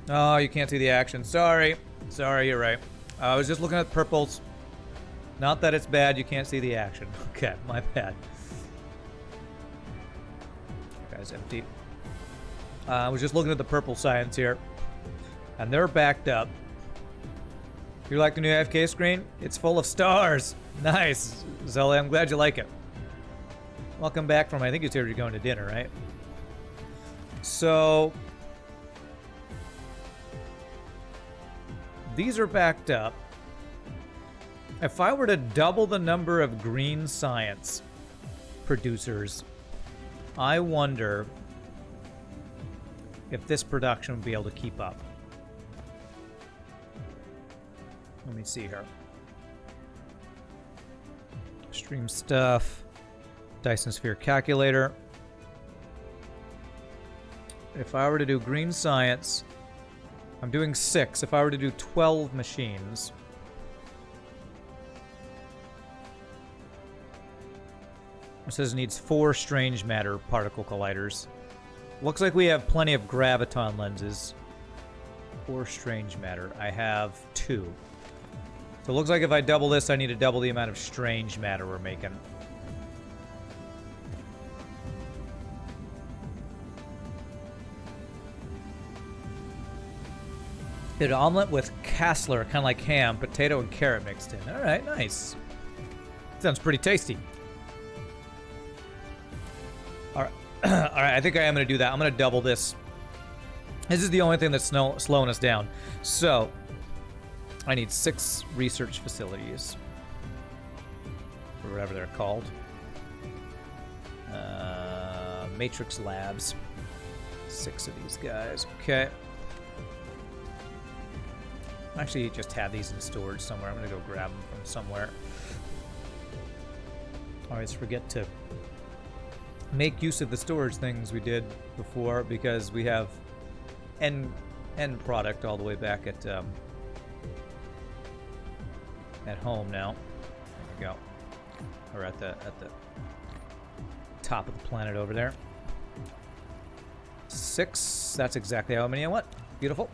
Oh, you can't see the action. Sorry. Sorry, you're right. I was just looking at purples. Not that it's bad, you can't see the action. Okay, my bad. Guy's empty. I was just looking at the purple science here. And they're backed up. You like the new AFK screen? It's full of stars. Nice. Zelly, I'm glad you like it. Welcome back from, I think you said you're going to dinner, right? So... these are backed up. If I were to double the number of green science producers, I wonder if this production would be able to keep up. Let me see here. Stream stuff. Dyson Sphere calculator. If I were to do green science, I'm doing 6. If I were to do 12 machines, it says it needs 4 strange matter particle colliders. Looks like we have plenty of graviton lenses. 4 strange matter. I have 2. So it looks like if I double this, I need to double the amount of strange matter we're making. Did an omelet with Kassler, kind of like ham, potato, and carrot mixed in. All right, nice. Sounds pretty tasty. All right, all right. I think I am going to do that. I'm going to double this. This is the only thing that's slowing us down. So I need 6 research facilities, or whatever they're called. Matrix labs. 6 of these guys. Okay. Actually, just have these in storage somewhere. I'm going to go grab them from somewhere. Always forget to make use of the storage things we did before, because we have end product all the way back at home now. There we go. Or at the top of the planet over there. 6. That's exactly how many I want. Beautiful.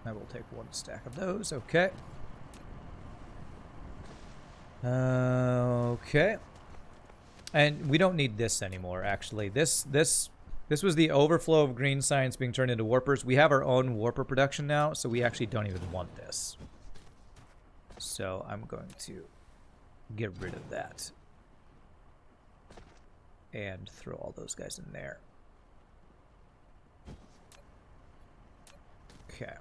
I will take 1 stack of those. Okay. Okay. And we don't need this anymore, actually. This was the overflow of green science being turned into warpers. We have our own warper production now, so we actually don't even want this. So I'm going to get rid of that. And throw all those guys in there. Okay.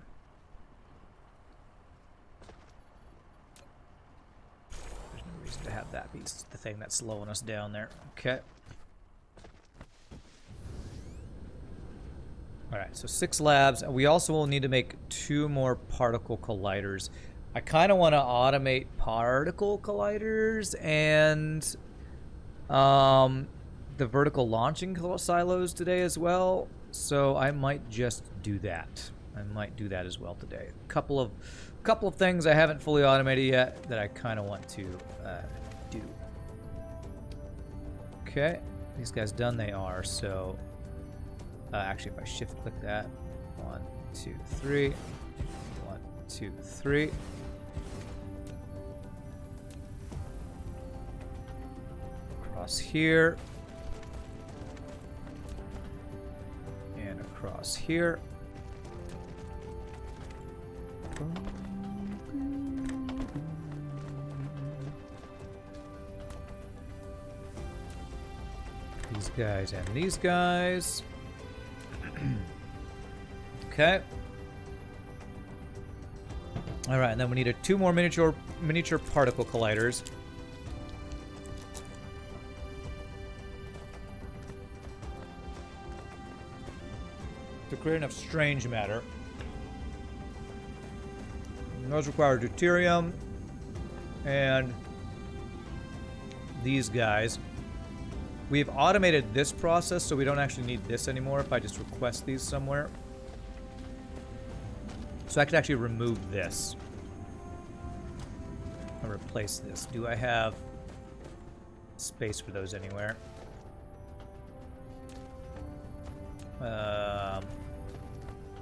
There's no reason to have that be the thing that's slowing us down there. Okay. Alright, so 6 labs. We also will need to make 2 more particle colliders. I kind of want to automate particle colliders and the vertical launching silos today as well, so I might just do that. I might do that as well today. A couple of things I haven't fully automated yet that I kind of want to do. Okay, these guys done they are. So actually, if I shift click that, 1, 2, 3, 1, 2, 3. Across here. And across here. These guys and these guys. Okay. All right, and then we need 2 more miniature particle colliders. To create enough strange matter. And those require deuterium and these guys. We've automated this process, so we don't actually need this anymore if I just request these somewhere. So I could actually remove this and replace this. Do I have space for those anywhere.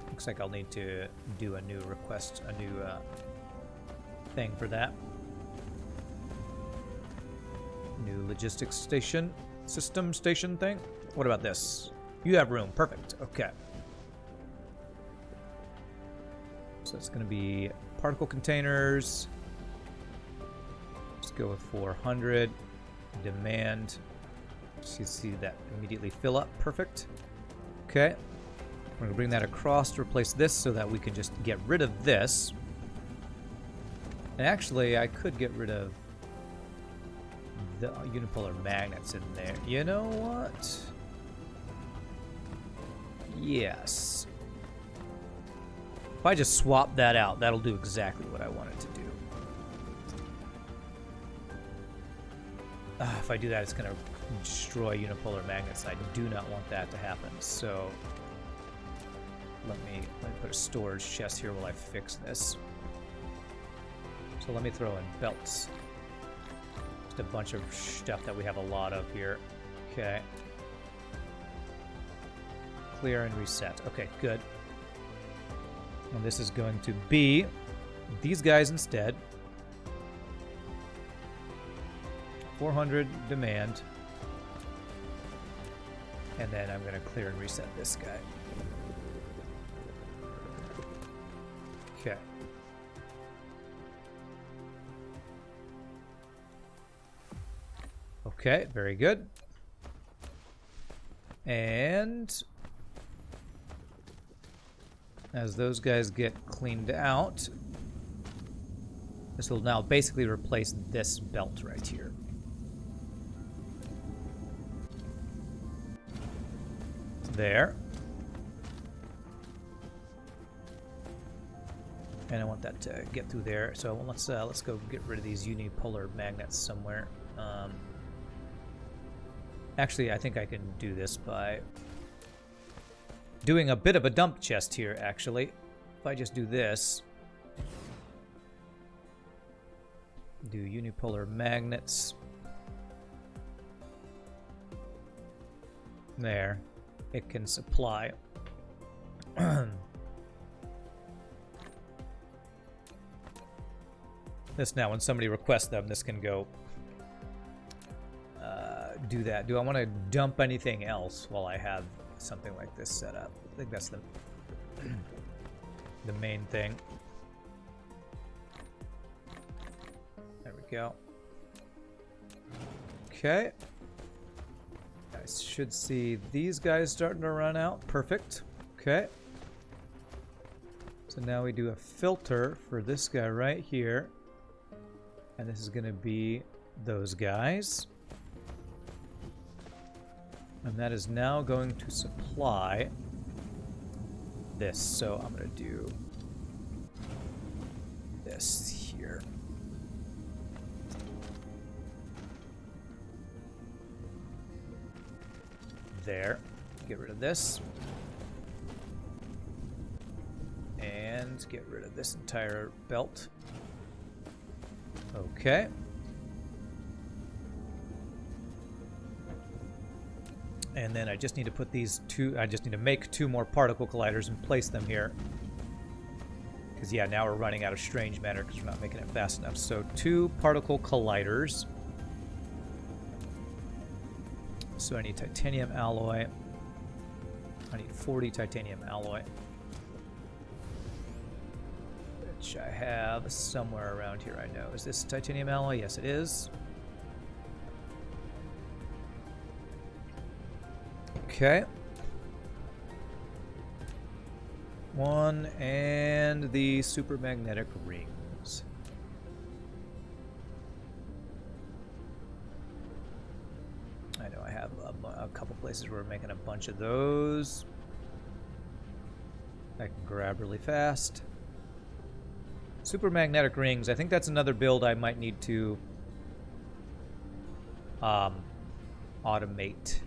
Looks like I'll need to do a new request, a new thing for that. New logistics station, system station thing. What about this? You have room. Perfect. Okay. So it's going to be particle containers. Let's go with 400. Demand. So you see that immediately fill up. Perfect. Okay. We're going to bring that across to replace this so that we can just get rid of this. And actually, I could get rid of the unipolar magnets in there. You know what? Yes. If I just swap that out, that'll do exactly what I want it to do. If I do that, it's going to destroy unipolar magnets. I do not want that to happen. So let me put a storage chest here while I fix this. So let me throw in belts. Just a bunch of stuff that we have a lot of here. Okay. Clear and reset. Okay, good. And this is going to be these guys instead. 400 demand. And then I'm going to clear and reset this guy. Okay. Okay, very good. And as those guys get cleaned out, this will now basically replace this belt right here. There. And I want that to get through there. So let's go get rid of these unipolar magnets somewhere. Actually, I think I can do this by doing a bit of a dump chest here, actually. If I just do this, do unipolar magnets. There. It can supply. This now, when somebody requests them, this can go do that. Do I want to dump anything else while I have something like this set up? I think that's the main thing. There we go. Okay. I should see these guys starting to run out. Perfect. Okay. So now we do a filter for this guy right here. And this is going to be those guys. And that is now going to supply this. So I'm going to do this here. There. Get rid of this. And get rid of this entire belt. Okay. And then I just need to put these two, I just need to make 2 more particle colliders and place them here. Because, yeah, now we're running out of strange matter because we're not making it fast enough. So 2 particle colliders. So I need titanium alloy. I need 40 titanium alloy. Which I have somewhere around here, I know. Is this titanium alloy? Yes, it is. Okay. 1 and the super magnetic rings. I know I have a couple places where we're making a bunch of those. I can grab really fast. Super magnetic rings. I think that's another build I might need to automate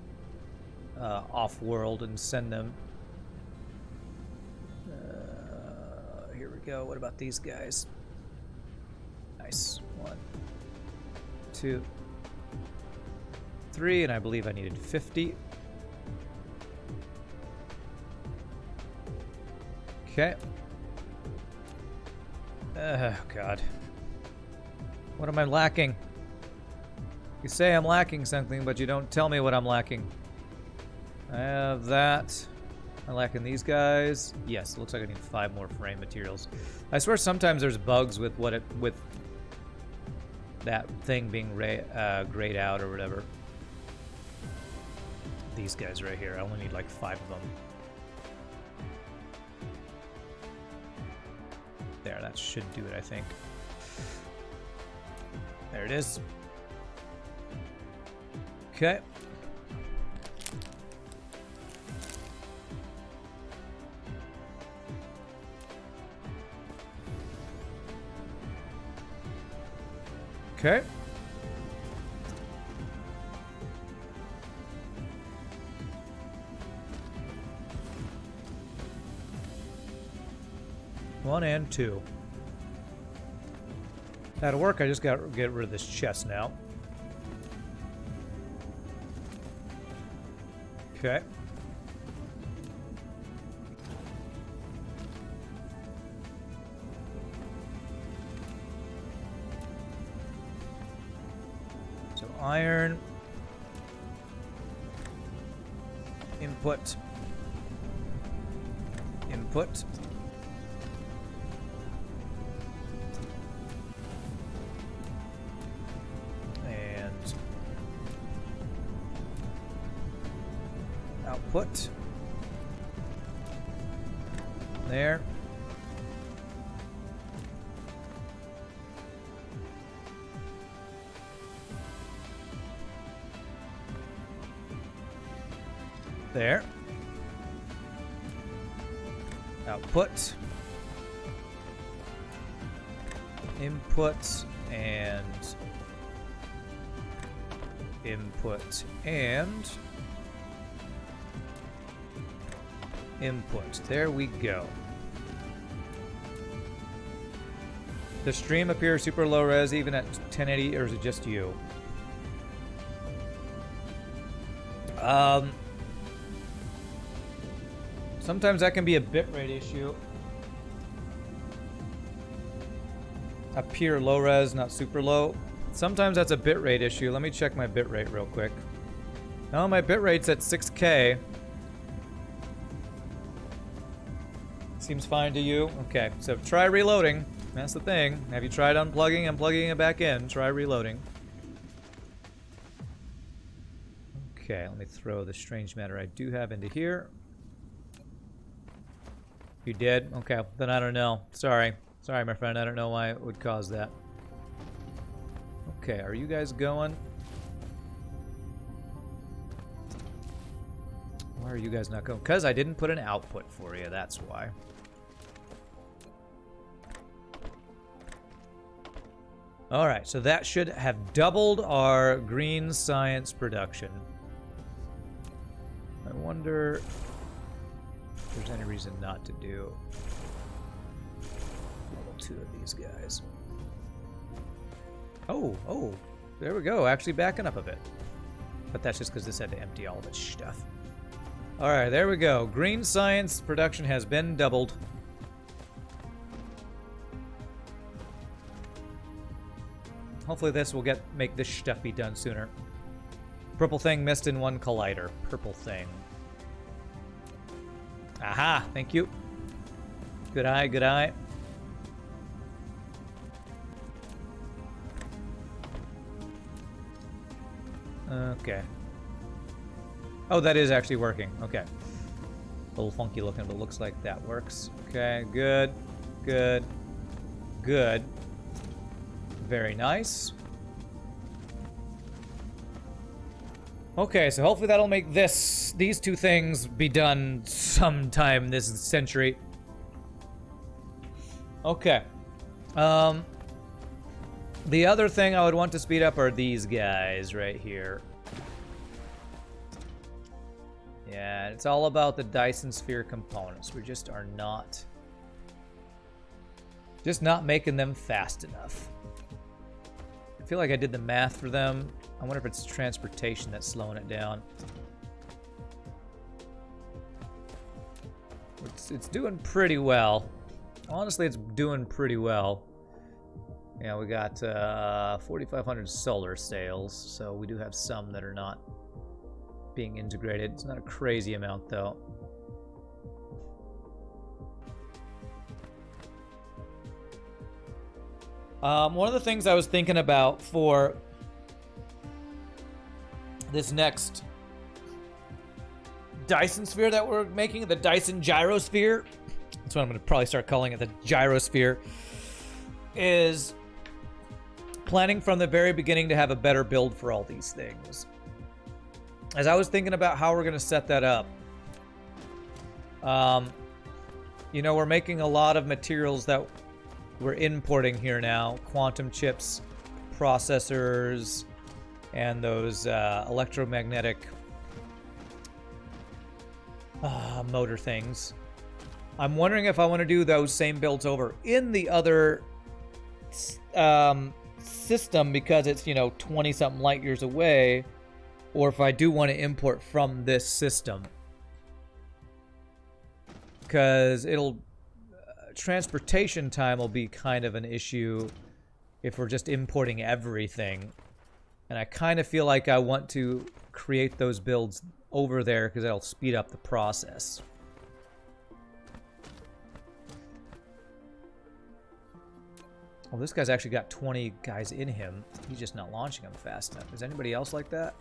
off-world and send them. Here we go. What about these guys? Nice. 1, 2, 3, and I believe I needed 50. Okay. Oh, God. What am I lacking? You say I'm lacking something, but you don't tell me what I'm lacking. I have that. I'm lacking these guys. Yes, it looks like I need 5 more frame materials. I swear sometimes there's bugs with with that thing being grayed out or whatever. These guys right here. I only need like 5 of them. There, that should do it, I think. There it is. Okay. Okay. One and 2. That'll work. I just got to get rid of this chest now. Okay. So iron. Input. Input. Output. There. There. Output. Input and input and input. There we go. The stream appears super low res even at 1080, or is it just you? Sometimes that can be a bitrate issue. Appear low res, not super low. Sometimes that's a bitrate issue. Let me check my bitrate real quick. No, my bitrate's at 6K. Seems fine to you? Okay, so try reloading. That's the thing. Have you tried unplugging and plugging it back in? Try reloading. Okay, let me throw the strange matter I do have into here. You did? Okay, then I don't know. Sorry. Sorry, my friend. I don't know why it would cause that. Okay, are you guys going? Why are you guys not going? Because I didn't put an output for you. That's why. Alright, so that should have doubled our green science production. I wonder if there's any reason not to do level 2 of these guys. Oh, there we go. Actually backing up a bit. But that's just because this had to empty all of its stuff. Alright, there we go. Green science production has been doubled. Hopefully this will make this stuff be done sooner. Purple thing missed in one collider. Purple thing. Aha! Thank you. Good eye, good eye. Okay. Oh, that is actually working. Okay. A little funky looking, but looks like that works. Okay, good. Good. Good. Very nice. Okay, so hopefully that'll make these two things be done sometime this century. Okay. The other thing I would want to speed up are these guys right here. Yeah, it's all about the Dyson sphere components. We just are not making them fast enough. I feel like I did the math for them. I wonder if it's transportation that's slowing it down. It's doing pretty well. Honestly, it's doing pretty well. Yeah, we got 4,500 solar sales, so we do have some that are not being integrated. It's not a crazy amount, though. One of the things I was thinking about for this next Dyson sphere that we're making, the Dyson Gyrosphere, that's what I'm going to probably start calling it, the Gyrosphere, is planning from the very beginning to have a better build for all these things. As I was thinking about how we're going to set that up, you know, we're making a lot of materials that we're importing here now. Quantum chips, processors, and those electromagnetic motor things. I'm wondering if I want to do those same builds over in the other system because it's, you know, 20-something light years away, or if I do want to import from this system. Because it'll... transportation time will be kind of an issue if we're just importing everything. And I kind of feel like I want to create those builds over there because that'll speed up the process. Well, this guy's actually got 20 guys in him. He's just not launching them fast enough. Is anybody else like that?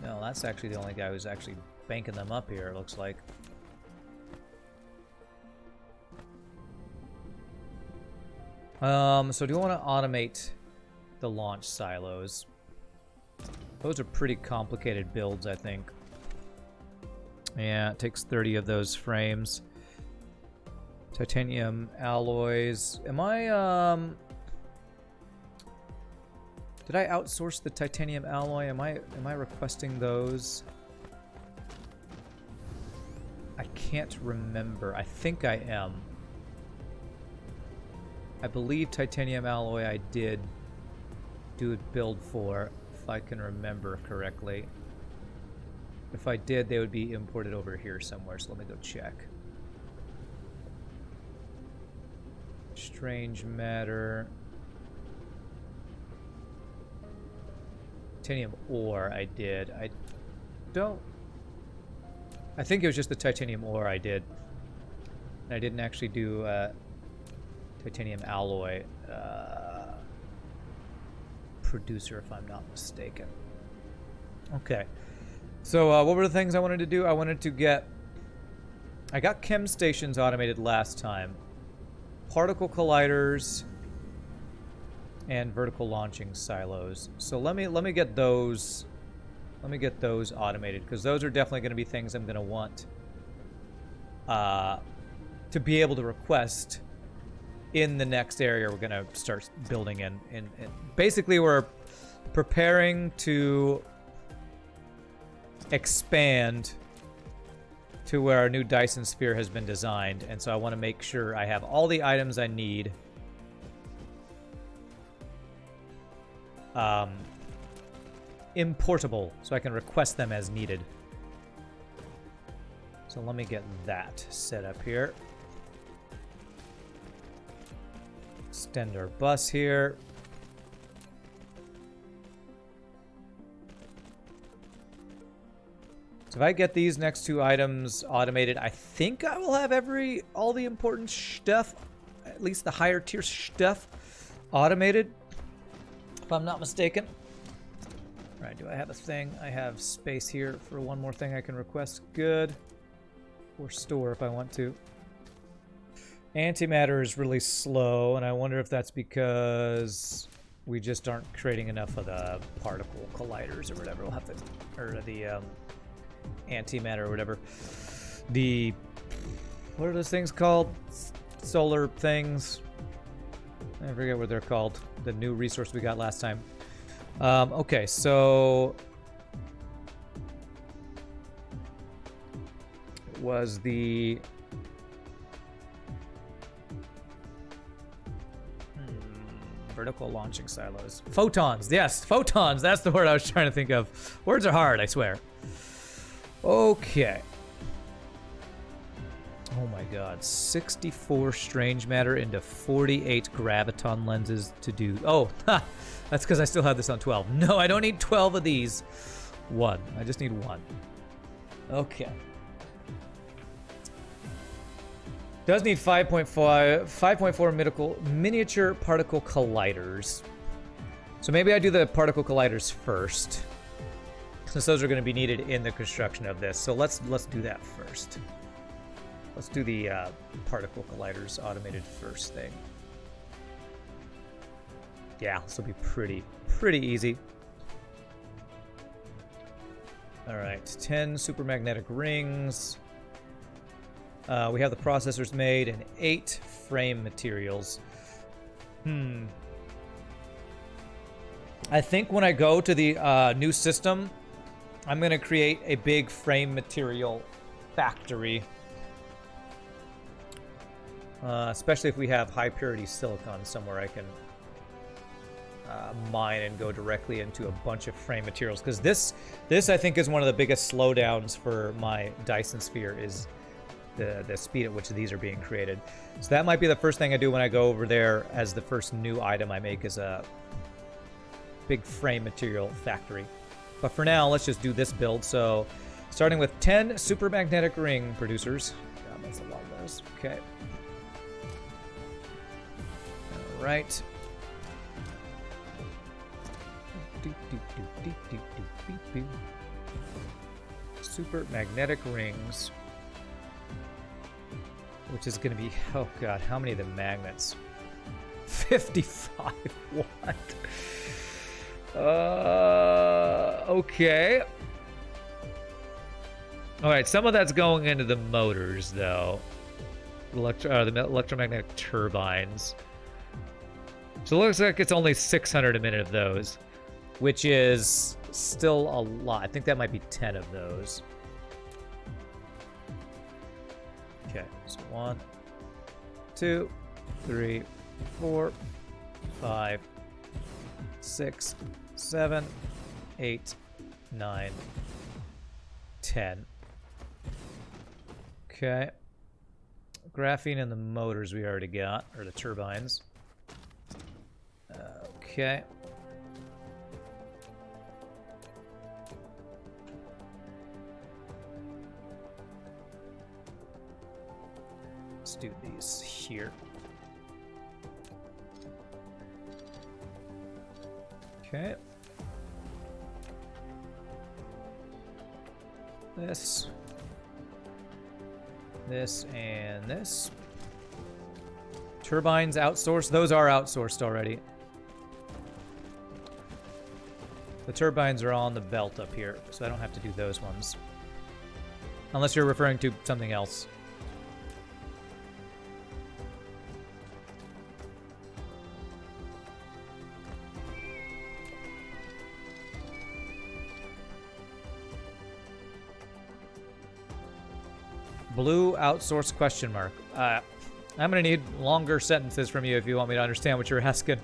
No, that's actually the only guy who's actually banking them up here, it looks like. So do you want to automate the launch silos? Those are pretty complicated builds, I think. Yeah, it takes 30 of those frames. Titanium alloys. Am I, did I outsource the titanium alloy? Am I requesting those? I can't remember. I think I am. I believe titanium alloy I did do a build for, if I can remember correctly. If I did, they would be imported over here somewhere, so let me go check. Strange matter. Titanium ore I did. I think it was just the titanium ore I did. And I didn't actually do titanium alloy producer, if I'm not mistaken. Okay. So what were the things I wanted to do? I wanted to get... I got chem stations automated last time. Particle colliders and vertical launching silos. So let me get those. Let me get those automated, because those are definitely going to be things I'm going to want to be able to request in the next area we're going to start building in. Basically, we're preparing to expand to where our new Dyson sphere has been designed, and so I want to make sure I have all the items I need importable, so I can request them as needed. So let me get that set up here. Extend our bus here. So if I get these next two items automated, I think I will have all the important stuff, at least the higher tier stuff, automated, if I'm not mistaken. All right, do I have a thing? I have space here for one more thing I can request. Good. Or store if I want to. Antimatter is really slow, and I wonder if that's because we just aren't creating enough of the particle colliders or whatever. We'll have to, or the antimatter or whatever. The, what are those things called? Solar things. I forget what they're called. The new resource we got last time. Okay, so it was the vertical launching silos. Photons, yes, photons. That's the word I was trying to think of. Words are hard, I swear. Okay. Oh my god, 64 strange matter into 48 graviton lenses to do. Oh, ha, that's because I still have this on 12. No, I don't need 12 of these. One. I just need one. Okay. Does need 5.4 miniature particle colliders. So maybe I do the particle colliders first, since those are going to be needed in the construction of this. So let's do that first. Let's do the particle colliders automated first thing. Yeah, this will be pretty easy. All right, 10 supermagnetic rings. We have the processors made and 8 frame materials. I think when I go to the new system, I'm going to create a big frame material factory. Especially if we have high purity silicon somewhere I can mine and go directly into a bunch of frame materials. Because this I think is one of the biggest slowdowns for my Dyson sphere is the speed at which these are being created. So that might be the first thing I do when I go over there, as the first new item I make is a big frame material factory. But for now, let's just do this build. So starting with 10 supermagnetic ring producers. God, that's a lot of those. Okay. All right. Supermagnetic rings. Which is going to be, oh god, how many of the magnets? 55. What? Okay. All right, some of that's going into the motors, though. The electromagnetic turbines. So it looks like it's only 600 a minute of those, which is still a lot. I think that might be 10 of those. Okay, so 1, 2, 3, 4, 5, 6, 7, 8, 9, 10. Okay. Graphene and the motors we already got, or the turbines. Okay. Let's do these here. Okay. This, and this. Turbines outsourced. Those are outsourced already. The turbines are on the belt up here, so I don't have to do those ones. Unless you're referring to something else. Blue outsource question mark. I'm gonna need longer sentences from you if you want me to understand what you're asking.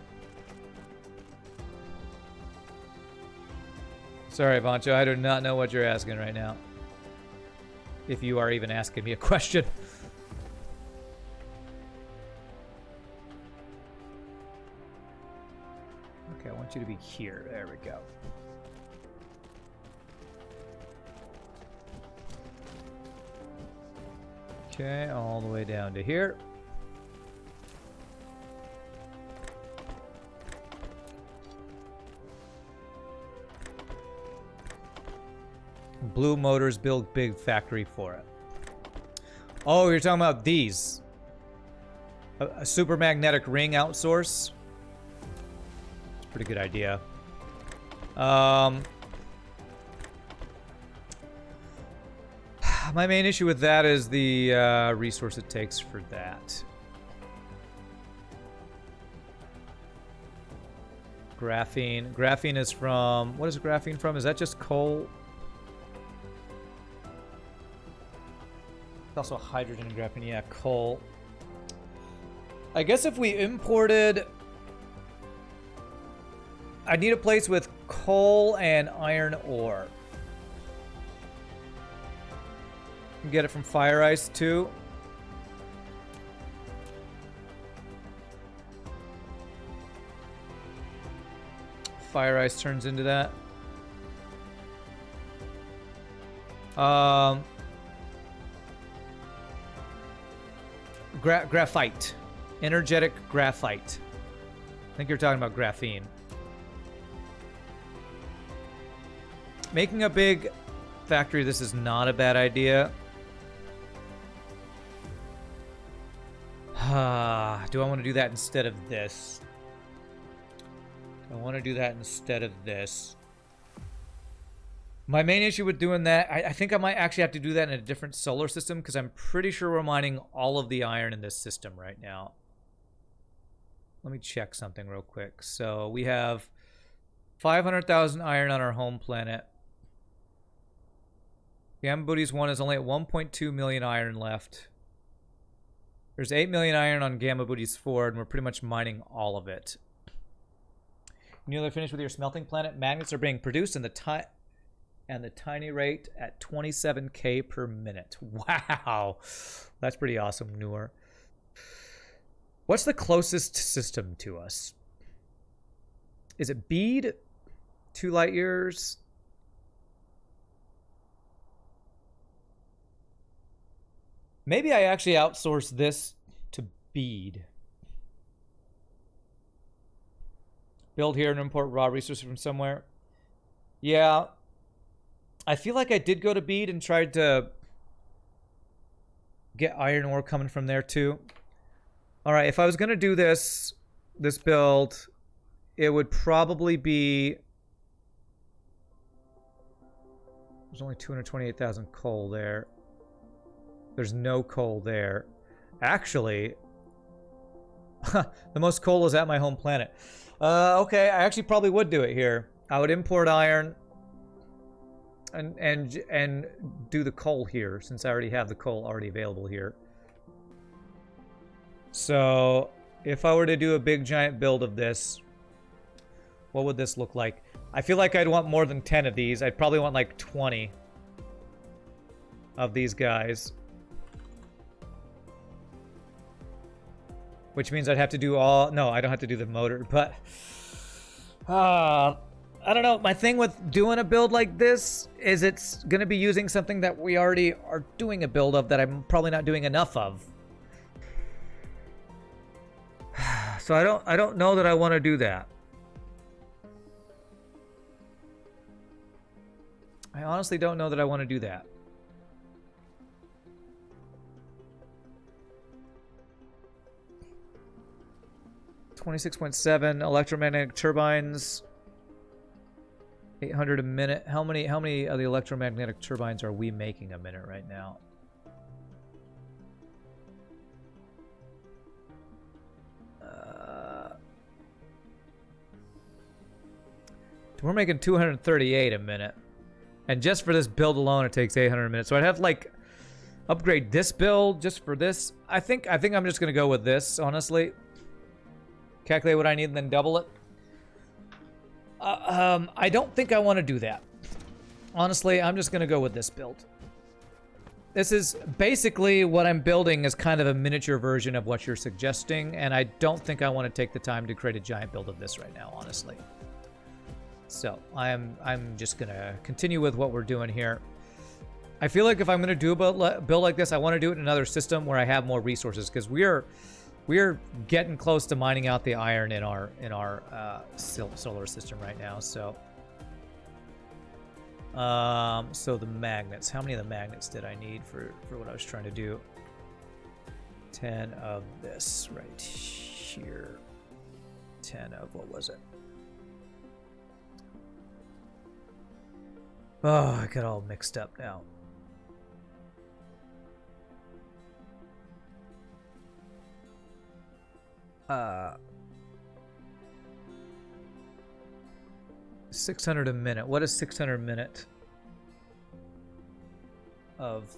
Sorry, Vancho, I do not know what you're asking right now. If you are even asking me a question. Okay, I want you to be here. There we go. Okay, all the way down to here. Blue Motors build big factory for it. Oh, you're talking about these. A super magnetic ring outsource. It's a pretty good idea. My main issue with that is the resource it takes for that. Graphene. Graphene is from... What is graphene from? Is that just coal? It's also hydrogen and graphene. Yeah, coal. I guess if we imported I need a place with coal and iron ore. Get it from fire ice too. Fire ice turns into that. Graphite. Energetic graphite. I think you're talking about graphene. Making a big factory, this is not a bad idea. Do I want to do that instead of this? I want to do that instead of this. My main issue with doing that, I think I might actually have to do that in a different solar system because I'm pretty sure we're mining all of the iron in this system right now. Let me check something real quick. So we have 500,000 iron on our home planet. Gamma Booties 1 is only at 1.2 million iron left. There's 8 million iron on Gamma Booties 4, and we're pretty much mining all of it. You nearly finished with your smelting planet. Magnets are being produced in the tiny rate at 27k per minute. Wow, that's pretty awesome, Noor. What's the closest system to us? Is it Bead? 2 light years? Maybe I actually outsource this to Bead. Build here and import raw resources from somewhere. Yeah. I feel like I did go to Bead and tried to get iron ore coming from there too. Alright, if I was going to do this build, it would probably be... There's only 228,000 coal there. There's no coal there. Actually, the most coal is at my home planet. Okay, I actually probably would do it here. I would import iron and do the coal here, since I already have the coal already available here. So, if I were to do a big giant build of this, what would this look like? I feel like I'd want more than 10 of these. I'd probably want like 20 of these guys. Which means I'd have to do all... No, I don't have to do the motor, but... I don't know. My thing with doing a build like this is it's going to be using something that we already are doing a build of that I'm probably not doing enough of. So I don't know that I want to do that. I honestly don't know that I want to do that. $26.7 electromagnetic turbines. 800 a minute. How many of the electromagnetic turbines are we making a minute right now? We're making 238 a minute. And just for this build alone, it takes 800 a minute. So I'd have to, like, upgrade this build just for this. I think I'm just going to go with this, honestly. Calculate what I need and then double it. I don't think I want to do that. Honestly, I'm just going to go with this build. This is basically what I'm building is kind of a miniature version of what you're suggesting, and I don't think I want to take the time to create a giant build of this right now, honestly. So, I'm just going to continue with what we're doing here. I feel like if I'm going to do a build like this, I want to do it in another system where I have more resources, because we're getting close to mining out the iron in our solar system right now. So, so the magnets. How many of the magnets did I need for what I was trying to do? 10 of this right here. 10 of what was it? Oh, I got all mixed up now. $600 a minute. What is 600 a minute of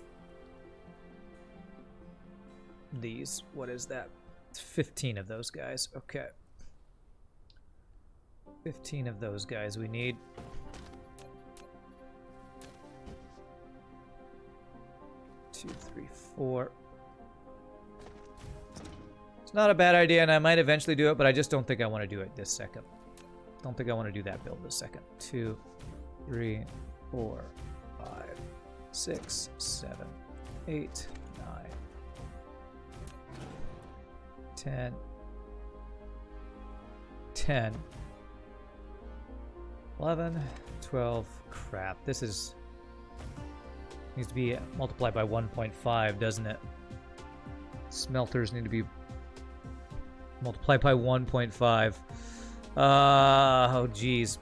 these? What is that? 15 of those guys. Okay. 15 of those guys we need. Two, three, four. It's not a bad idea, and I might eventually do it, but I just don't think I want to do it this second. Don't think I want to do that build this second. 2, 3, 4, 5, 6, 7, 8, 9, 10, 10, 11, 12. Crap, this is needs to be multiplied by 1.5, doesn't it? Smelters need to be multiplied by 1.5. Oh, geez.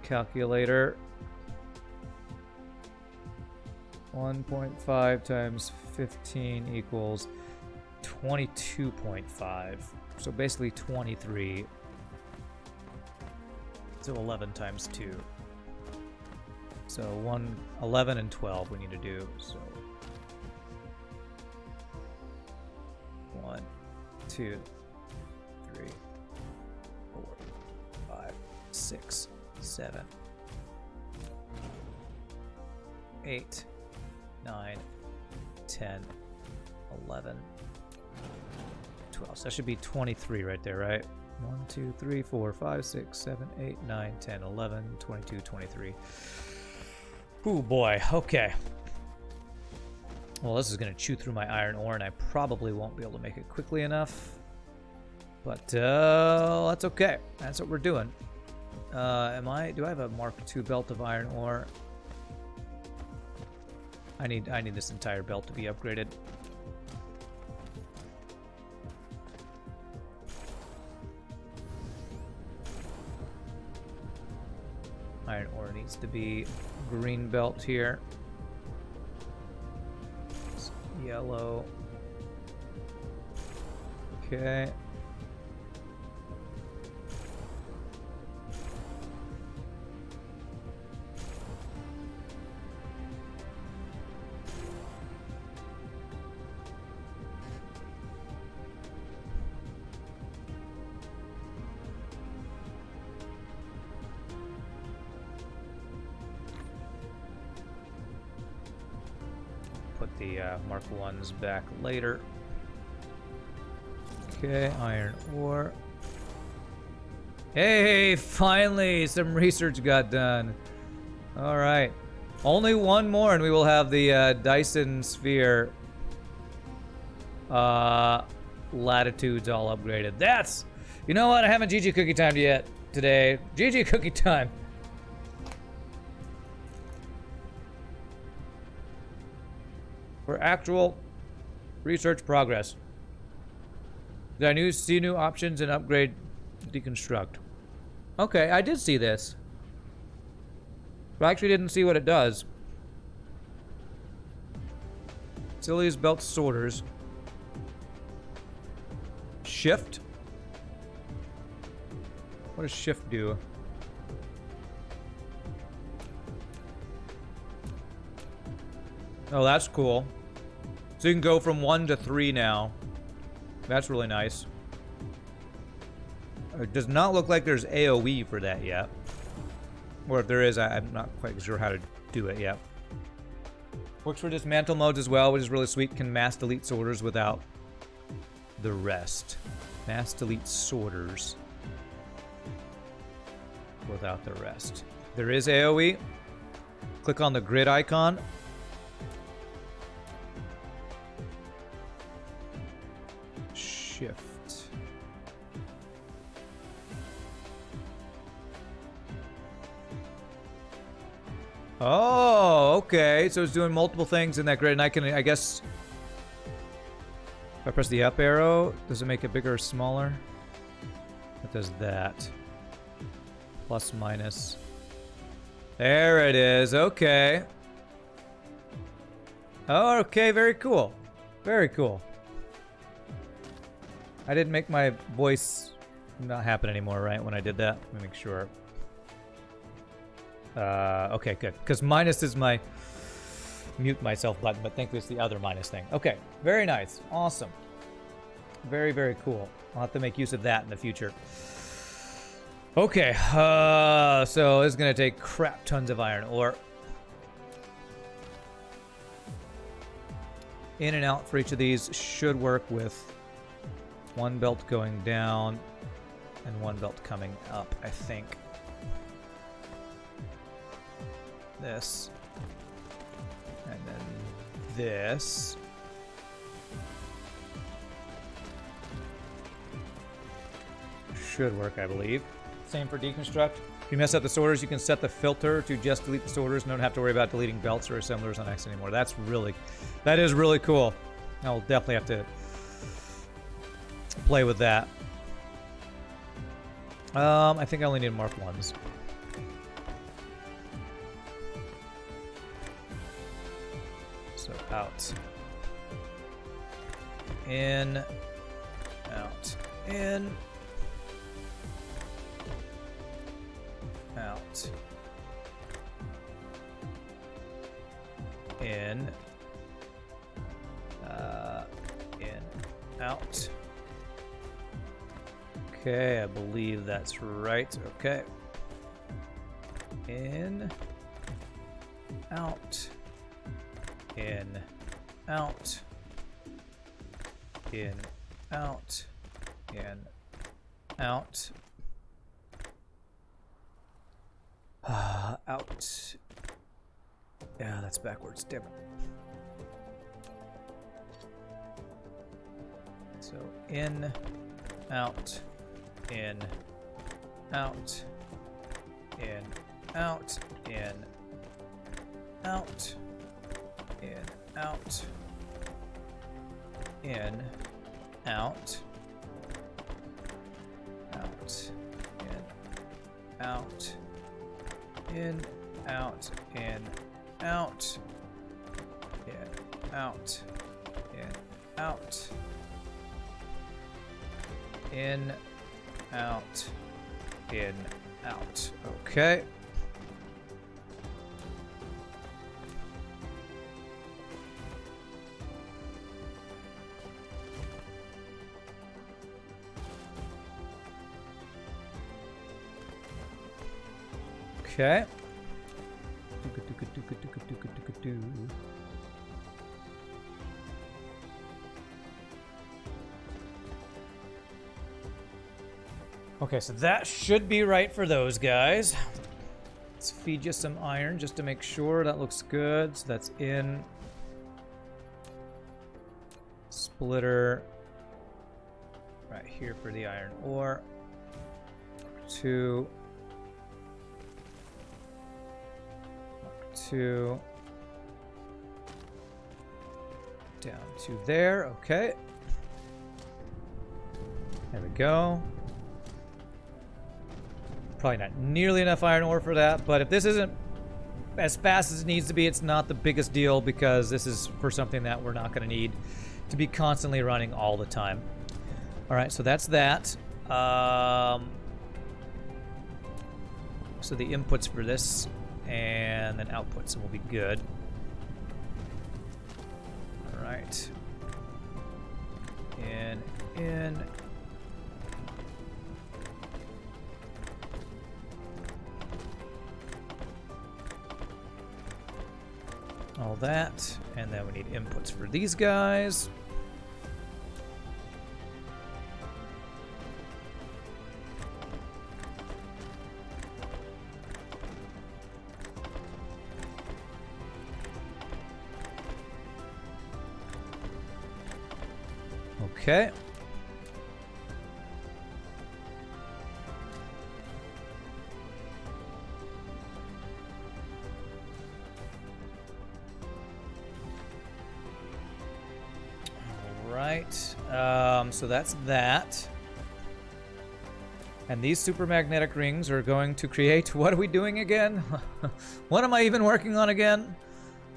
Calculator. 1.5 times 15 equals 22.5. So basically 23. So 11 times 2. So 11 and 12 we need to do. So 1, 2, 3, 4, 5, 6, 7, 8, 9, 10, 11, 12. So that should be 23 right there, right? 1, 2, 3, 4, 5, 6, 7, 8, 9, 10, 11, 22, 23. Ooh, boy. Okay. Well, this is going to chew through my iron ore, and I probably won't be able to make it quickly enough. But that's okay. That's what we're doing. Do I have a Mark II belt of iron ore? I need this entire belt to be upgraded. Iron ore needs to be green belt here. It's yellow. Okay. Put the Mark 1s back later. Okay, iron ore. Hey, finally some research got done. All right, only one more and we will have the Dyson sphere latitudes all upgraded. That's, you know what, I haven't GG cookie timed yet today. GG cookie time. For actual research progress. Did I see new options and upgrade deconstruct? Okay, I did see this. But I actually didn't see what it does. Facilities belt sorters. Shift? What does shift do? Oh, that's cool. So you can go from 1 to 3 now. That's really nice. It does not look like there's AoE for that yet. Or if there is, I'm not quite sure how to do it yet. Works for dismantle modes as well, which is really sweet. Can mass delete sorters without the rest. Mass delete sorters without the rest. There is AoE. Click on the grid icon. Shift. Oh, okay. So it's doing multiple things in that grid, and I can, I guess, if I press the up arrow, does it make it bigger or smaller? It does that. Plus, minus. There it is. Okay. Oh, okay. Very cool. Very cool. I didn't make my voice not happen anymore, right? When I did that, let me make sure. Okay, good. Because minus is my mute myself button, but thankfully it's the other minus thing. Okay, very nice. Awesome. Very, very cool. I'll have to make use of that in the future. Okay, so it's gonna take crap tons of iron ore. In and out for each of these should work with one belt going down and one belt coming up, I think. This. And then this. Should work, I believe. Same for deconstruct. If you mess up the sorters, you can set the filter to just delete the sorters. You don't have to worry about deleting belts or assemblers on X anymore. That is really cool. I'll definitely have to play with that. I think I only need mark ones. So out. In. Out. In. Out. In. In. Out. Okay, I believe that's right. Okay. In. Out. In. Out. In. Out. In. Out. Out. Yeah, that's backwards. Damn it. So in, out, in, out, in, out, in, out, in, out, in, out, out, in, out. In, out, in, out, in, out, in, out, in, out, in, out. Okay. Okay. Okay, so that should be right for those guys. Let's feed you some iron just to make sure that looks good. So that's in. Splitter. Right here for the iron ore. 2. 2 down to there. Okay, there we go. Probably not nearly enough iron ore for that, but if this isn't as fast as it needs to be, it's not the biggest deal because this is for something that we're not going to need to be constantly running all the time. All right, so that's that. So the inputs for this and then outputs will be good. All right. In. All that, and then we need inputs for these guys. Okay. So that's that. And these super magnetic rings are going to create... What are we doing again? What am I even working on again?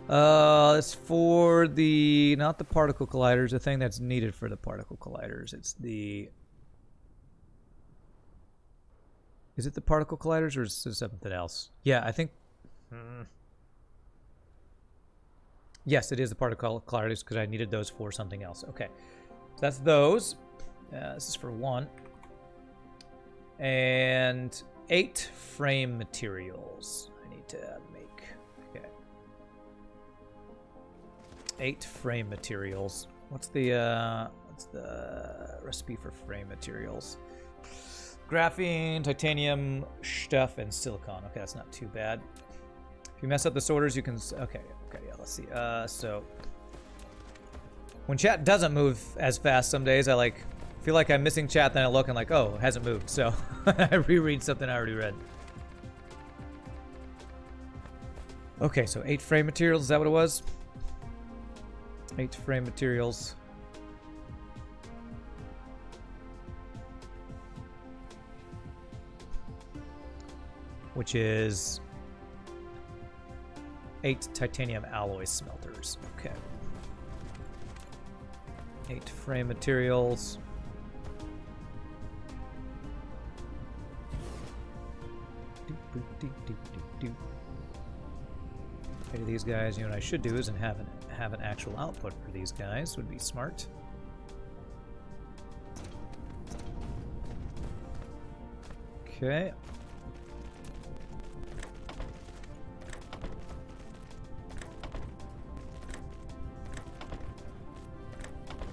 It's for the... Not the particle colliders, the thing that's needed for the particle colliders. It's the... Is it the particle colliders or is it something else? Yeah, I think... Yes, it is the particle colliders because I needed those for something else. Okay. So that's those. This is for 1. And 8 frame materials I need to make. Okay. 8 frame materials. What's the recipe for frame materials? Graphene, titanium, stuff, and silicon. Okay, that's not too bad. If you mess up the sorters, you can... Okay, yeah, let's see. So... When chat doesn't move as fast some days, I feel like I'm missing chat, then I look and oh, it hasn't moved. So I reread something I already read. Okay, so 8 frame materials, is that what it was? 8 frame materials. Which is 8 titanium alloy smelters. Okay. 8 frame materials. Okay, to these guys, you know what I should do is have an actual output for these guys. Would be smart. Okay.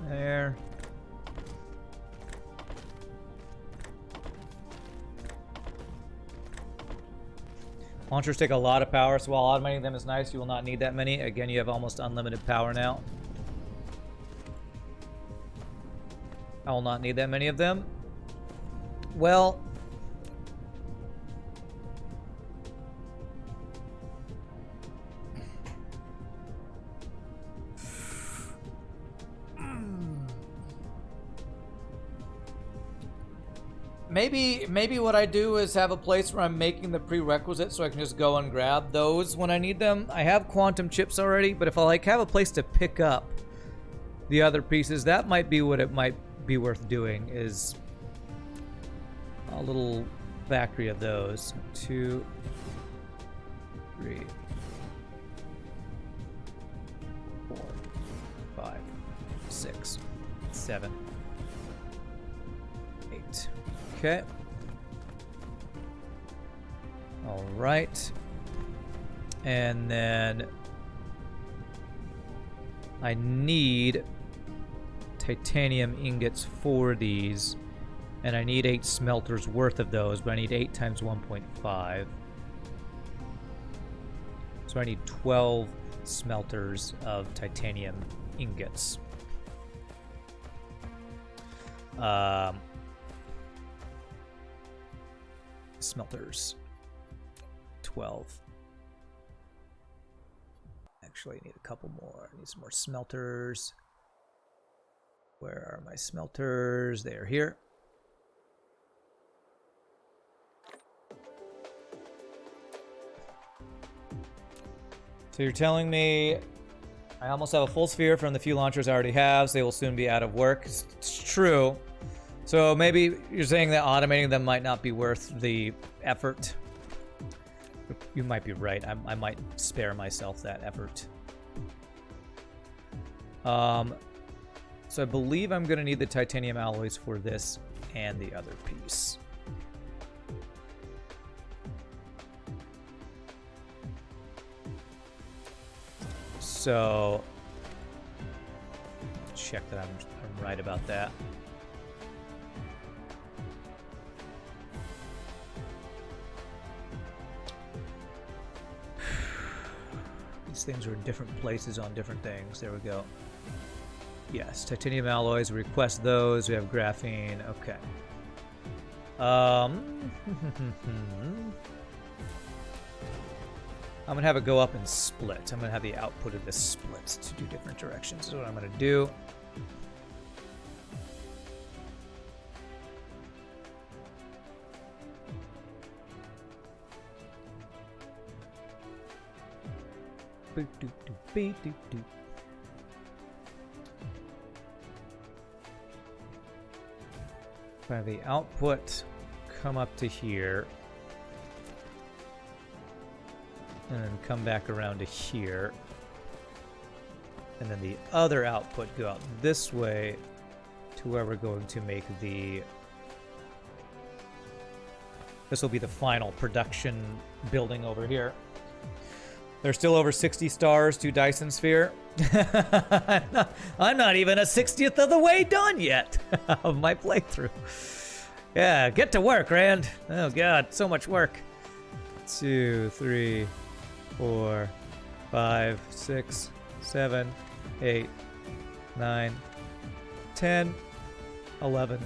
There. Launchers take a lot of power, so while automating them is nice, you will not need that many. Again, you have almost unlimited power now. I will not need that many of them. Well... Maybe what I do is have a place where I'm making the prerequisites so I can just go and grab those when I need them. I have quantum chips already, but if I have a place to pick up the other pieces, that might be what it might be worth doing, is a little factory of those. 2, 3, 4, 5, 6, 7, 8. Okay. All right. And then I need titanium ingots for these, and I need 8 smelters worth of those, but I need 8 times 1.5. So I need 12 smelters of titanium ingots. Smelters. 12. Actually, I need a couple more. I need some more smelters. Where are my smelters? They are here. So you're telling me I almost have a full sphere from the few launchers I already have, so they will soon be out of work. It's true. So maybe you're saying that automating them might not be worth the effort. You might be right. I might spare myself that effort. So I believe I'm going to need the titanium alloys for this and the other piece. So check that I'm right about that. These things are in different places on different things. There we go. Yes, titanium alloys. Request those. We have graphene. Okay. I'm gonna have it go up and split. I'm gonna have the output of this split to do different directions. Is what I'm gonna do. Have the output come up to here and then come back around to here, and then the other output go out this way to where we're going to make the This will be the final production building over here. There's still over 60 stars to Dyson Sphere. I'm not even a 60th of the way done yet of my playthrough. Yeah, get to work, Rand. Oh god, so much work. 2, 3, 4, 5, 6, 7, 8, 9, 10, 11,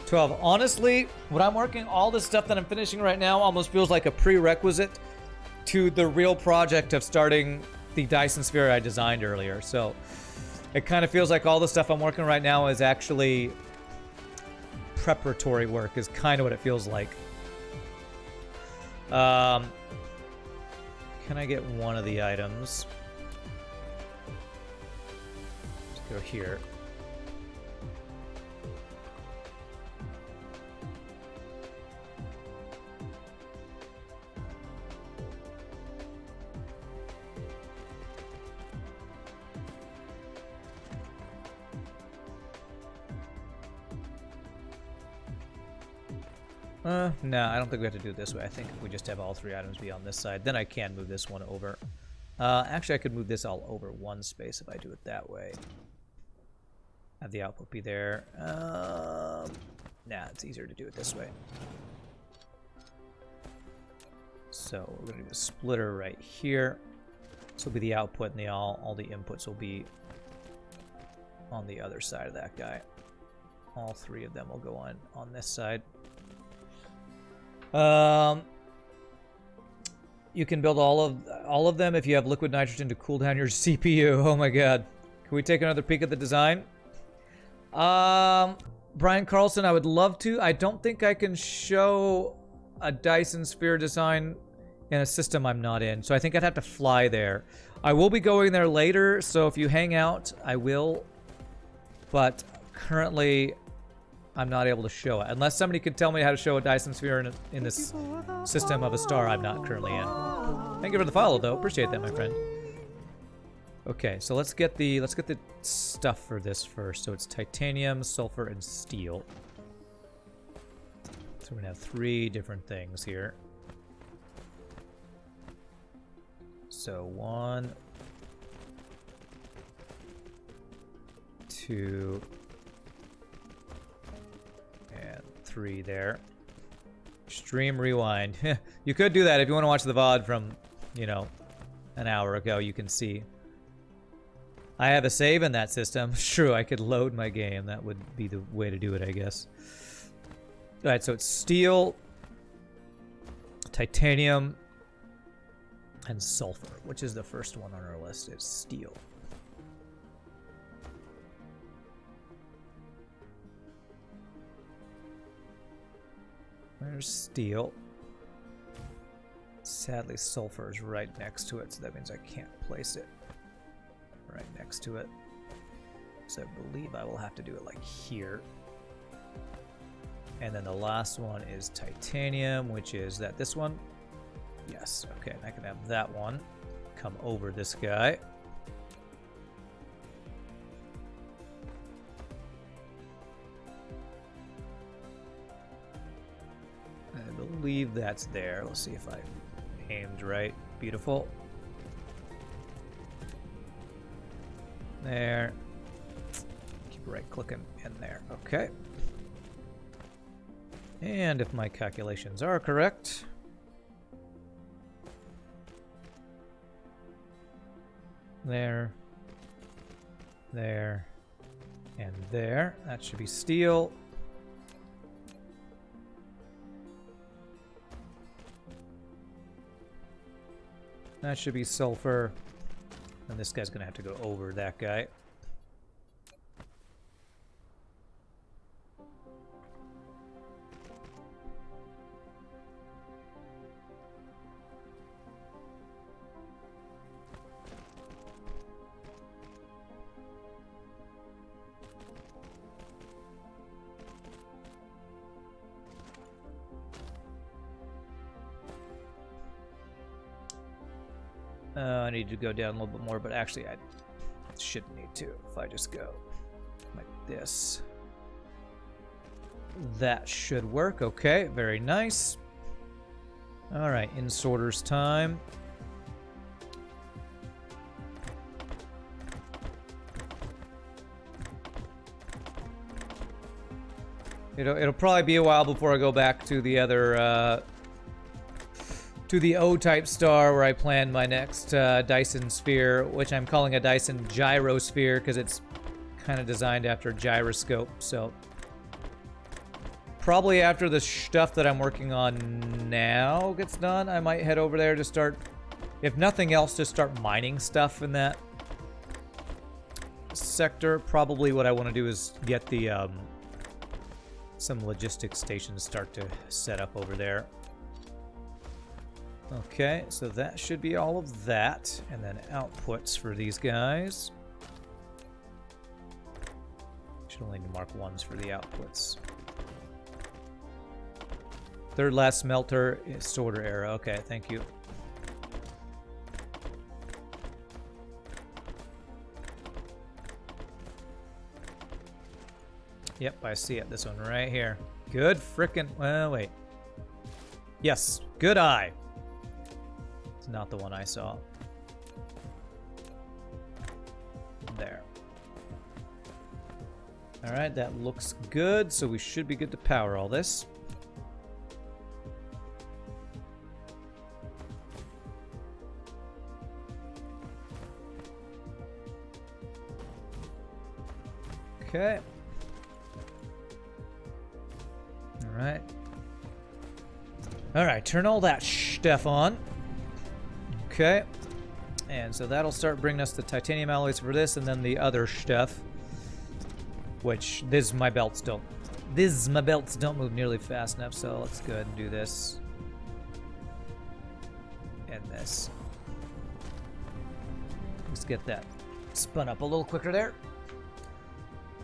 12. Honestly, when I'm working, all this stuff that I'm finishing right now almost feels like a prerequisite to the real project of starting the Dyson Sphere I designed earlier. So it kind of feels like all the stuff I'm working right now is actually preparatory work, is kind of what it feels like. Can I get one of the items? Let's go here. No, I don't think we have to do it this way. I think if we just have all 3 items be on this side, then I can move this one over. Actually, I could move this all over one space if I do it that way. Have the output be there. Nah, it's easier to do it this way. So we're going to do a splitter right here. This will be the output, and all the inputs will be on the other side of that guy. All 3 of them will go on this side. You can build all of them if you have liquid nitrogen to cool down your CPU. Oh my god. Can we take another peek at the design? Brian Carlson, I would love to. I don't think I can show a Dyson Sphere design in a system I'm not in, so I think I'd have to fly there. I will be going there later, so if you hang out, I will. But currently, I'm not able to show it. Unless somebody could tell me how to show a Dyson Sphere in this system of a star I'm not currently in. Thank you for the follow, though. Appreciate that, my friend. Okay, so let's get the stuff for this first. So it's titanium, sulfur, and steel. So we're gonna have 3 different things here. So 1, 2, and 3 there. Stream rewind. You could do that if you want to watch the VOD from, you know, an hour ago. You can see. I have a save in that system. True, I could load my game. That would be the way to do it, I guess. Alright, so it's steel, titanium, and sulfur. Which is the first one on our list? It's steel. There's steel. Sadly, sulfur is right next to it, so that means I can't place it right next to it. So I believe I will have to do it like here. And then the last one is titanium, which is this one? Yes, okay, and I can have that one come over this guy. I believe that's there. Let's see if I aimed right. Beautiful. There. Keep right clicking in there. Okay. And if my calculations are correct, there, there, and there. That should be steel. That should be sulfur. And this guy's gonna have to go over that guy. I need to go down a little bit more, but actually I shouldn't need to if I just go like this. That should work. Okay, very nice. All right, in sorters time. It'll probably be a while before I go back to the other, to the O-type star where I plan my next Dyson sphere, which I'm calling a Dyson Gyrosphere because it's kind of designed after a gyroscope. So probably after the stuff that I'm working on now gets done, I might head over there to start, if nothing else, to start mining stuff in that sector. Probably what I want to do is get the some logistics stations start to set up over there. Okay, so that should be all of that, and then outputs for these guys. Should only mark ones for the outputs. Third last smelter is sorter arrow. Okay, thank you. Yep, I see it. This one right here. Good frickin'... Well, wait. Yes, good eye. It's not the one I saw. There. Alright, that looks good, so we should be good to power all this. Okay. Alright. Alright, turn all that stuff on. Okay. And so that'll start bringing us the titanium alloys for this, and then the other stuff. Which, my belts don't move nearly fast enough, so let's go ahead and do this. And this. Let's get that spun up a little quicker there.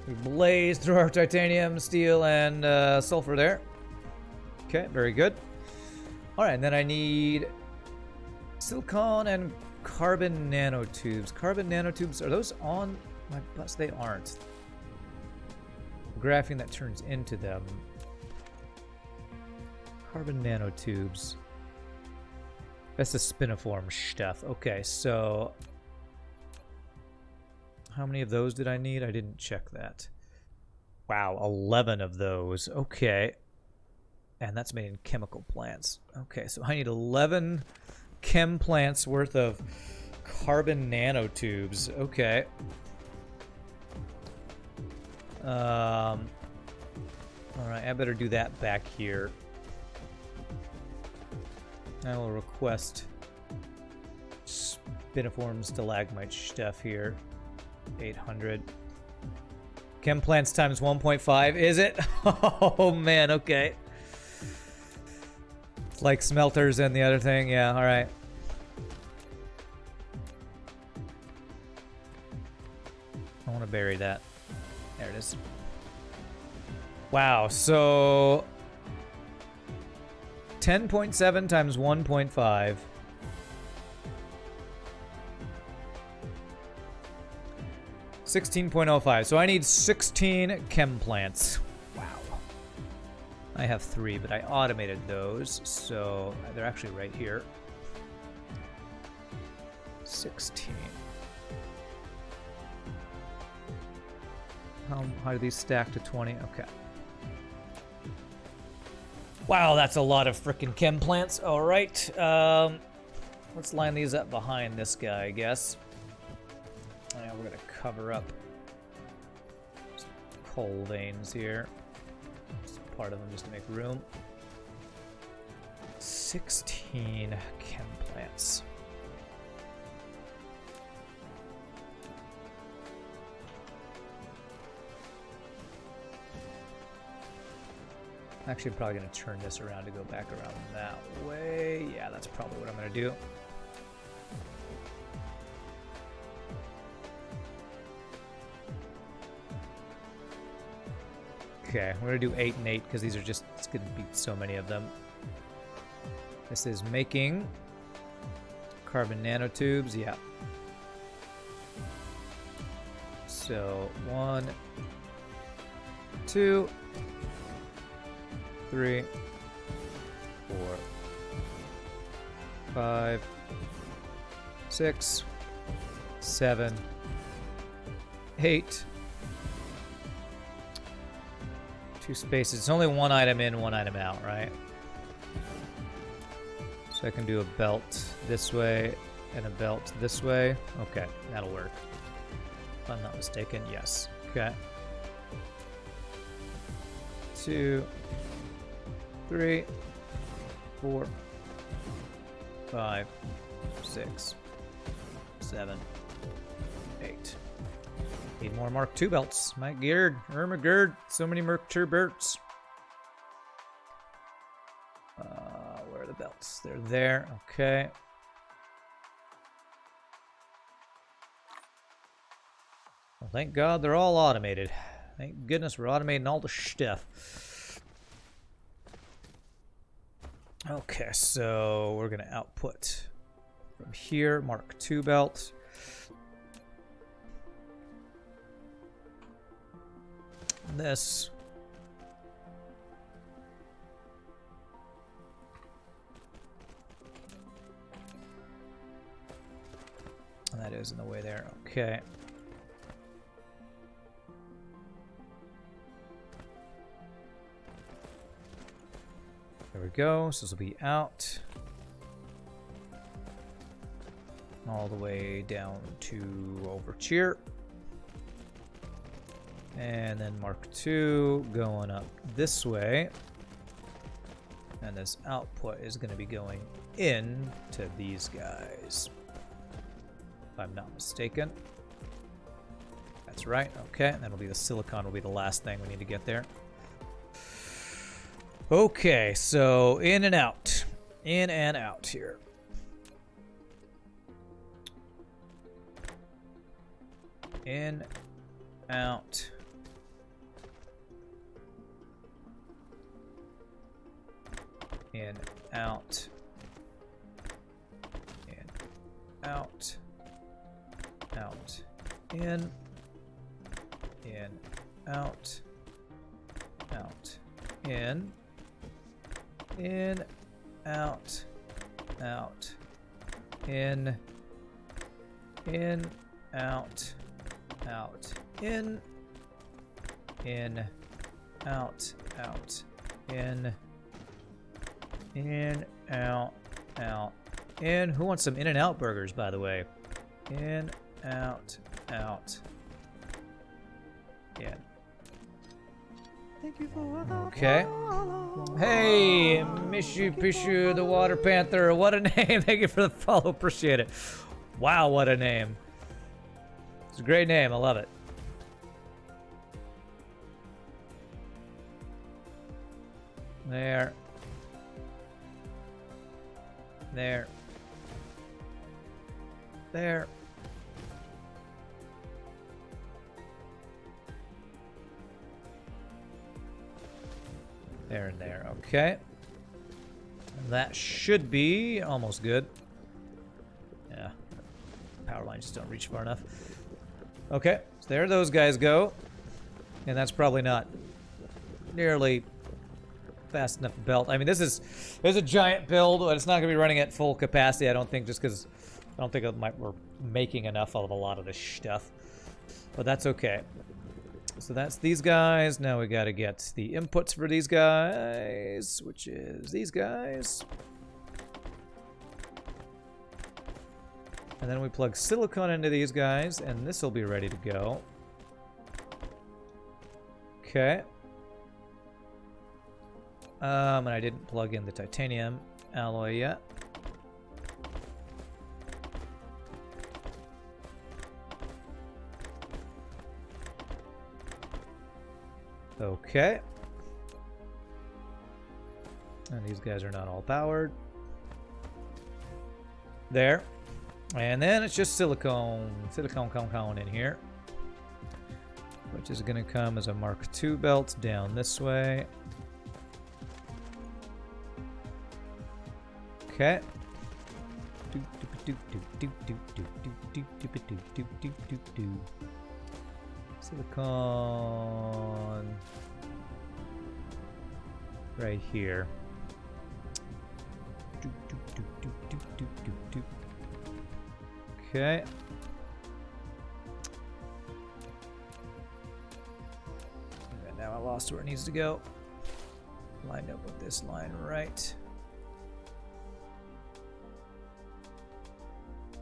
We blaze through our titanium, steel, and sulfur there. Okay, very good. Alright, and then I need silicon and carbon nanotubes. Carbon nanotubes, are those on my bus? They aren't. Graphene that turns into them. Carbon nanotubes. That's the spiniform stuff. Okay, so how many of those did I need? I didn't check that. Wow, 11 of those. Okay. And that's made in chemical plants. Okay, so I need 11 chem plants worth of carbon nanotubes. Okay. Alright, I better do that back here. I will request spiniform stalagmite stuff here. 800. Chem plants times 1.5, is it? Oh man, okay. It's like smelters and the other thing, yeah, alright. I want to bury that. There it is. Wow, so 10.7 times 1.5. 16.05. So I need 16 chem plants. Wow. I have 3, but I automated those, so they're actually right here. 16. How do these stack to 20? Okay. Wow, that's a lot of frickin' chem plants. All right. Let's line these up behind this guy, I guess. And we're going to cover up some coal veins here. Just part of them just to make room. 16 chem plants. Actually, I'm probably going to turn this around to go back around that way. Yeah, that's probably what I'm going to do. Okay, we're going to do 8 and 8 because these are just, it's going to be so many of them. This is making carbon nanotubes, yeah. So 1, 2, 3, 4, 5, 6, 7, 8. 2 spaces. It's only 1 item in, 1 item out, right? So I can do a belt this way and a belt this way. Okay, that'll work. If I'm not mistaken, yes. Okay. 2, 3, 4, 5, 6, 7, 8. Need more Mark II belts. My geared, Ermagerd. So many Mark II belts. Where are the belts? They're there. Okay. Well, thank God they're all automated. Thank goodness we're automating all the stuff. Okay, so we're going to output from here, Mark II belt. This. And that is in the way there. Okay. There we go. So this will be out. All the way down to over here. And then Mark II going up this way. And this output is going to be going in to these guys. If I'm not mistaken. That's right. Okay, and that'll be the silicon will be the last thing we need to get there. Okay, so in and out. In and out here. In, out. In, out. In, out. Out. In, out. Out. In, out. Out. In, out. Out. In, out. Out. In, out, out. In. Who wants some In-N-Out burgers, by the way? In, out, out. In. Thank you for the Okay. follow. Hey, Mishu Pishu, the Water Panther. What a name. Thank you for the follow. Appreciate it. Wow, what a name. It's a great name. I love it. There. There. There. There and there. Okay. That should be almost good. Yeah. Power lines just don't reach far enough. Okay. So there those guys go. And that's probably not nearly fast enough belt. I mean, there's a giant build, but it's not going to be running at full capacity, I don't think, just because I don't think we're making enough of a lot of this stuff. But that's okay. So that's these guys. Now we got to get the inputs for these guys, which is these guys. And then we plug silicon into these guys, and this will be ready to go. Okay. And I didn't plug in the titanium alloy yet. Okay. And these guys are not all powered. There. And then it's just silicone compound in here. Which is going to come as a Mark II belt down this way. Okay. Silicon right here. Okay. And now I lost where it needs to go. Lined up with this line right.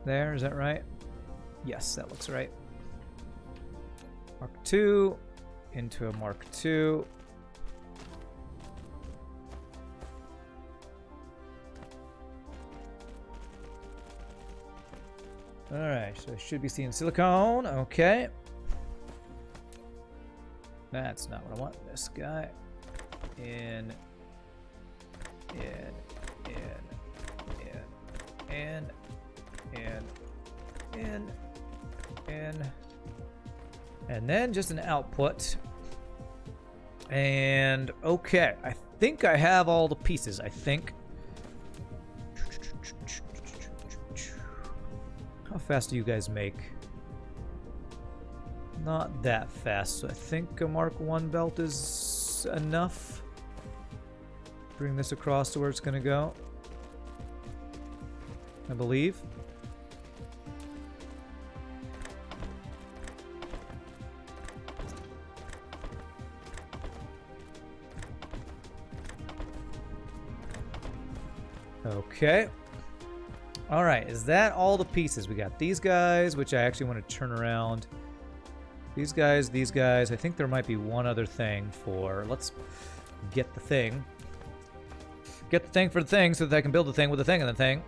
There, is that right? Yes, that looks right. Mark II into a Mark II. Alright, so I should be seeing silicone. Okay. That's not what I want. This guy. In. And then just an output. And okay, I think I have all the pieces. I think. How fast do you guys make? Not that fast. So I think a Mark I belt is enough. Bring this across to where it's gonna go. I believe. Okay. All right, is that all the pieces? We got these guys, which I actually want to turn around. These guys, these guys. I think there might be one other thing for... Let's get the thing. Get the thing for the thing so that I can build the thing with the thing and the thing.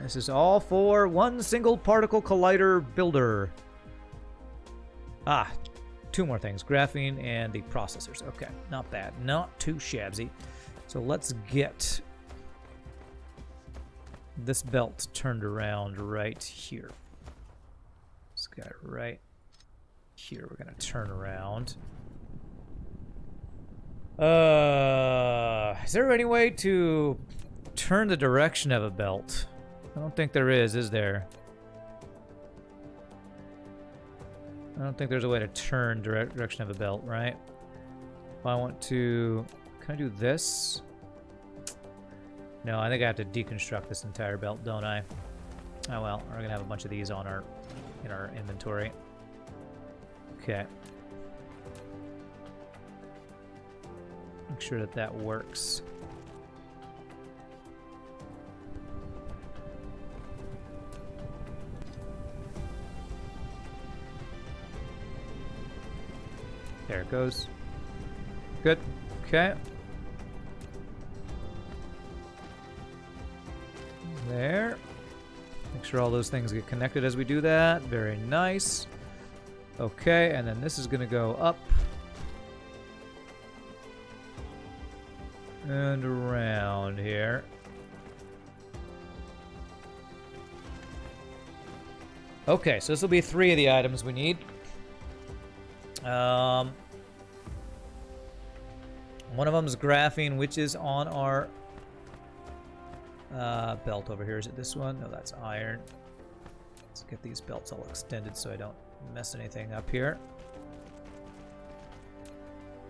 This is all for one single particle collider builder. Ah, two more things. Graphene and the processors. Okay, not bad. Not too shabby. So let's get this belt turned around right here. This guy right here. We're going to turn around. Is there any way to turn the direction of a belt? I don't think there is there? I don't think there's a way to turn direction of a belt, right? If I want to... Can I do this? No, I think I have to deconstruct this entire belt, don't I? Oh well, we're gonna have a bunch of these on in our inventory. Okay. Make sure that that works. There it goes. Good. Okay. There. Make sure all those things get connected as we do that. Very nice. Okay, and then this is going to go up. And around here. Okay, so this will be 3 of the items we need. One of them is graphene, which is on our belt over here. Is it this one? No, that's iron. Let's get these belts all extended so I don't mess anything up here.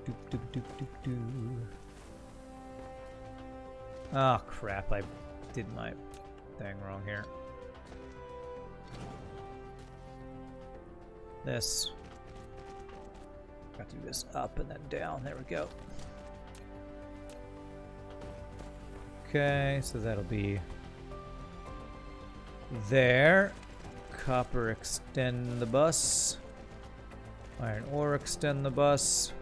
Doop, doop, doop, doop, doop. Oh, crap. I did my thing wrong here. This. Got to do this up and then down. There we go. Okay, so that'll be there. Copper, extend the bus. Iron ore, extend the bus.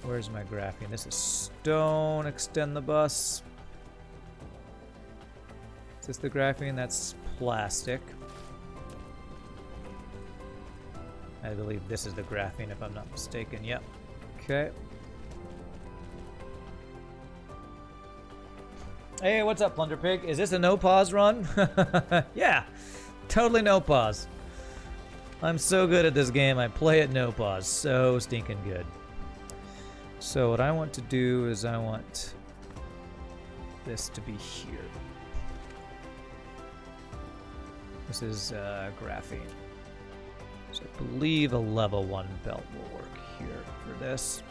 Where's my graphene? This is stone, extend the bus. Is this the graphene? That's plastic. I believe this is the graphene, if I'm not mistaken. Yep. Okay. Hey, what's up, Plunder Pig? Is this a no-pause run? Yeah, totally no-pause. I'm so good at this game, I play it no-pause. So stinking good. So what I want to do is I want this to be here. This is graphene. So I believe a level 1 belt will work here for this.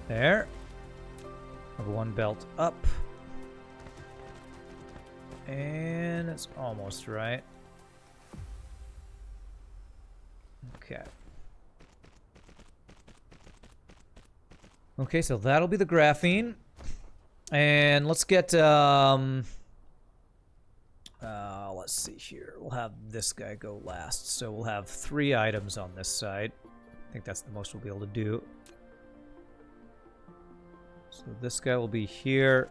There. Number 1 belt up. And it's almost right. Okay. Okay, so that'll be the graphene. And let's get, let's see here. We'll have this guy go last. So we'll have 3 items on this side. I think that's the most we'll be able to do. So this guy will be here.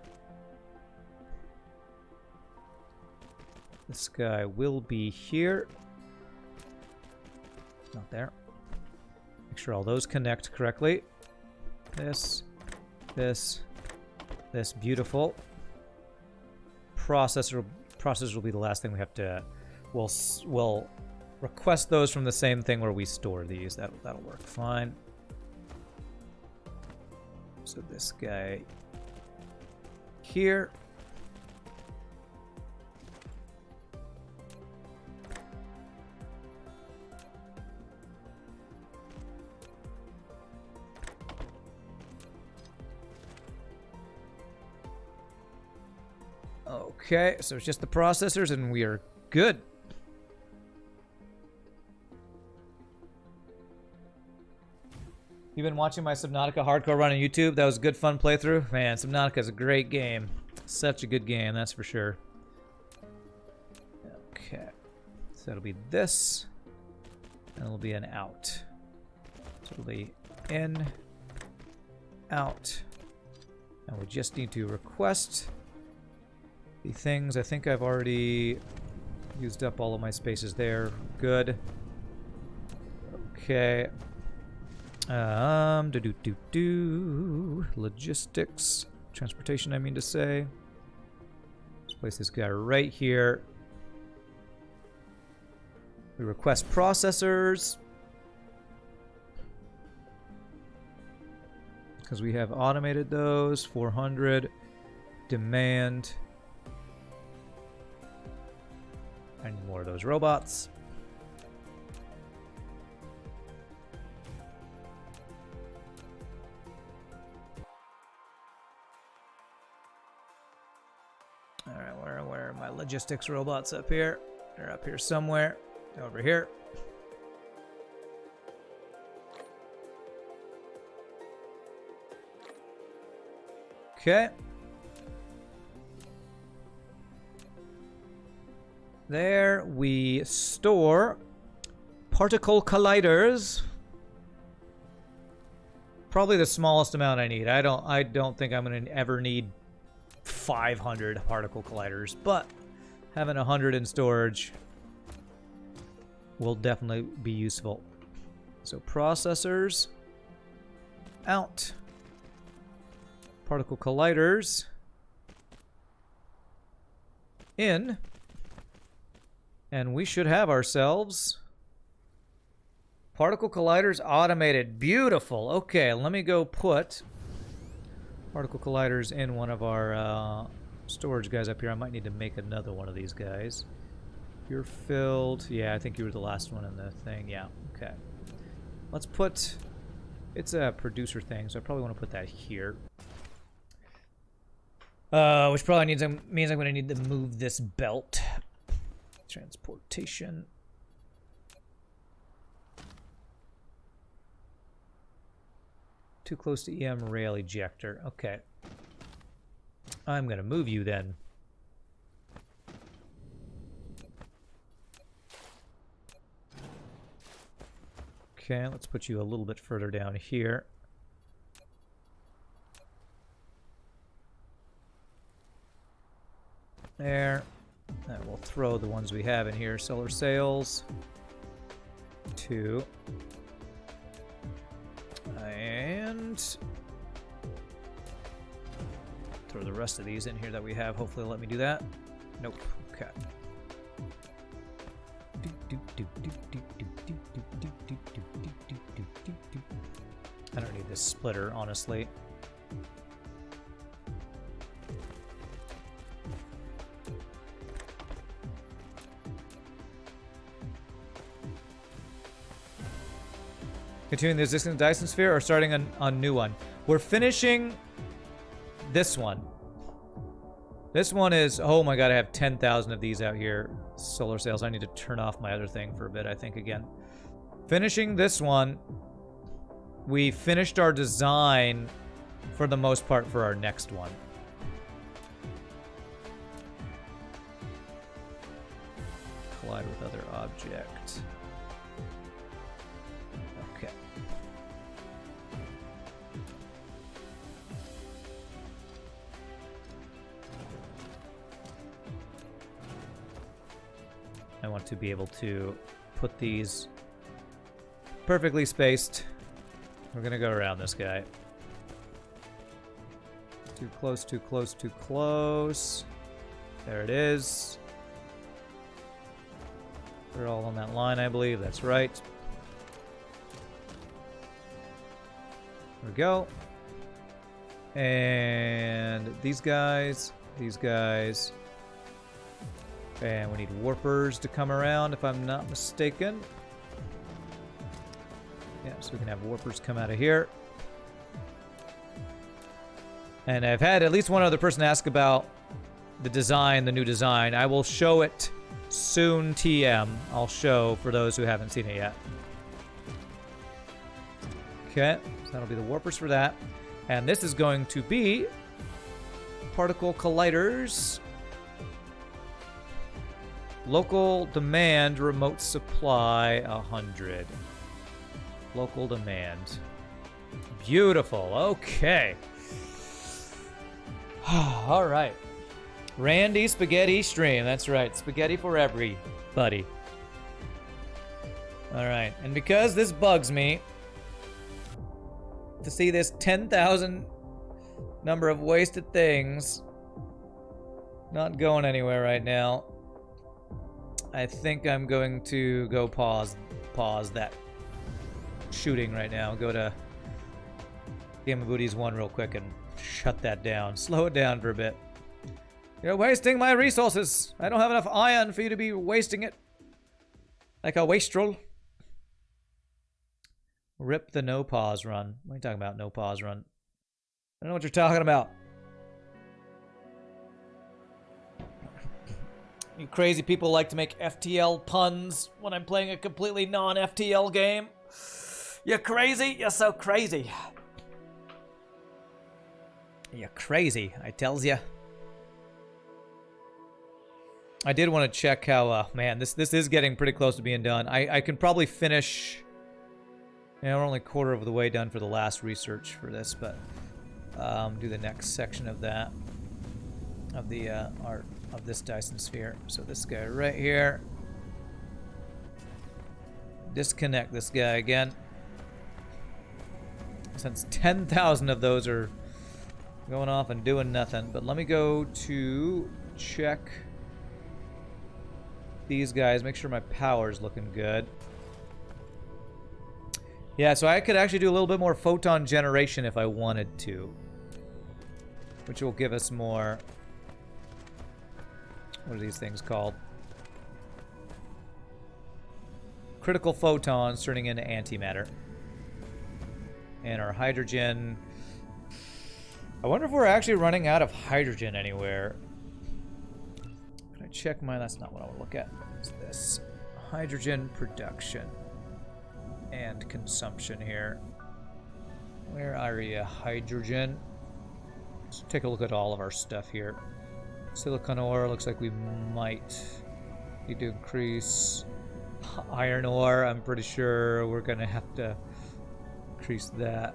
This guy will be here. Not there. Make sure all those connect correctly. This. Beautiful. Processor will be the last thing we have to... We'll request those from the same thing where we store these. That'll work fine. So this guy here. Okay, so it's just the processors and we are good. You've been watching my Subnautica hardcore run on YouTube? That was a good fun playthrough. Man, Subnautica is a great game. Such a good game, that's for sure. Okay, so it'll be this, and it'll be an out. So it'll be in, out, and we just need to request the things. I think I've already used up all of my spaces there. Good. Okay. Logistics. Transportation, I mean to say. Let's place this guy right here. We request processors. Because we have automated those. 400. Demand. I need more of those robots. Alright, where are my logistics robots up here? They're up here somewhere. Over here. Okay. There we store particle colliders. Probably the smallest amount I need. I don't think I'm gonna ever need 500 particle colliders, but having 100 in storage will definitely be useful. So processors out. Particle colliders in. And we should have ourselves particle colliders automated. Beautiful. Okay, let me go put particle colliders in one of our storage guys up here. I might need to make another one of these guys. You're filled. Yeah, I think you were the last one in the thing. Yeah, okay. Let's put... It's a producer thing, so I probably want to put that here. Which probably means I'm going to need to move this belt. Transportation. Too close to EM rail ejector. Okay. I'm going to move you then. Okay, let's put you a little bit further down here. There. And we'll throw the ones we have in here. Solar sails. 2. And throw the rest of these in here that we have. Hopefully they'll let me do that. Nope. Okay. I don't need this splitter, honestly. Continuing the existing Dyson sphere or starting a new one? We're finishing this one. This one is, oh my god, I have 10,000 of these out here. Solar sails. I need to turn off my other thing for a bit, I think, again. Finishing this one, we finished our design for the most part for our next one. Collide with other object. Okay. I want to be able to put these perfectly spaced. We're gonna go around this guy. Too close, too close, too close. There it is. They're all on that line, I believe. That's right. There we go. And these guys, and we need warpers to come around, if I'm not mistaken. Yeah, so we can have warpers come out of here. And I've had at least one other person ask about the design, the new design. I will show it soon, TM. I'll show for those who haven't seen it yet. Okay, so that'll be the warpers for that. And this is going to be particle colliders. Local demand, remote supply, 100. Local demand. Beautiful. Okay. All right. Randy Spaghetti stream. That's right. Spaghetti for everybody. All right. And because this bugs me to see this 10,000 number of wasted things not going anywhere right now, I think I'm going to go pause that shooting right now. Go to Game of Booties 1 real quick and shut that down. Slow it down for a bit. You're wasting my resources. I don't have enough iron for you to be wasting it. Like a wastrel. Rip the no pause run. What are you talking about, no pause run? I don't know what you're talking about. You crazy people like to make FTL puns when I'm playing a completely non-FTL game. You're crazy? You're so crazy. You're crazy, I tells ya. I did want to check how, man, this is getting pretty close to being done. I can probably finish, we're only a quarter of the way done for the last research for this, but do the next section of that, of the art of this Dyson sphere. So this guy right here. Disconnect this guy again. Since 10,000 of those are going off and doing nothing. But let me go to check these guys, make sure my power's looking good. Yeah, so I could actually do a little bit more photon generation if I wanted to, which will give us more, what are these things called? Critical photons turning into antimatter. And our hydrogen, I wonder if we're actually running out of hydrogen anywhere. Can I check mine? That's not what I want to look at. It's this. Hydrogen production and consumption here. Where are you, hydrogen? Let's take a look at all of our stuff here. Silicon ore looks like we might need to increase. Iron ore, I'm pretty sure we're gonna have to increase that.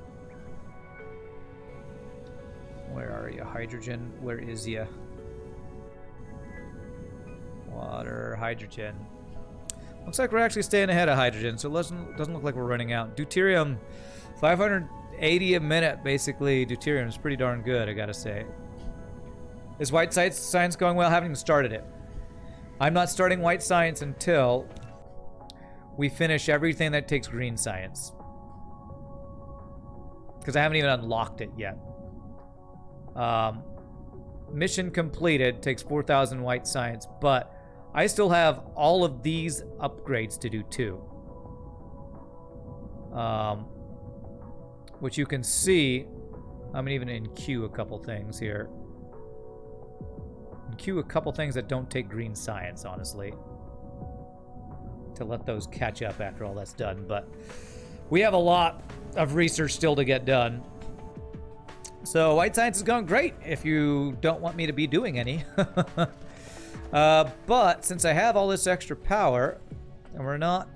Where are you, hydrogen? Where is you? Water, hydrogen. Looks like we're actually staying ahead of hydrogen, so it doesn't look like we're running out. Deuterium, 580 a minute, basically. Deuterium is pretty darn good, I gotta say. Is white science going well? Haven't even started it. I'm not starting white science until we finish everything that takes green science. Because I haven't even unlocked it yet. Mission completed, takes 4,000 white science, but I still have all of these upgrades to do too. which you can see. I'm even in queue a couple things here. In queue a couple things that don't take green science, honestly, to let those catch up after all that's done. But we have a lot of research still to get done. So white science has gone great if you don't want me to be doing any. But since I have all this extra power and we're not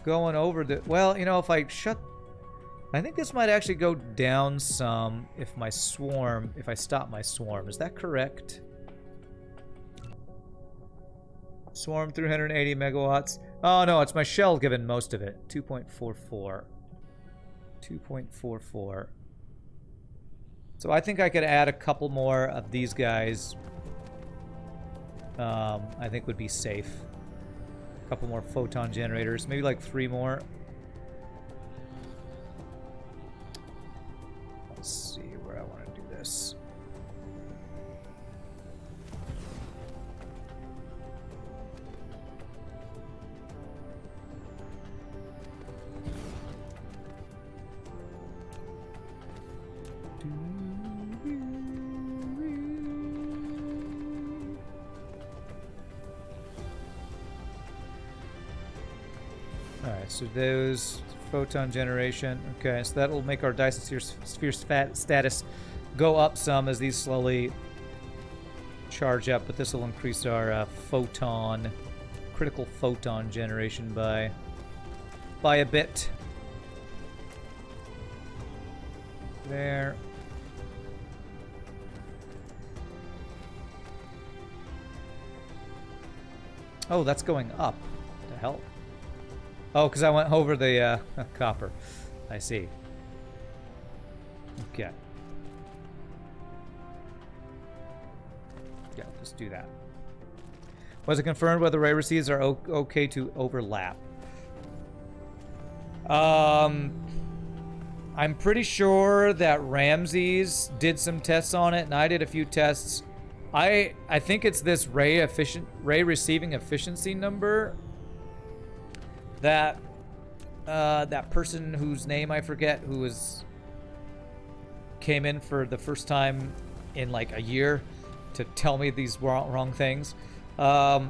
going over the... Well, you know, if I shut... I think this might actually go down some if my swarm... If I stop my swarm. Is that correct? Swarm 380 megawatts. Oh, no, it's my shell giving most of it. 2.44. 2.44. So I think I could add a couple more of these guys. I think would be safe. A couple more photon generators. Maybe like 3 more. Let's see where I want to do this. Alright, so those photon generation. Okay, so that'll make our Dyson sphere status go up some as these slowly charge up, but this will increase our critical photon generation by a bit. There. Oh, that's going up. What the hell? Oh, because I went over the copper. I see. Okay. Yeah, let's do that. Was it confirmed whether ray receivers are okay to overlap? I'm pretty sure that Ramses did some tests on it, and I did a few tests. I think it's this ray receiving efficiency number that that person whose name I forget, who came in for the first time in like a year to tell me these wrong things. I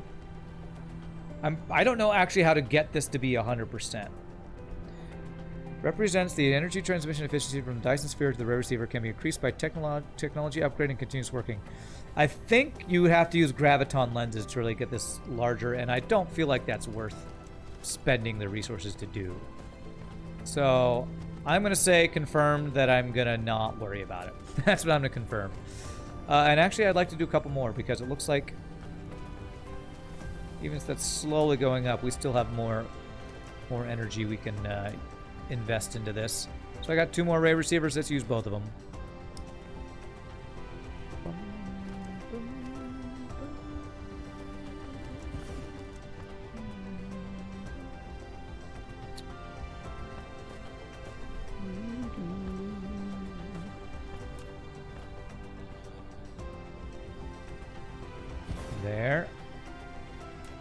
don't know actually how to get this to be 100%. Represents the energy transmission efficiency from the Dyson sphere to the ray receiver can be increased by technology upgrade and continuous working. I think you have to use graviton lenses to really get this larger, and I don't feel like that's worth spending the resources to do. So I'm going to say confirmed that I'm going to not worry about it. That's what I'm going to confirm. And actually I'd like to do a couple more because it looks like even if that's slowly going up, we still have more energy we can invest into this. So I got 2 more ray receivers. Let's use both of them. There.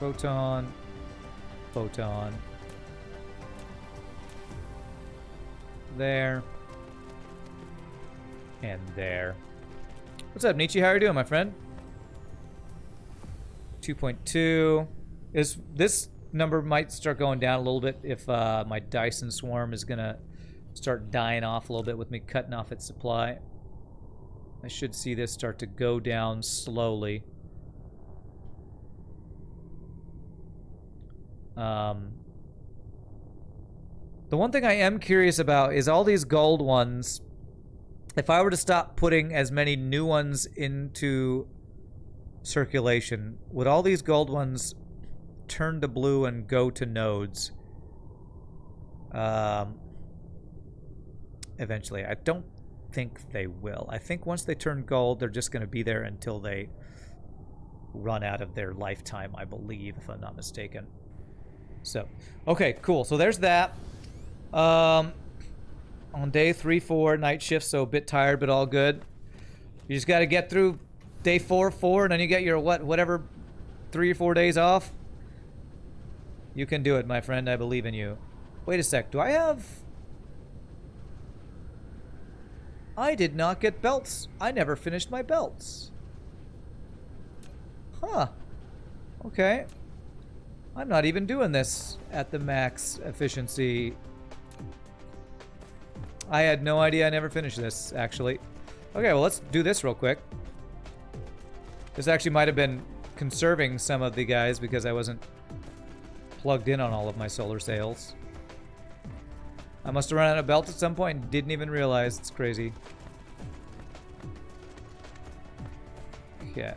Photon. Photon. There. And there. What's up, Nietzsche? How are you doing, my friend? 2.2. This number might start going down a little bit if my Dyson swarm is going to start dying off a little bit with me cutting off its supply. I should see this start to go down slowly. The one thing I am curious about is all these gold ones. If I were to stop putting as many new ones into circulation, would all these gold ones turn to blue and go to nodes? Eventually. I don't think they will. I think once they turn gold, they're just going to be there until they run out of their lifetime, I believe, if I'm not mistaken. So, okay, cool. So there's that. On day 3-4, night shift, so a bit tired, but all good. You just got to get through day 4, and then you get your, whatever, 3 or 4 days off. You can do it, my friend. I believe in you. Wait a sec. Do I have... I did not get belts. I never finished my belts. Huh. Okay. I'm not even doing this at the max efficiency. I had no idea I never finished this, actually. Okay, well, let's do this real quick. This actually might have been conserving some of the guys because I wasn't plugged in on all of my solar sails. I must have run out of belts at some point and didn't even realize. It's crazy. Okay.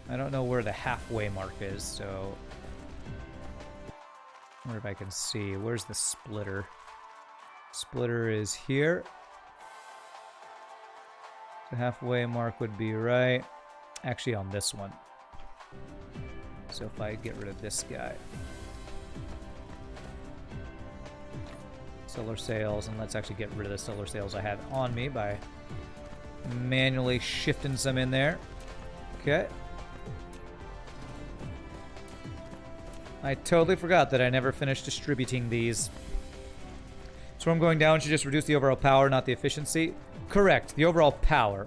I don't know where the halfway mark is, so... I wonder if I can see. Where's the splitter? Splitter is here. The halfway mark would be right... Actually on this one. So if I get rid of this guy. Solar sails, and let's actually get rid of the solar sails I had on me by manually shifting some in there. Okay. I totally forgot that I never finished distributing these. So I'm going down should just reduce the overall power, not the efficiency. Correct, the overall power.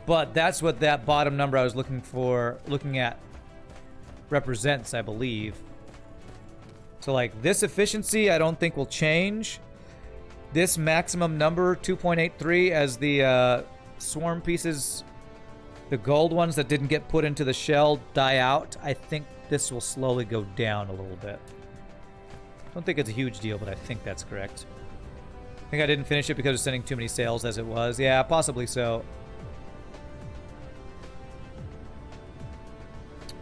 But that's what that bottom number I was looking at represents, I believe. So like this efficiency I don't think will change. This maximum number, 2.83, as the swarm pieces, the gold ones that didn't get put into the shell die out, I think this will slowly go down a little bit. I don't think it's a huge deal, but I think that's correct. I think I didn't finish it because I was sending too many sails as it was. Yeah, possibly so.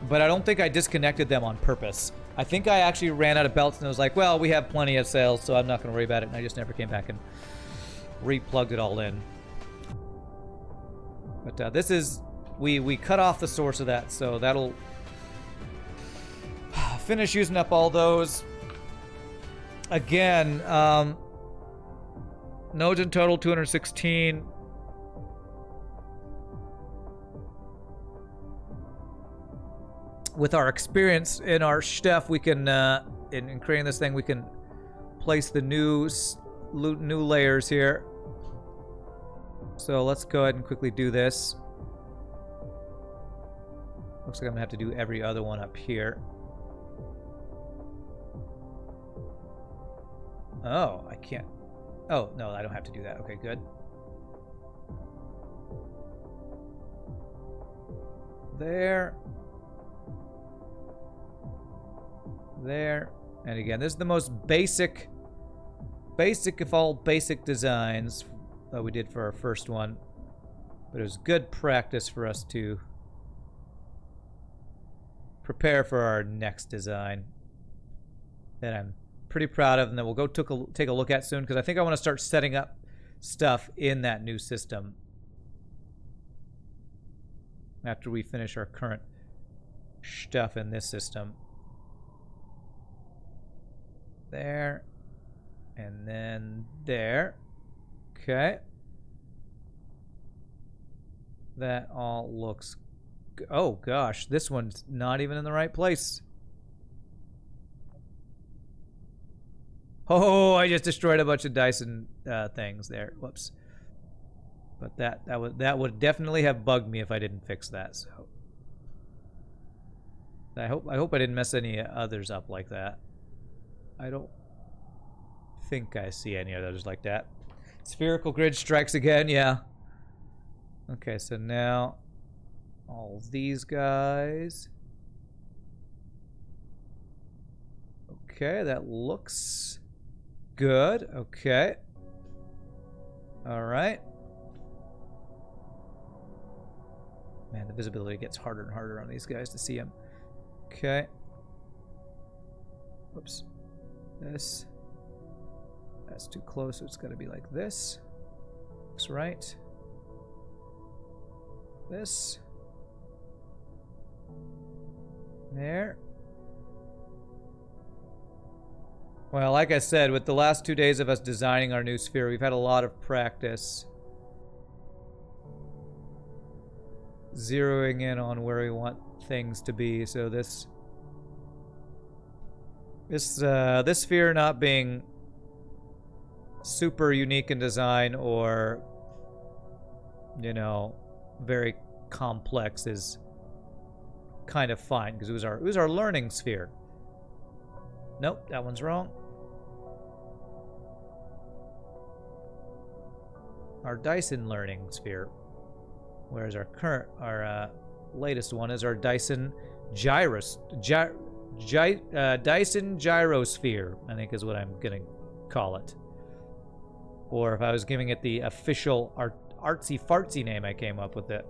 But I don't think I disconnected them on purpose. I think I actually ran out of belts and I was like, well, we have plenty of sails, so I'm not going to worry about it. And I just never came back and re-plugged it all in. But this is... We cut off the source of that, so that'll... finish using up all those. Again, nodes in total, 216. With our experience in our stuff, we can, in creating this thing, we can place the new layers here. So let's go ahead and quickly do this. Looks like I'm gonna have to do every other one up here. Oh, I can't. Oh, no, I don't have to do that. Okay, good. There. There. And again, this is the most basic of all basic designs that we did for our first one. But it was good practice for us to prepare for our next design that I'm pretty proud of, and that we'll go take a look at soon, because I think I want to start setting up stuff in that new system after we finish our current stuff in this system. There. And then there. Okay. That all looks... Oh, gosh. This one's not even in the right place. Oh, I just destroyed a bunch of Dyson things there. Whoops. But that would definitely have bugged me if I didn't fix that. So I hope I didn't mess any others up like that. I don't think I see any others like that. Spherical grid strikes again, yeah. Okay, so now all these guys. Okay, that looks good. Okay. All right. Man, the visibility gets harder and harder on these guys to see them. Okay. Whoops. This. That's too close, so it's got to be like this. Looks right. This. There. Well, like I said, with the last 2 days of us designing our new sphere, we've had a lot of practice. zeroing in on where we want things to be. So this sphere not being super unique in design or, you know, very complex is kind of fine because it was our learning sphere. Nope, that one's wrong. Our Dyson learning sphere. Whereas our latest one is our Dyson Dyson Gyrosphere, I think is what I'm gonna call it. Or if I was giving it the official artsy fartsy name I came up with, it,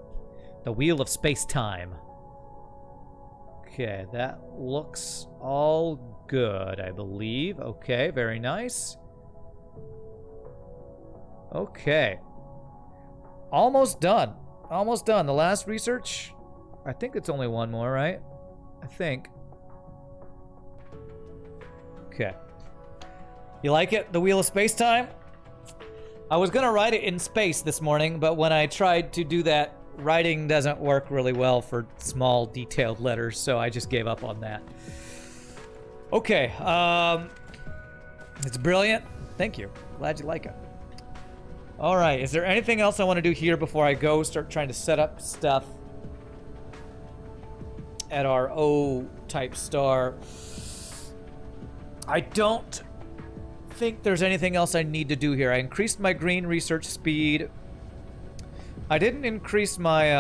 the Wheel of Space-Time. Okay, that looks all good, I believe. Okay, very nice. Okay. Almost done. Almost done. The last research, I think it's only one more, right? I think. Okay. You like it? The Wheel of Space-Time? I was gonna write it in space this morning, but when I tried to do that, writing doesn't work really well for small, detailed letters, so I just gave up on that. Okay, it's brilliant. Thank you. Glad you like it. All right, is there anything else I want to do here before I go start trying to set up stuff at our O-type star? I don't think there's anything else I need to do here. I increased my green research speed. I didn't increase my,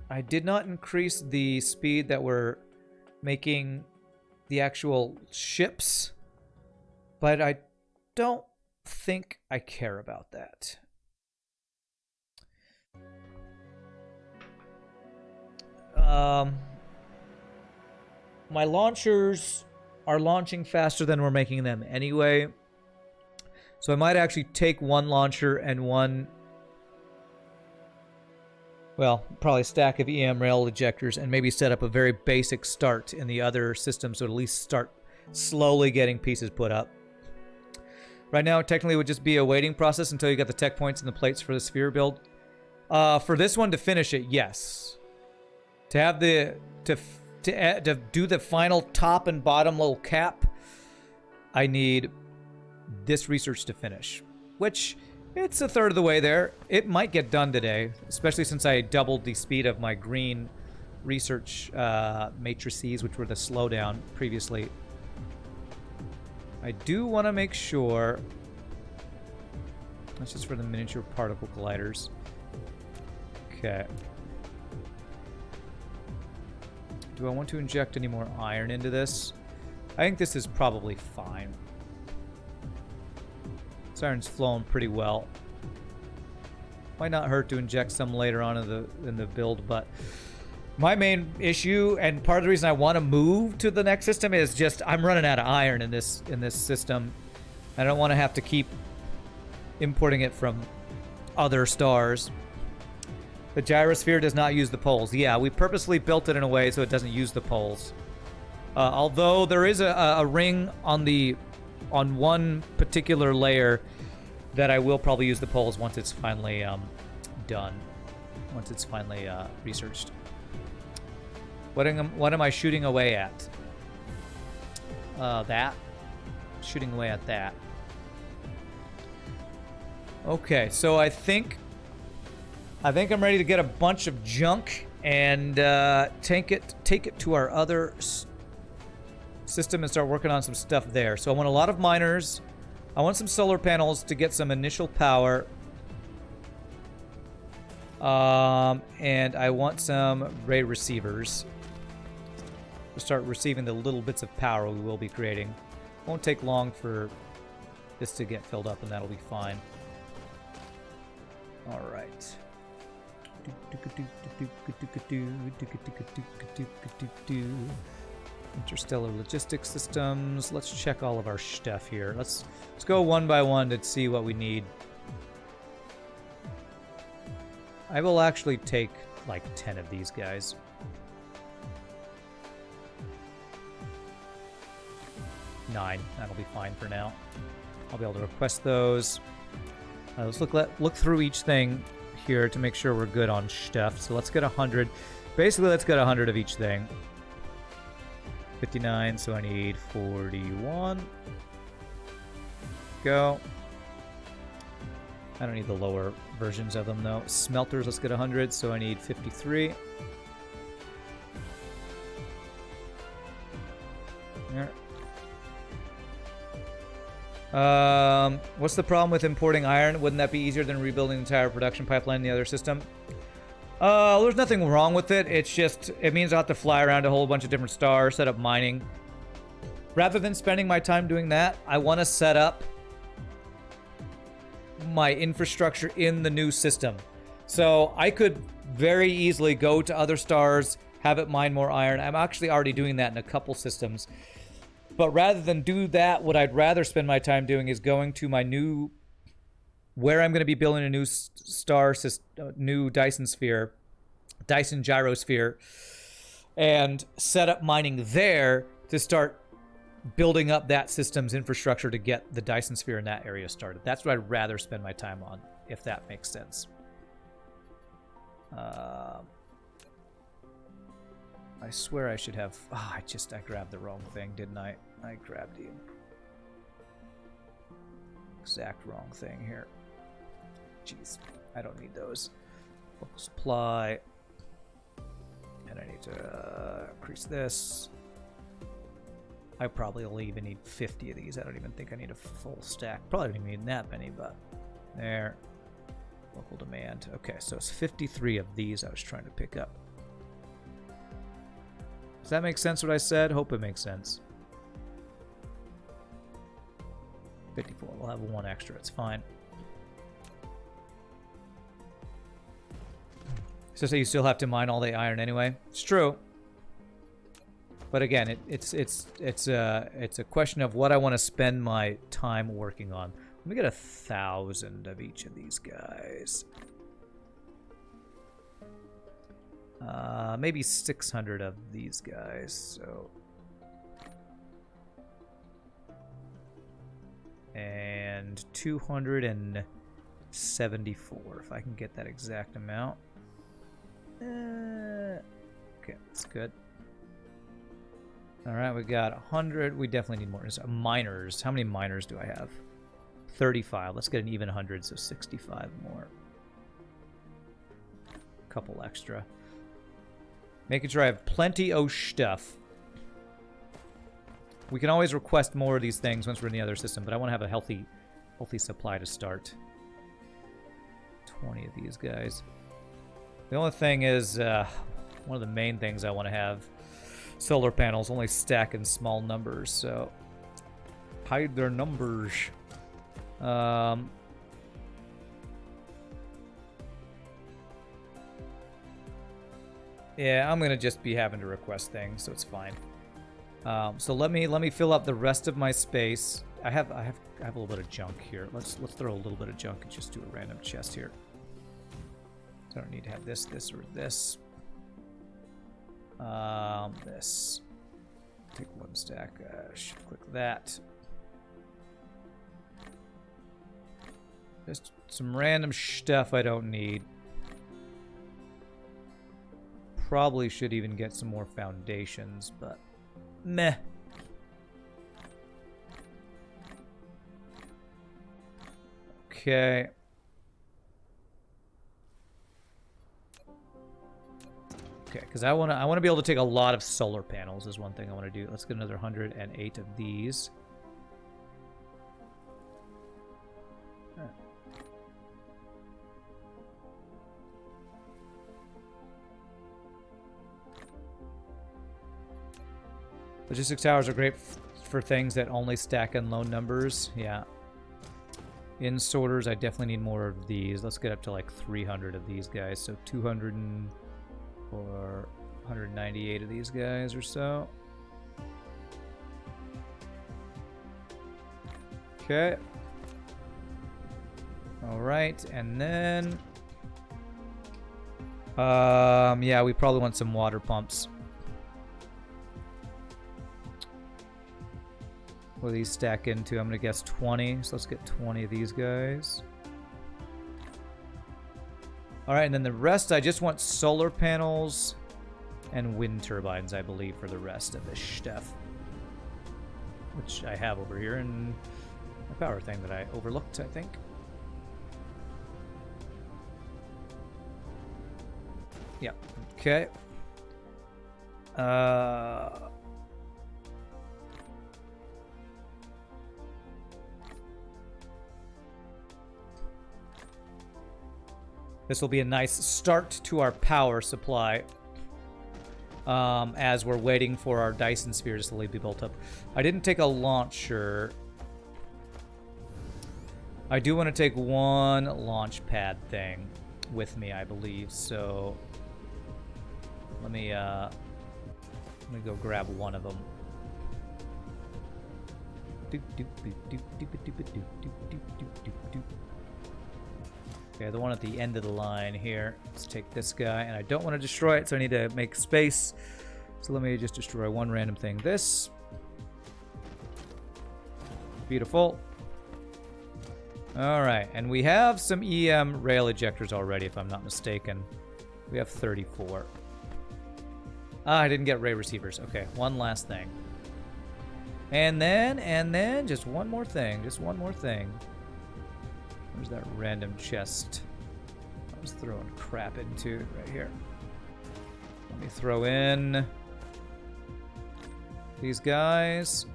I did not increase the speed that we're making the actual ships, but I don't think I care about that. My launchers are launching faster than we're making them anyway. So I might actually take one launcher and one, well, probably a stack of EM rail ejectors and maybe set up a very basic start in the other system so at least start slowly getting pieces put up. Right now, technically, it would just be a waiting process until you got the tech points and the plates for the sphere build. For this one to finish it, yes. To have the to do the final top and bottom little cap, I need this research to finish, which it's a third of the way there. It might get done today, especially since I doubled the speed of my green research matrices, which were the slowdown previously. I do want to make sure, that's just for the miniature particle colliders. Okay. Do I want to inject any more iron into this? I think this is probably fine. This iron's flowing pretty well. Might not hurt to inject some later on in the build, but my main issue and part of the reason I want to move to the next system is just I'm running out of iron in this system. I don't want to have to keep importing it from other stars. The gyrosphere does not use the poles. Yeah, we purposely built it in a way so it doesn't use the poles. Although there is a ring on one particular layer that I will probably use the poles once it's finally done. Once it's finally researched. What am I shooting away at? That. Shooting away at that. Okay, so I think I'm ready to get a bunch of junk and take it to our other system and start working on some stuff there. So I want a lot of miners. I want some solar panels to get some initial power. And I want some ray receivers to start receiving the little bits of power we will be creating. Won't take long for this to get filled up, and that'll be fine. All right. Interstellar logistics systems. Let's check all of our stuff here. Let's go one by one to see what we need. I will actually take like 10 of these guys. Nine. That'll be fine for now. I'll be able to request those. Let's look through each thing here to make sure we're good on stuff. So let's get 100. Basically, let's get 100 of each thing. 59, so I need 41. Go. I don't need the lower versions of them, though. Smelters, let's get 100, so I need 53. There. What's the problem with importing iron? Wouldn't that be easier than rebuilding the entire production pipeline in the other system? There's nothing wrong with it. It's just, it means I'll have to fly around a whole bunch of different stars, set up mining. Rather than spending my time doing that, I want to set up my infrastructure in the new system. So I could very easily go to other stars, have it mine more iron. I'm actually already doing that in a couple systems. But rather than do that, what I'd rather spend my time doing is going to my new, where I'm going to be building a new star system, new Dyson sphere, Dyson Gyrosphere, and set up mining there to start building up that system's infrastructure to get the Dyson sphere in that area started. That's what I'd rather spend my time on, if that makes sense. I swear I should have... Oh, I grabbed the wrong thing, didn't I? I grabbed the exact wrong thing here. Jeez, I don't need those. Local supply. And I need to increase this. I probably only even need 50 of these. I don't even think I need a full stack. Probably don't even need that many, but... There. Local demand. Okay, so it's 53 of these I was trying to pick up. Does that make sense what I said? Hope it makes sense. 54. We'll have one extra. It's fine. So you still have to mine all the iron anyway. It's true. But again, it's a question of what I want to spend my time working on. Let me get 1,000 of each of these guys. Maybe 600 of these guys. So, and 274 if I can get that exact amount. Okay, that's good. All right, we got 100. We definitely need more miners. How many miners do I have? 35. Let's get an even 100, so 65 more. A couple extra. Making sure I have plenty of stuff. We can always request more of these things once we're in the other system, but I want to have a healthy supply to start. 20 of these guys. The only thing is, one of the main things I want to have, solar panels only stack in small numbers, so hide their numbers. Yeah, I'm gonna just be having to request things, so it's fine. So let me fill up the rest of my space. I have a little bit of junk here. Let's throw a little bit of junk and just do a random chest here. So I don't need to have this, or this. This. Take one stack. Shift click that. Just some random stuff I don't need. Probably should even get some more foundations, but meh. Okay. Okay, because I wanna be able to take a lot of solar panels is one thing I want to do. Let's get another 108 of these. Logistics towers are great for things that only stack in low numbers. Yeah. In sorters, I definitely need more of these. Let's get up to like 300 of these guys. So 200 or 198 of these guys or so. Okay. All right, and then yeah, we probably want some water pumps. What do these stack into? I'm gonna guess 20. So let's get 20 of these guys. All right, and then the rest, I just want solar panels and wind turbines, I believe, for the rest of this stuff. Which I have over here in the power thing that I overlooked, I think. Yeah, okay. This will be a nice start to our power supply. As we're waiting for our Dyson sphere to slowly be built up. I didn't take a launcher. I do want to take one launch pad thing with me, I believe. So let me go grab one of them. Okay, the one at the end of the line here. Let's take this guy, and I don't want to destroy it, so I need to make space. So let me just destroy one random thing. This. Beautiful. All right, and we have some EM rail ejectors already, if I'm not mistaken. We have 34. Ah, I didn't get ray receivers. Okay, one last thing. And then, just one more thing. Just one more thing. Where's that random chest I was throwing crap into? Right here. Let me throw in these guys.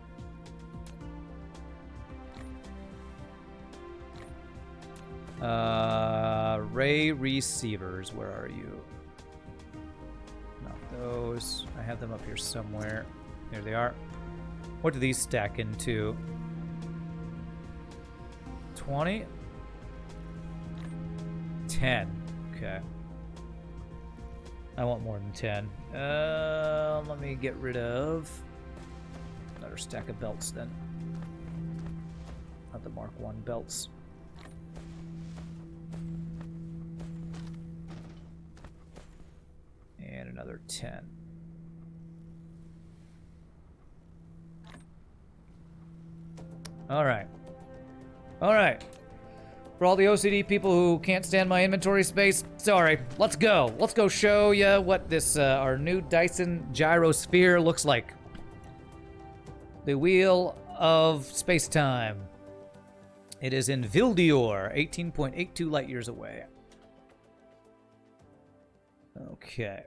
Ray receivers, where are you? Not those. I have them up here somewhere. There they are. What do these stack into? 20? 10. Okay. I want more than 10. Let me get rid of another stack of belts then. Not the Mark 1 belts. And another 10. All right. All right. For all the OCD people who can't stand my inventory space, sorry. Let's go. Let's go show you what this our new Dyson Gyrosphere looks like. The Wheel of Space-Time. It is in Vildior, 18.82 light years away. Okay.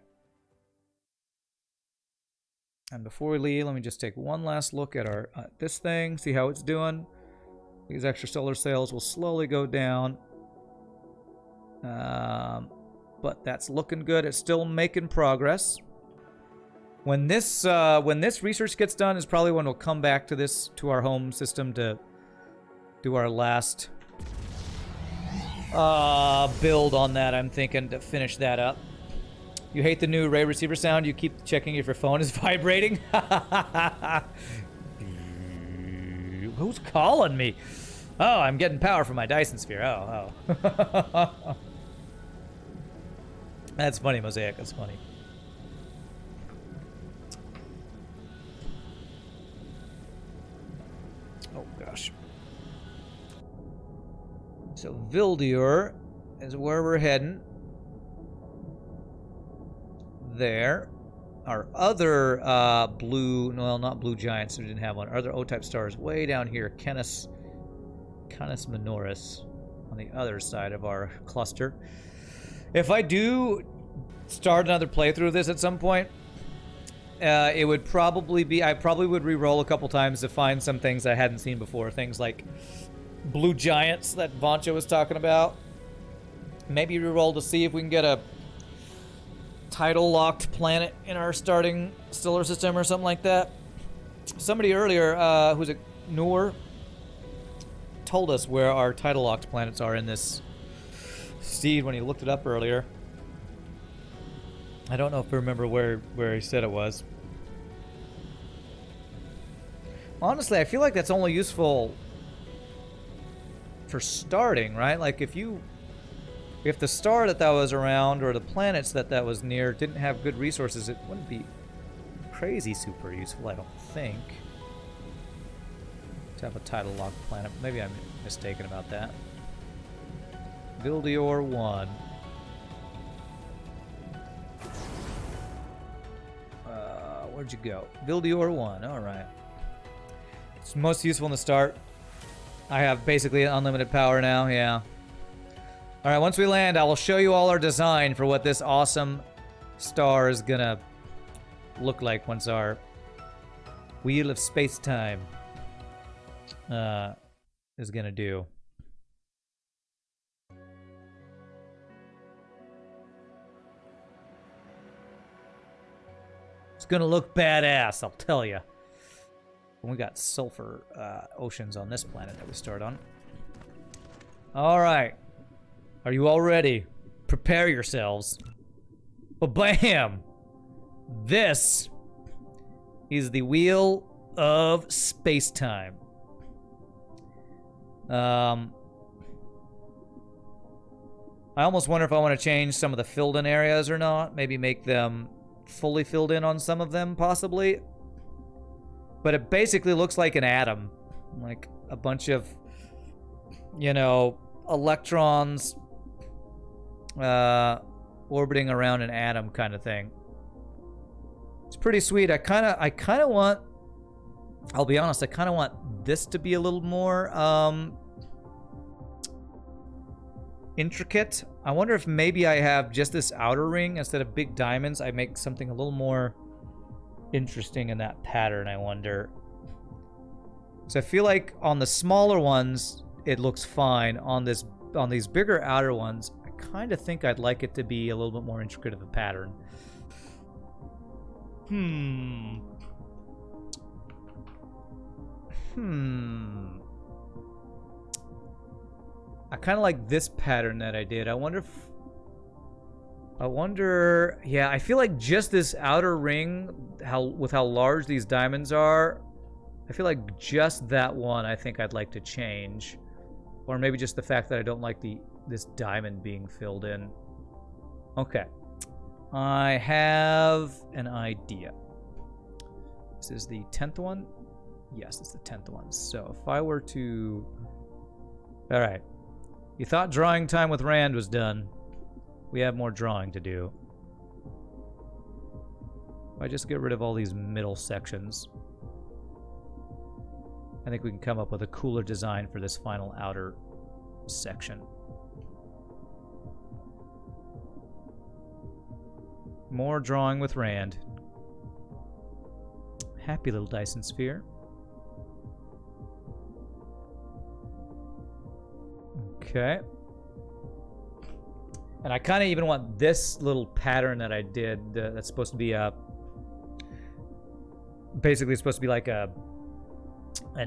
And before we leave, let me just take one last look at our this thing, see how it's doing. These extrasolar sails will slowly go down. But that's looking good. It's still making progress. When this research gets done is probably when we'll come back to this, to our home system, to do our last build on that. I'm thinking to finish that up. You hate the new ray receiver sound? You keep checking if your phone is vibrating? Who's calling me? Oh, I'm getting power from my Dyson sphere. Oh. That's funny, Mosaic. That's funny. Oh, gosh. So, Vildior is where we're heading. There. Our other blue, well, not blue giants, we didn't have one. Our other O-type stars way down here, Canis Minoris, on the other side of our cluster. If I do start another playthrough of this at some point, it would probably be, I probably would re-roll a couple times to find some things I hadn't seen before. Things like blue giants that Vancho was talking about. Maybe re-roll to see if we can get a tidal-locked planet in our starting stellar system or something like that. Somebody earlier, who's a Noor, told us where our tidal-locked planets are in this seed when he looked it up earlier. I don't know if I remember where he said it was. Honestly, I feel like that's only useful for starting, right? Like if the star that was around or the planets that was near didn't have good resources, it wouldn't be crazy super useful, I don't think, to have a tidal locked planet. Maybe I'm mistaken about that. Vildior 1. Where'd you go? Vildior 1. All right. It's most useful in the start. I have basically unlimited power now. Yeah. All right. Once we land, I will show you all our design for what this awesome star is gonna look like once our Wheel of Space-Time is gonna do. It's gonna look badass, I'll tell you. And we got sulfur oceans on this planet that we start on. All right, are you all ready? Prepare yourselves. Ba-bam! This is the Wheel of Space-Time. I almost wonder if I want to change some of the filled-in areas or not. Maybe make them fully filled in on some of them, possibly. But it basically looks like an atom. Like a bunch of, you know, electrons orbiting around an atom kind of thing. It's pretty sweet. I kind of want, I'll be honest, I kind of want this to be a little more intricate. I wonder if maybe I have just this outer ring instead of big diamonds. I make something a little more interesting in that pattern, I wonder. So I feel like on the smaller ones, it looks fine. On these bigger outer ones, I kind of think I'd like it to be a little bit more intricate of a pattern. I kind of like this pattern that I did. I wonder, yeah, I feel like just this outer ring, with how large these diamonds are, I feel like just that one I think I'd like to change. Or maybe just the fact that I don't like this diamond being filled in. Okay. I have an idea. This is the 10th one? Yes, it's the 10th one. So if I were to... Alright. You thought drawing time with Rand was done. We have more drawing to do. If I just get rid of all these middle sections, I think we can come up with a cooler design for this final outer section. More drawing with Rand. Happy little Dyson sphere. Okay. And I kind of even want this little pattern that I did that's supposed to be basically supposed to be like an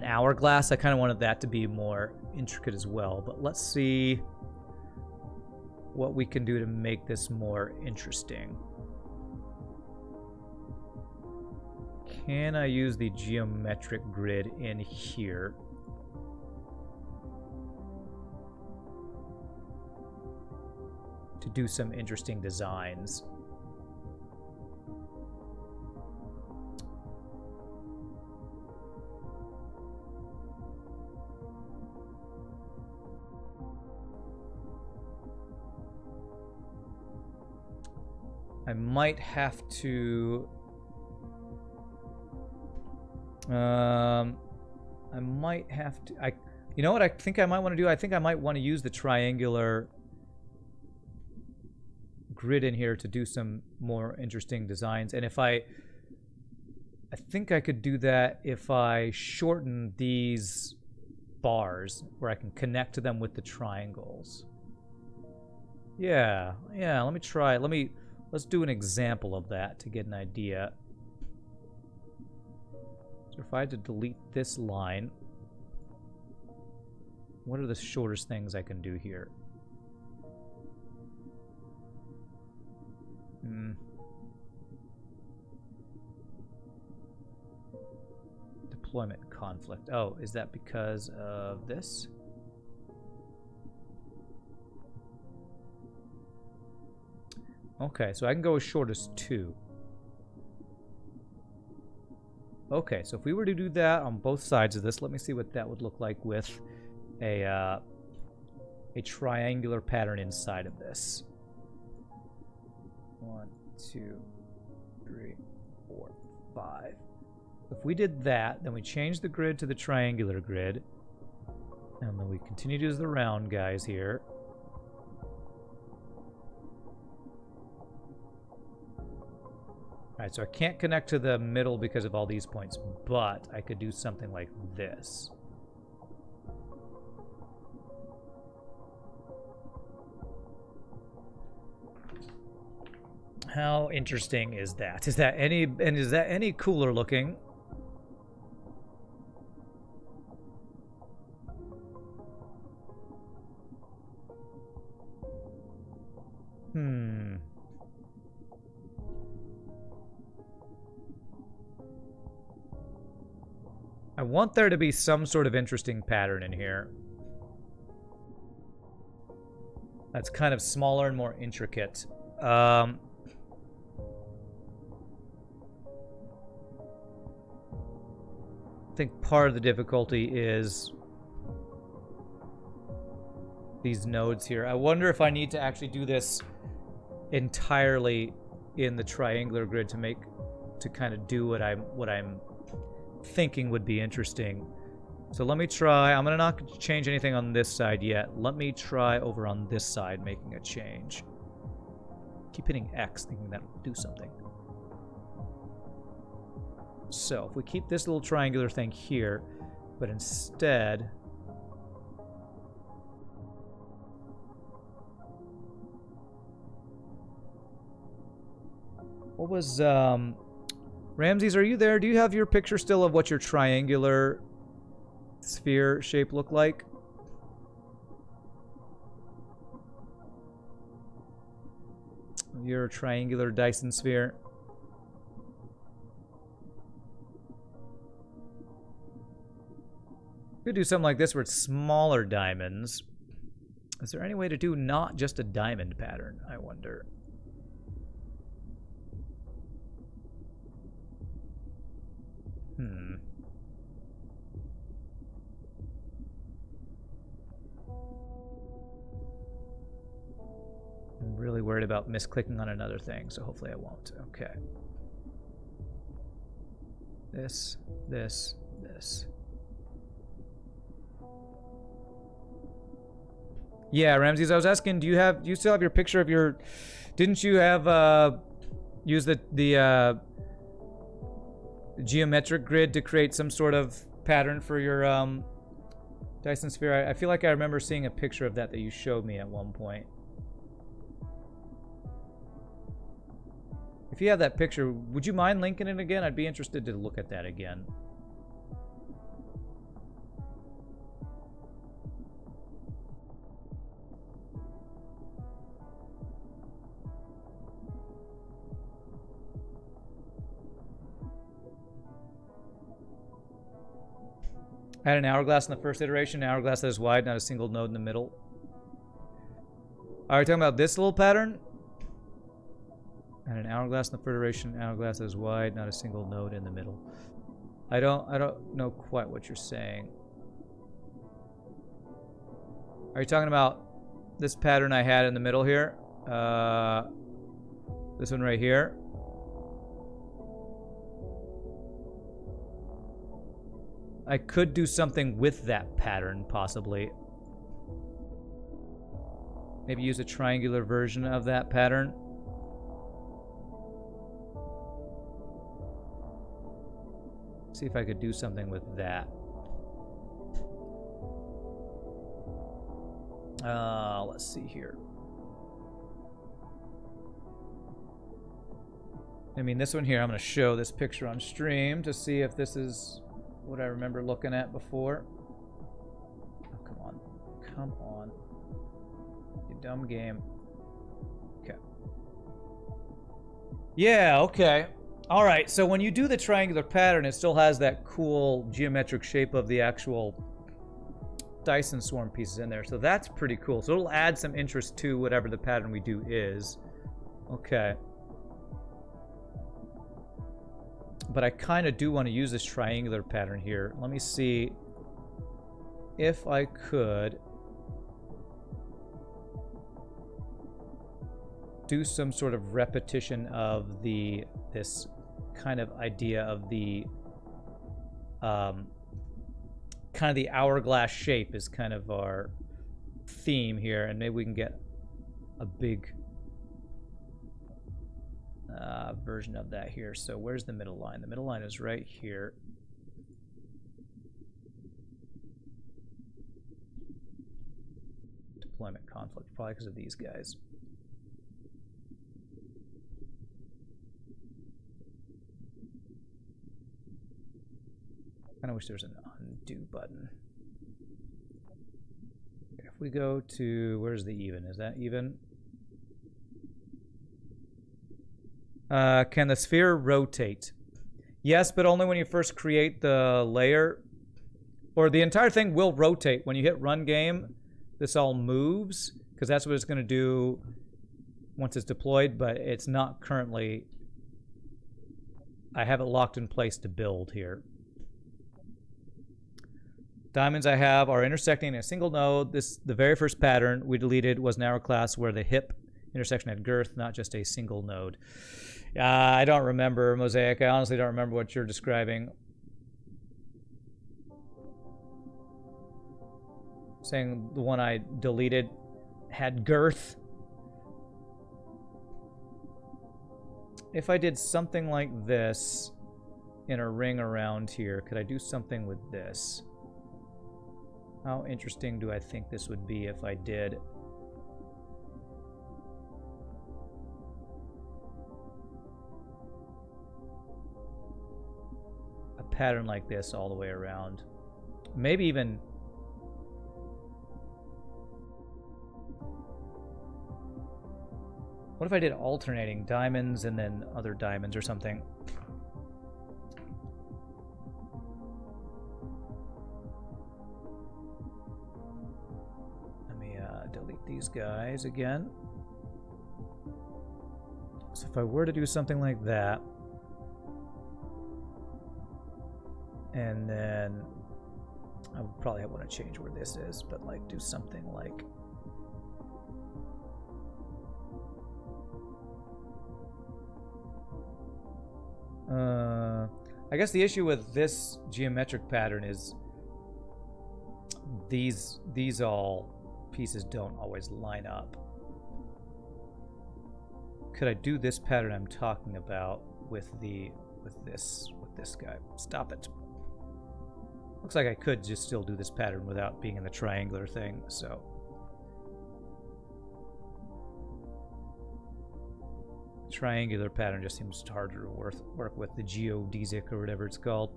hourglass. I kind of wanted that to be more intricate as well. But let's see what we can do to make this more interesting. Can I use the geometric grid in here? To do some interesting designs. I might have to you know what I think I might want to do? I think I might want to use the triangular grid in here to do some more interesting designs. And if I think I could do that if I shorten these bars where I can connect to them with the triangles. Yeah, let me try. Let's do an example of that to get an idea. So if I had to delete this line, what are the shortest things I can do here? Deployment conflict. Oh, is that because of this? Okay, so I can go as short as 2. Okay, so if we were to do that on both sides of this, let me see what that would look like with a triangular pattern inside of this. 1, 2, 3, 4, 5. If we did that, then we change the grid to the triangular grid. And then we continue to use the round guys here. Alright, so I can't connect to the middle because of all these points, but I could do something like this. How interesting is that? Is that any cooler looking? I want there to be some sort of interesting pattern in here. That's kind of smaller and more intricate. I think part of the difficulty is these nodes here. I wonder if I need to actually do this entirely in the triangular grid to kind of do what I'm thinking would be interesting. So let me try. I'm gonna not change anything on this side yet. Let me try over on this side making a change. Keep hitting X thinking that'll do something. So if we keep this little triangular thing here, but instead what was Ramses, are you there? Do you have your picture still of what your triangular sphere shape looked like? Your triangular Dyson sphere. Could do something like this where it's smaller diamonds. Is there any way to do not just a diamond pattern, I wonder? I'm really worried about misclicking on another thing, so hopefully I won't. Okay. This. Yeah, Ramses, I was asking, do you still have your picture of your... Didn't you have, use the geometric grid to create some sort of pattern for your, Dyson sphere? I feel like I remember seeing a picture of that you showed me at one point. If you have that picture, would you mind linking it again? I'd be interested to look at that again. I had an hourglass in the first iteration, an hourglass that is wide, not a single node in the middle. Are you talking about this little pattern? And an hourglass in the first iteration, an hourglass that is wide, not a single node in the middle. I don't know quite what you're saying. Are you talking about this pattern I had in the middle here? This one right here? I could do something with that pattern, possibly. Maybe use a triangular version of that pattern. See if I could do something with that. Let's see here. I mean, this one here, I'm going to show this picture on stream to see if this is what I remember looking at before. Oh, come on. Come on. You dumb game. Okay. Yeah, okay. Alright, so when you do the triangular pattern, it still has that cool geometric shape of the actual Dyson swarm pieces in there. So that's pretty cool. So it'll add some interest to whatever the pattern we do is. Okay. But I kind of do want to use this triangular pattern here. Let me see if I could do some sort of repetition of this kind of idea of the kind of the hourglass shape is kind of our theme here, and maybe we can get a big version of that here. So where's the middle line? The middle line is right here. Deployment conflict, probably because of these guys. I kind of wish there was an undo button. If we go to, where's the even? Is that even? Can the sphere rotate? Yes, but only when you first create the layer. Or the entire thing will rotate. When you hit run game, this all moves, because that's what it's going to do once it's deployed, but it's not currently. I have it locked in place to build here. Diamonds I have are intersecting a single node. The very first pattern we deleted was an hourglass where the hip intersection had girth, not just a single node. I don't remember, Mosaic. I honestly don't remember what you're describing. Saying the one I deleted had girth. If I did something like this in a ring around here, could I do something with this? How interesting do I think this would be if I did? A pattern like this all the way around. Maybe even... What if I did alternating diamonds and then other diamonds or something? Let me delete these guys again. So if I were to do something like that, and then I would probably want to change where this is, but like do something like I guess the issue with this geometric pattern is these all pieces don't always line up. Could I do this pattern I'm talking about with this guy? Stop it. Looks like I could just still do this pattern without being in the triangular thing, so. Triangular pattern just seems harder to work with, the geodesic or whatever it's called.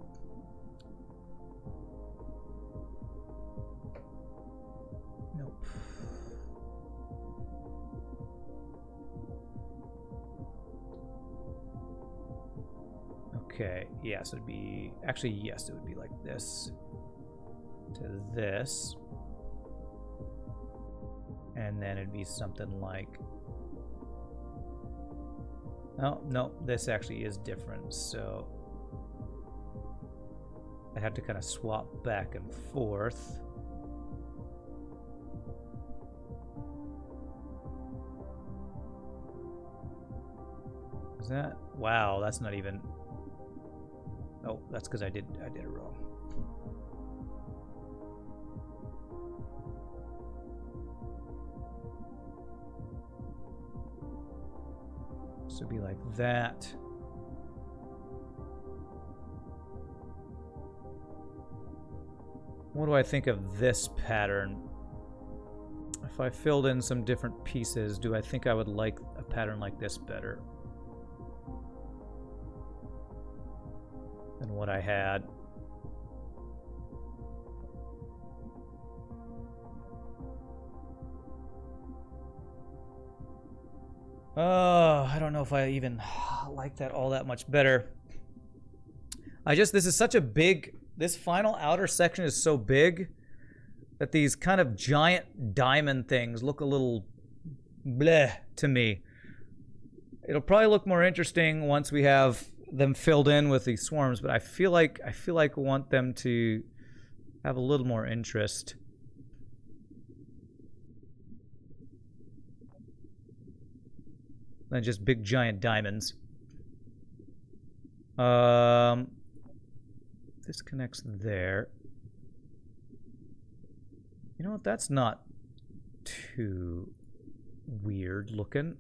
Nope. Okay, yes, it'd be... Actually, yes, it would be like this to this. And then it'd be something like... Oh, no, this actually is different, so... I have to kind of swap back and forth. Is that... Wow, that's not even... Oh, that's because I did it wrong. So it'd be like that. What do I think of this pattern? If I filled in some different pieces, do I think I would like a pattern like this better than what I had? I don't know if I even like that all that much better. This is such a big, this final outer section is so big that these kind of giant diamond things look a little bleh to me. It'll probably look more interesting once we have them filled in with these swarms, but I feel like I want them to have a little more interest. Than just big giant diamonds. This connects there. You know what? That's not too weird looking.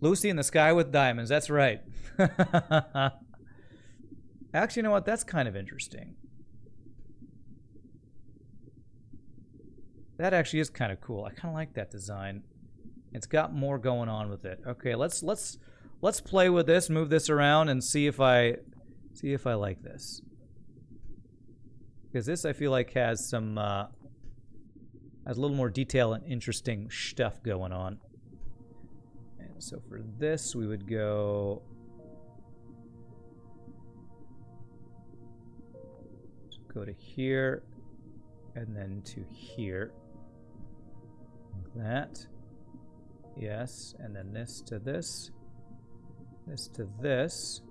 Lucy in the sky with diamonds. That's right. Actually, you know what? That's kind of interesting. That actually is kind of cool. I kind of like that design. It's got more going on with it. Okay, let's play with this, move this around, and see if I like this. Because this I feel like has some has a little more detail and interesting stuff going on. And so for this we would go to here and then to here. Like that. Yes, and then this to this. This to this.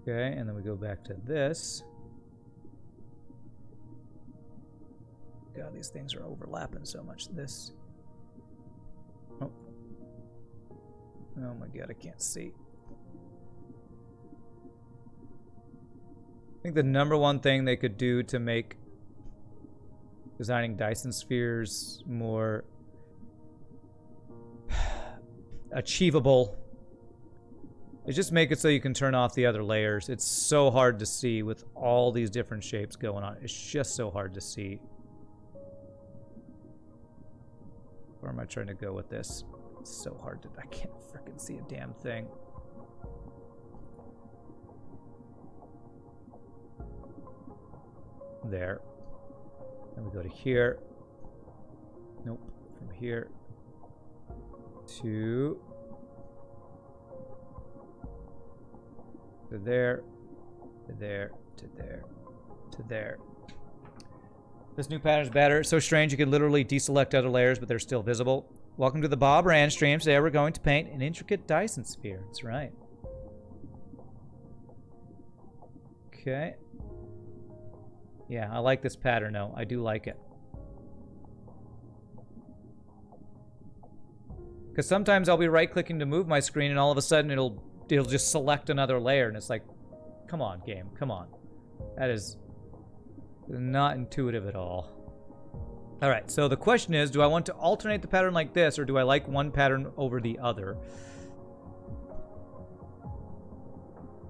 Okay, and then we go back to this. God, these things are overlapping so much. This. Oh. Oh my god, I can't see. I think the number one thing they could do to make designing Dyson spheres more achievable is just make it so you can turn off the other layers. It's so hard to see with all these different shapes going on. It's just so hard to see. Where am I trying to go with this? It's so hard to... I can't freaking see a damn thing. There. Then we go to here. Nope. From here to there, to there, to there, to there. This new pattern is better. It's so strange you can literally deselect other layers, but they're still visible. Welcome to the Bob Rand stream. Today we're going to paint an intricate Dyson sphere. That's right. Okay. Yeah, I like this pattern though. I do like it. Because sometimes I'll be right-clicking to move my screen, and all of a sudden it'll just select another layer, and it's like, come on, game, come on. That is not intuitive at all. All right, so the question is, do I want to alternate the pattern like this, or do I like one pattern over the other?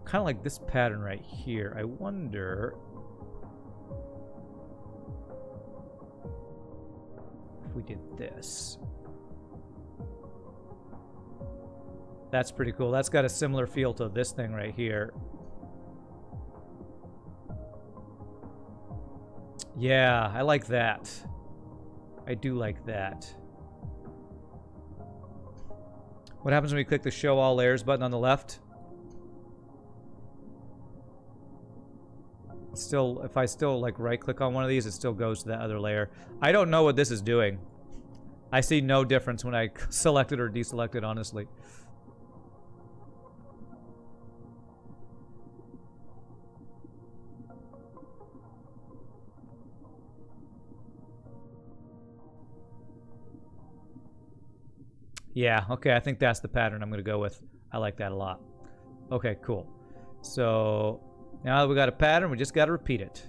Kind of like this pattern right here. I wonder if we did this. That's pretty cool. That's got a similar feel to this thing right here. Yeah, I like that. I do like that. What happens when we click the Show All Layers button on the left? Still, if I still like right-click on one of these, it still goes to that other layer. I don't know what this is doing. I see no difference when I select it or deselect it, honestly. Yeah, okay, I think that's the pattern I'm going to go with. I like that a lot. Okay, cool. So, now that we got a pattern, we just got to repeat it.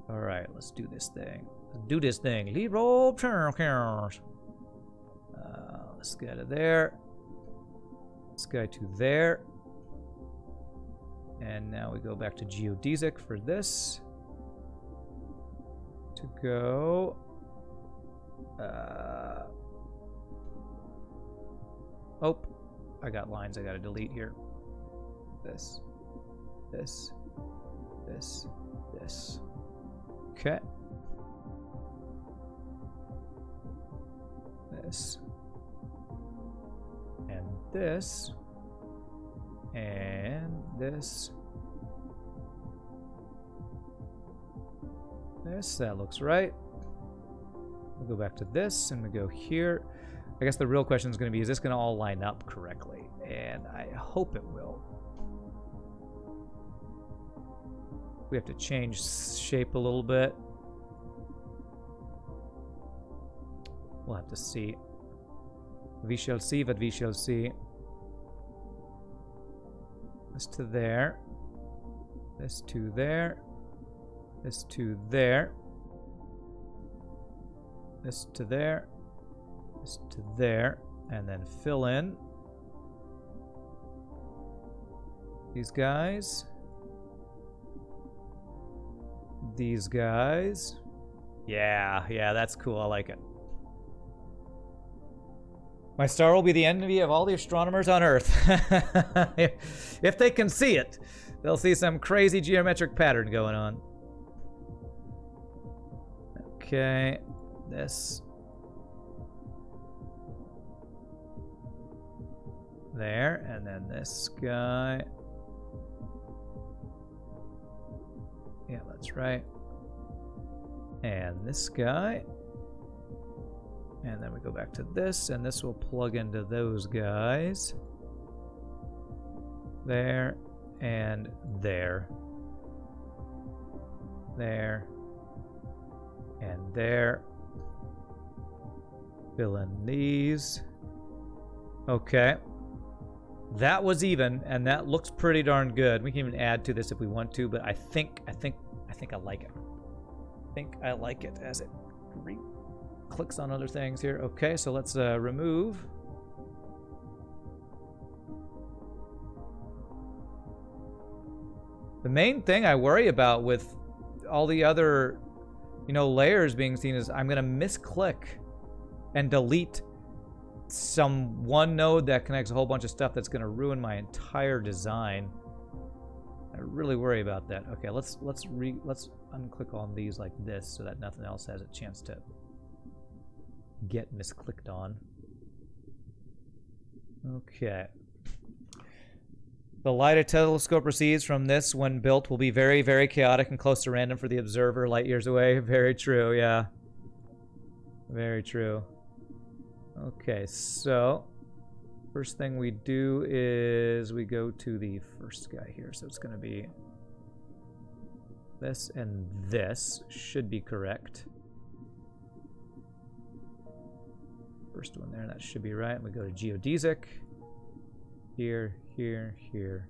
Alright, let's do this thing. Let's do this thing. Leroy Jenkins. This guy to there. This guy to there. And now we go back to geodesic for this. To go... Oh, I got lines I gotta delete here. This, this, this, this. Okay. This. And this. And this. This, that looks right. We'll go back to this and we go here. I guess the real question is going to be, is this going to all line up correctly? And I hope it will. We have to change shape a little bit. We'll have to see. We shall see what we shall see. This to there. This to there. This to there. This to there. This to there. And then fill in these guys. These guys. Yeah, that's cool. I like it. My star will be the envy of all the astronomers on Earth. If they can see it, they'll see some crazy geometric pattern going on. Okay, this. There, and then this guy. Yeah, that's right. And this guy. And then we go back to this, and this will plug into those guys. There, and there. There. And there. Fill in these. Okay. That was even, and that looks pretty darn good. We can even add to this if we want to, but I think I like it. I think I like it as it clicks on other things here. Okay, so let's remove. The main thing I worry about with all the other, layers being seen is I'm gonna misclick and delete some one node that connects a whole bunch of stuff that's gonna ruin my entire design. I really worry about that. Okay, let's unclick on these like this so that nothing else has a chance to get misclicked on. Okay. The light a telescope receives from this when built will be very, very chaotic and close to random for the observer light years away. Very true, yeah. Very true. Okay, so first thing we do is we go to the first guy here. So it's going to be this and this should be correct. First one there, that should be right. We go to geodesic. Here, here, here,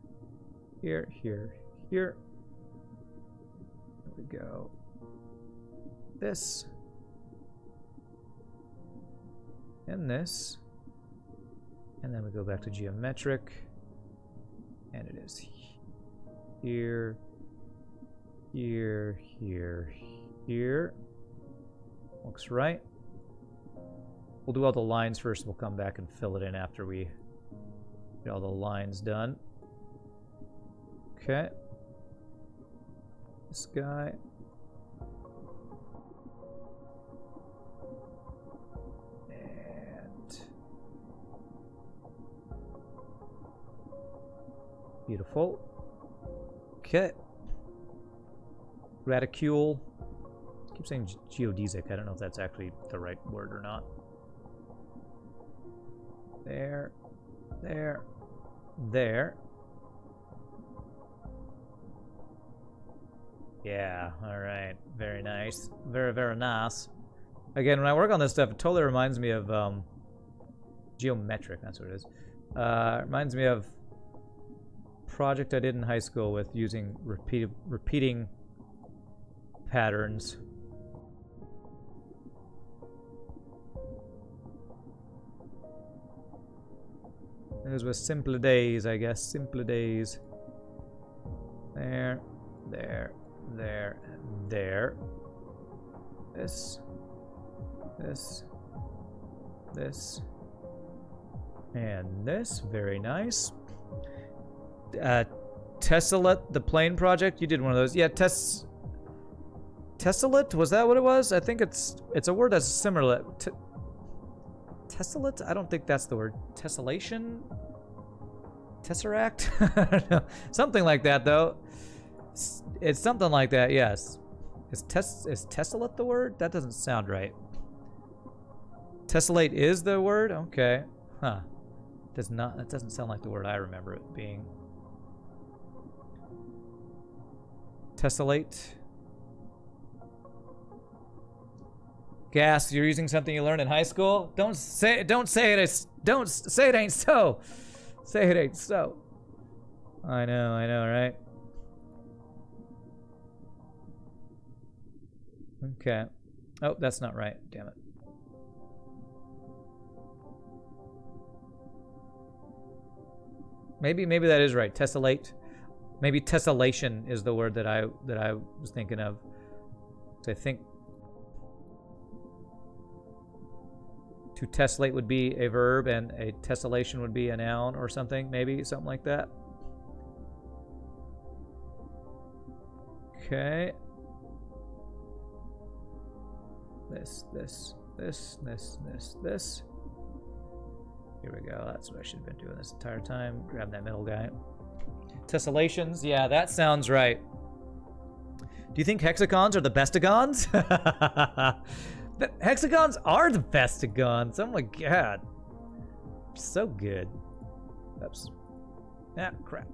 here, here, here. There we go. This. And this. And then we go back to geometric. And it is here, here, here, here. Looks right. We'll do all the lines first. We'll come back and fill it in after we get all the lines done. Okay. This guy. And beautiful. Okay. Radicule. I keep saying geodesic. I don't know if that's actually the right word or not. There, there, there. Yeah, alright. Very nice. Very, very nice. Again, when I work on this stuff, it totally reminds me of geometric, that's what it is. It reminds me of a project I did in high school with using repeating patterns. Those were simpler days, I guess. Simpler days. There, there, there, and there. This, this, this, and this. Very nice. Tessellate, the plane project. You did one of those. Yeah, Tessellate? Was that what it was? I think it's a word that's similar. Tessellate? I don't think that's the word. Tessellation? Tesseract? I don't know. Something like that, though. It's something like that, yes. Is tessellate the word? That doesn't sound right. Tessellate is the word? Okay. Huh. That doesn't sound like the word I remember it being. Tessellate. Gas, you're using something you learned in high school? Don't say it ain't so. Say it ain't so. I know, right? Okay. Oh, that's not right. Damn it. Maybe that is right. Tessellate. Maybe tessellation is the word that I was thinking of. So I think to tessellate would be a verb and a tessellation would be a noun or something. Maybe something like that. Okay. This. Here we go. That's what I should have been doing this entire time. Grab that middle guy. Tessellations. Yeah, that sounds right. Do you think hexagons are the bestagons? The hexagons are the bestagons. Oh my god. So good. Oops. Ah, crap.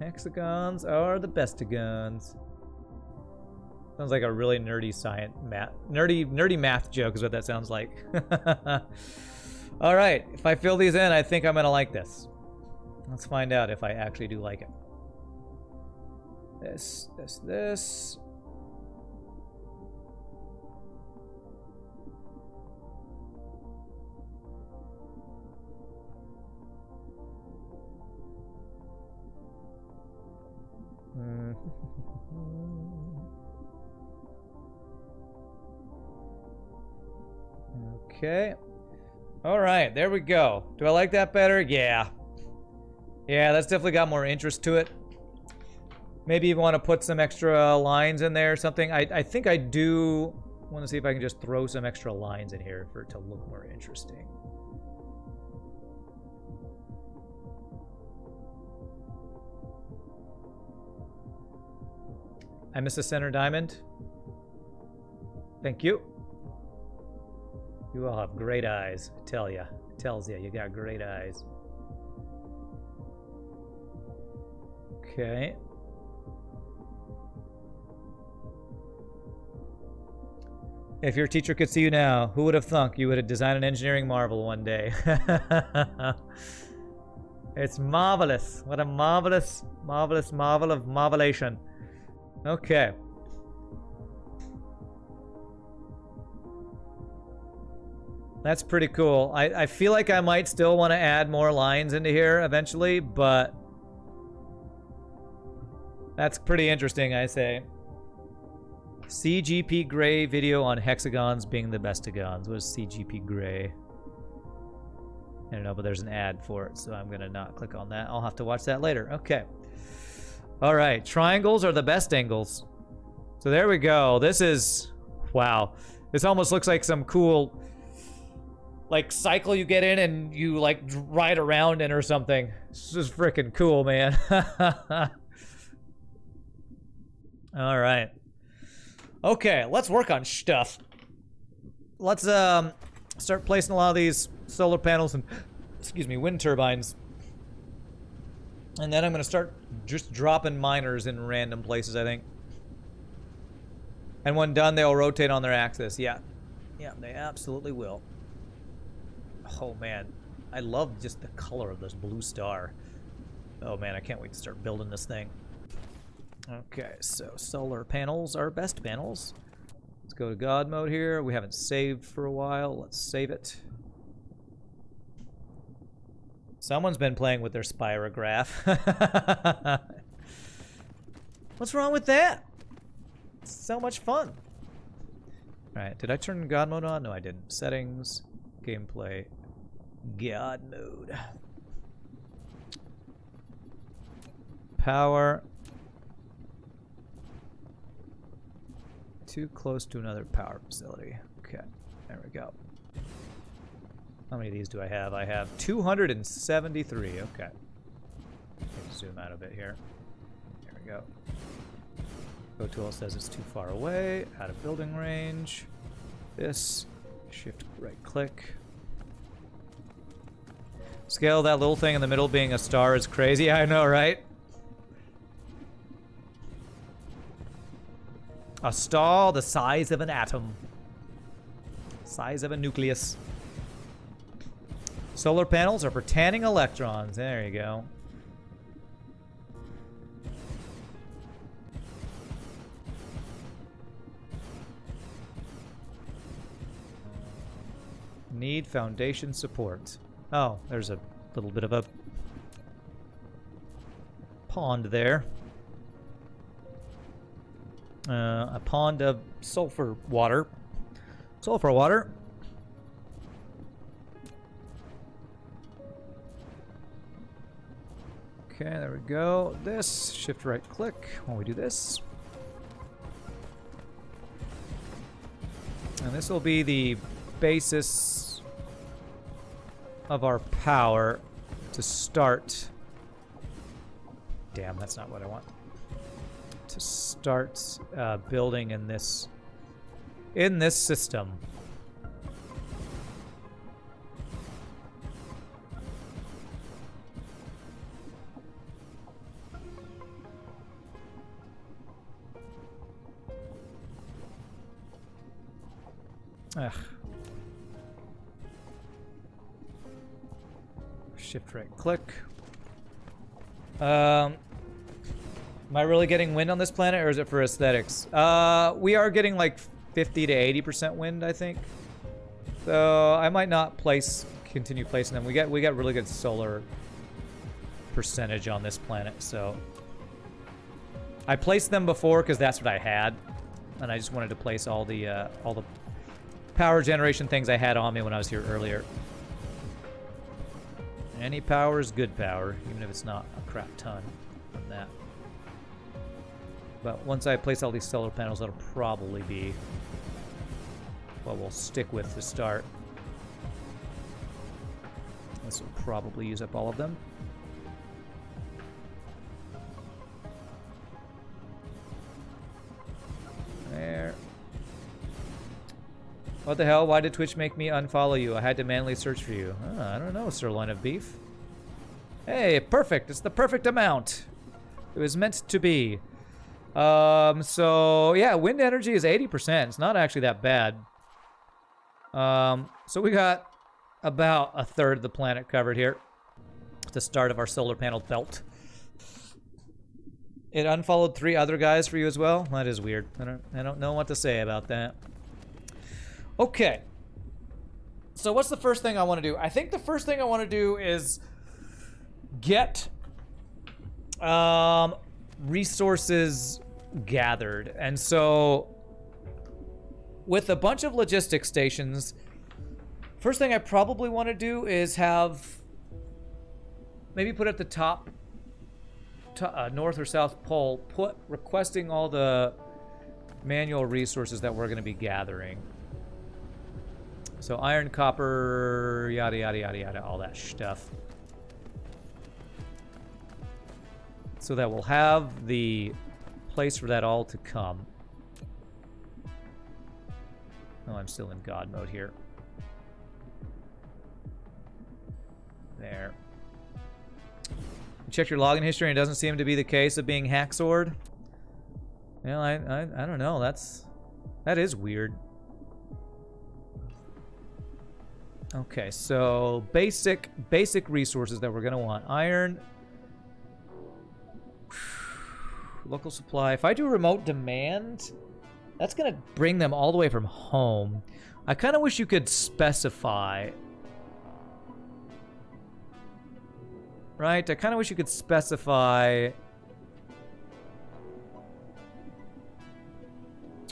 Hexagons are the bestagons. Sounds like a really nerdy nerdy math joke is what that sounds like. All right, if I fill these in, I think I'm gonna like this. Let's find out if I actually do like it. This. Okay. All right, there we go. Do I like that better? Yeah. Yeah, that's definitely got more interest to it. Maybe you want to put some extra lines in there or something. I think I do want to see if I can just throw some extra lines in here for it to look more interesting. I miss a center diamond. Thank you. You all have great eyes, I tell ya. It tells ya, you got great eyes. Okay. If your teacher could see you now, who would have thunk you would have designed an engineering marvel one day? It's marvelous. What a marvelous, marvelous marvel of marvelation. Okay. That's pretty cool. I feel like I might still want to add more lines into here eventually, but that's pretty interesting, I say. CGP Grey video on hexagons being the bestagons. What is CGP Grey? I don't know, but there's an ad for it, so I'm going to not click on that. I'll have to watch that later. Okay. All right. Triangles are the best angles. So there we go. This is... Wow. This almost looks like some cool... like cycle you get in and you like ride around in or something. This is freaking cool, man. All right. Okay, let's work on stuff. Let's start placing a lot of these solar panels and excuse me, wind turbines. And then I'm going to start just dropping miners in random places, I think. And when done, they'll rotate on their axis. Yeah. Yeah, they absolutely will. Oh man, I love just the color of this blue star. Oh man, I can't wait to start building this thing. Okay, so solar panels are best panels. Let's go to God mode here. We haven't saved for a while. Let's save it. Someone's been playing with their spirograph. What's wrong with that? It's so much fun. Alright, did I turn God mode on? No, I didn't. Settings, gameplay, God mode. Power. Too close to another power facility. Okay, there we go. How many of these do I have? I have 273. Okay. Zoom out a bit here. There we go. Go tool says it's too far away. Out of building range. This. Shift right click. Scale that little thing in the middle being a star is crazy. I know, right? A star the size of an atom. Size of a nucleus. Solar panels are for tanning electrons. There you go. Need foundation support. Oh, there's a little bit of a pond there. A pond of sulfur water. Sulfur water. Okay, there we go. This, shift right click when we do this. And this will be the basis of our power to start. Damn, that's not what I want. To start building in this system. Ugh. Shift right click. Am I really getting wind on this planet, or is it for aesthetics? We are getting like 50 to 80% wind, I think. So I might not continue placing them. We got really good solar percentage on this planet, so I placed them before because that's what I had, and I just wanted to place all the power generation things I had on me when I was here earlier. Any power is good power, even if it's not a crap ton from that. But once I place all these solar panels, that'll probably be what we'll stick with to start. This will probably use up all of them. There. What the hell? Why did Twitch make me unfollow you? I had to manually search for you. I don't know, sirloin of beef. Hey, perfect. It's the perfect amount. It was meant to be. So, yeah, wind energy is 80%. It's not actually that bad. So we got about a third of the planet covered here. At the start of our solar panel belt. It unfollowed 3 other guys for you as well? That is weird. I don't know what to say about that. Okay. So what's the first thing I want to do? I think the first thing I want to do is get resources gathered. And so with a bunch of logistics stations, first thing I probably want to do is have maybe put at the top north or south pole, requesting all the manual resources that we're going to be gathering. So iron, copper, yada, yada, yada, yada, all that stuff. So that we'll have the place for that all to come. Oh, I'm still in God mode here. There. You check your login history and it doesn't seem to be the case of being hacksored. Well, I don't know. That is weird. Okay, so basic resources that we're gonna want. Iron. Local supply. If I do remote demand, that's gonna bring them all the way from home. I kind of wish you could specify. Right? I kind of wish you could specify.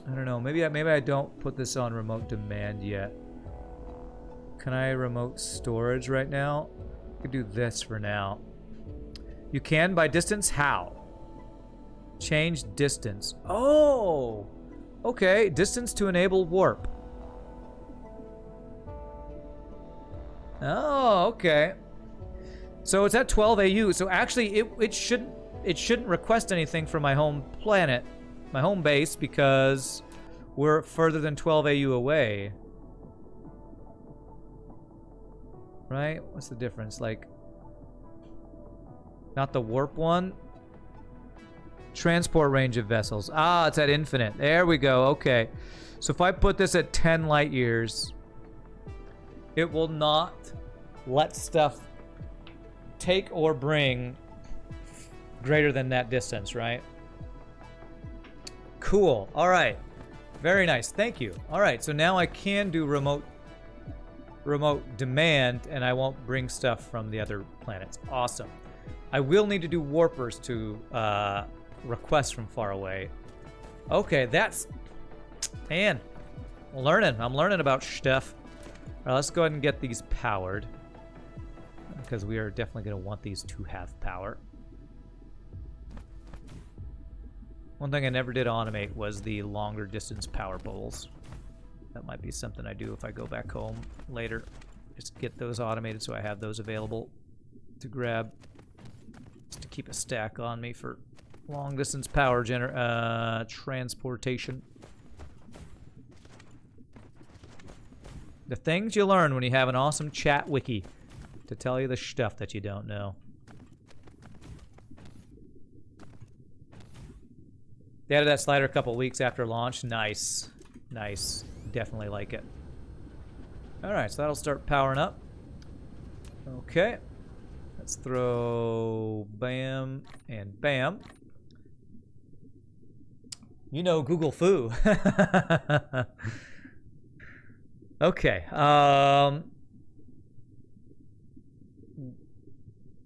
I don't know. Maybe I don't put this on remote demand yet. Can I remote storage right now? I could do this for now. You can by distance? How? Change distance. Oh! Okay, distance to enable warp. Oh, okay. So it's at 12 AU. So actually, it shouldn't request anything from my home planet, my home base, because we're further than 12 AU away. Right? What's the difference? Like, not the warp one. Transport range of vessels. Ah, it's at infinite. There we go. Okay. So if I put this at 10 light years, it will not let stuff take or bring greater than that distance, right? Cool. All right. Very nice. Thank you. All right. So now I can do remote demand, and I won't bring stuff from the other planets. Awesome. I will need to do warpers to requests from far away. Okay, that's... Man, I'm learning about stuff. All right, let's go ahead and get these powered, because we are definitely going to want these to have power. One thing I never did automate was the longer distance power poles. That might be something I do if I go back home later. Just get those automated so I have those available to grab. Just to keep a stack on me for long distance power transportation. The things you learn when you have an awesome chat wiki to tell you the stuff that you don't know. They added that slider a couple weeks after launch. Nice. Nice. Definitely like it. Alright, so that'll start powering up. Okay. Let's throw bam and bam. You know Google Foo. Okay.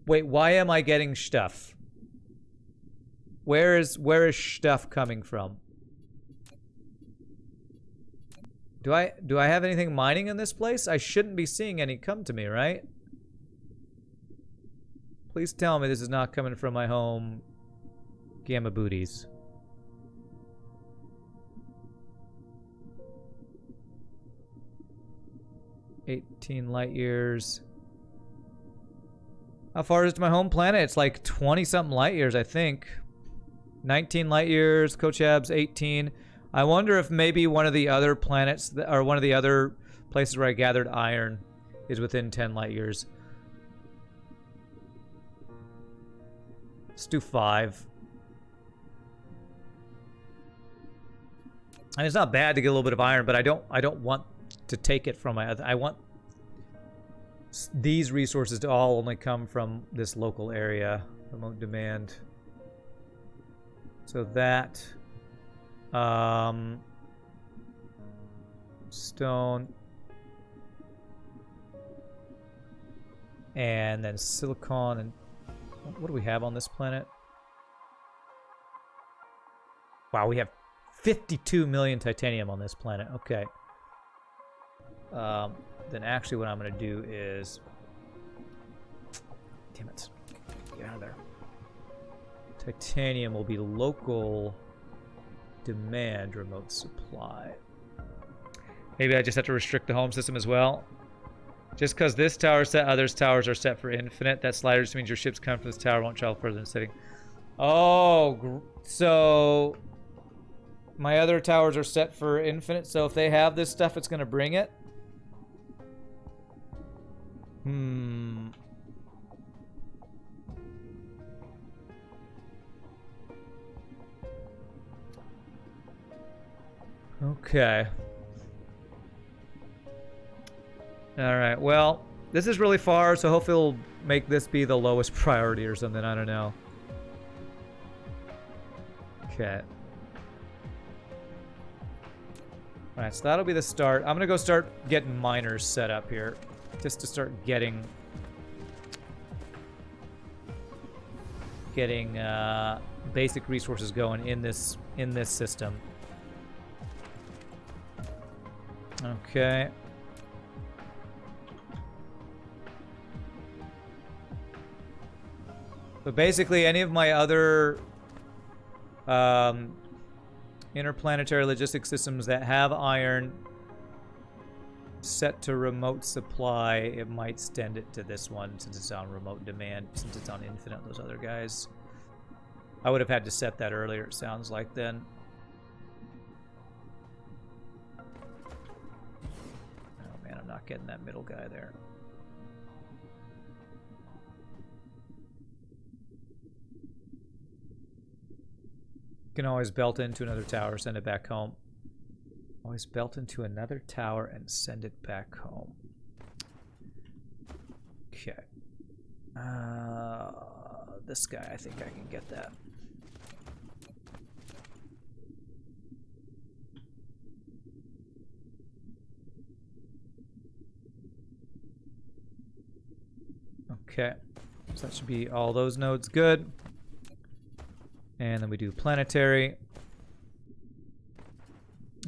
Wait, why am I getting stuff? Where is stuff coming from? Do I have anything mining in this place? I shouldn't be seeing any come to me, right? Please tell me this is not coming from my home Gamma Booties. $18 light years. How far is it to my home planet? It's like 20-something light years, I think. 19 light years. Coach Abs, 18. I wonder if maybe one of the other planets, or one of the other places where I gathered iron, is within 10 light years. Let's do 5. And it's not bad to get a little bit of iron, but I don't want to take it from my other. I want these resources to all only come from this local area. Remote demand. So that stone, and then silicon, and what do we have on this planet? Wow, we have 52 million titanium on this planet. Okay. Then actually what I'm going to do is... Damn it. Get out of there. Titanium will be local demand remote supply. Maybe I just have to restrict the home system as well. Just because this tower is set, others towers are set for infinite. That slider just means your ships coming from this tower won't travel further than setting. Oh, so my other towers are set for infinite. So if they have this stuff, it's going to bring it. Okay. Alright, well, this is really far, so hopefully it'll make this be the lowest priority or something, I don't know. Okay. Alright, so that'll be the start. I'm gonna go start getting miners set up here, just to start getting basic resources going in this system. Okay. But basically, any of my other interplanetary logistics systems that have iron set to remote supply, it might extend it to this one since it's on remote demand, since it's on infinite, those other guys. I would have had to set that earlier, it sounds like, then. Oh man, I'm not getting that middle guy there. You can always belt into another tower, send it back home. Always belt into another tower and send it back home. Okay. This guy, I think I can get that. Okay. So that should be all those nodes good. And then we do planetary.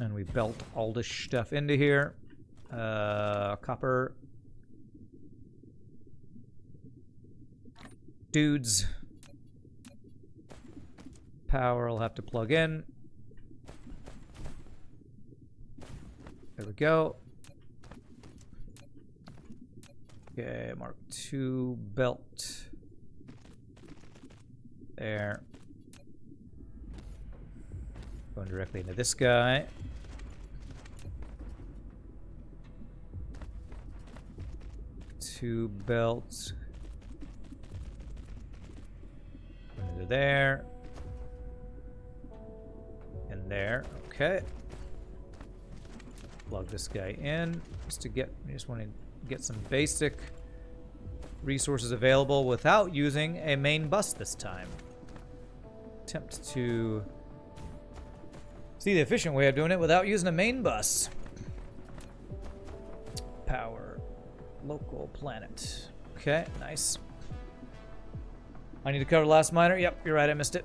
And we belt all this stuff into here. Copper. Dudes. Power will have to plug in. There we go. Okay, Mark II belt. There. Going directly into this guy. Two belts. Into there. And there. Okay. Plug this guy in just to get. I just want to get some basic resources available without using a main bus this time. Attempt to see the efficient way of doing it without using a main bus. Power. Local planet. Okay, nice. I need to cover the last miner. Yep, you're right, I missed it.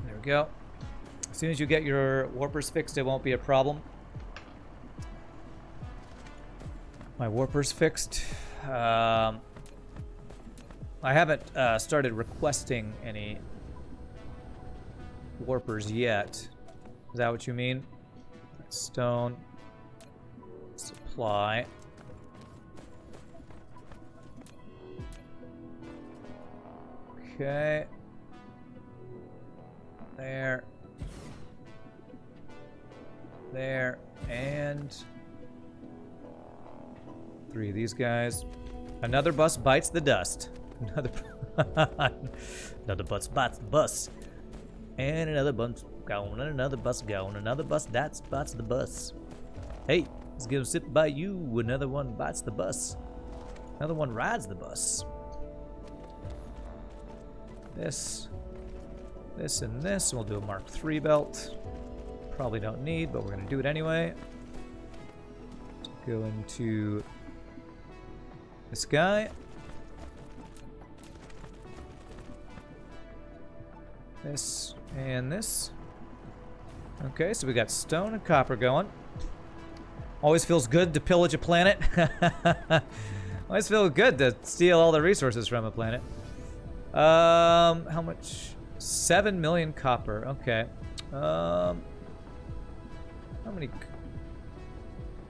There we go. As soon as you get your warpers fixed, it won't be a problem. My warpers fixed. I haven't started requesting any warpers yet. Is that what you mean? Stone. Supply. Okay. There. There. And 3 of these guys. Another bus bites the dust. Another bus bites the bus. And another bus going, and another bus going, another bus that bites the bus. Hey, let's get him sit by you. Another one bites the bus. Another one rides the bus. This, and this. We'll do a Mark III belt. Probably don't need, but we're going to do it anyway. Go into this guy. This and this. Okay, so we got stone and copper going. Always feels good to pillage a planet. Always feels good to steal all the resources from a planet. How much? 7 million copper. Okay. How many?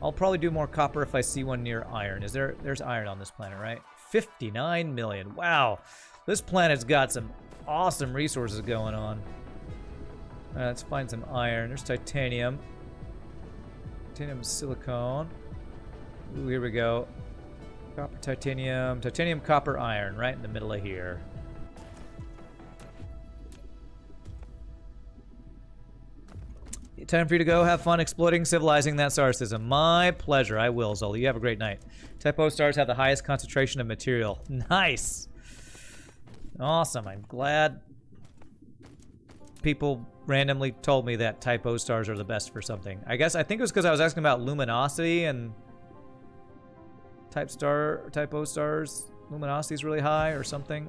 I'll probably do more copper if I see one near iron. There's iron on this planet, right? 59 million. Wow. This planet's got some awesome resources going on. Let's find some iron. There's titanium. Titanium, silicone. Ooh, here we go. Copper, titanium. Titanium, copper, iron. Right in the middle of here. Time for you to go. Have fun exploiting, civilizing that star system. My pleasure. I will, Zoli. You have a great night. Typo stars have the highest concentration of material. Nice. Awesome. I'm glad people randomly told me that typo stars are the best for something. I think it was because I was asking about luminosity and typo stars. Luminosity is really high or something.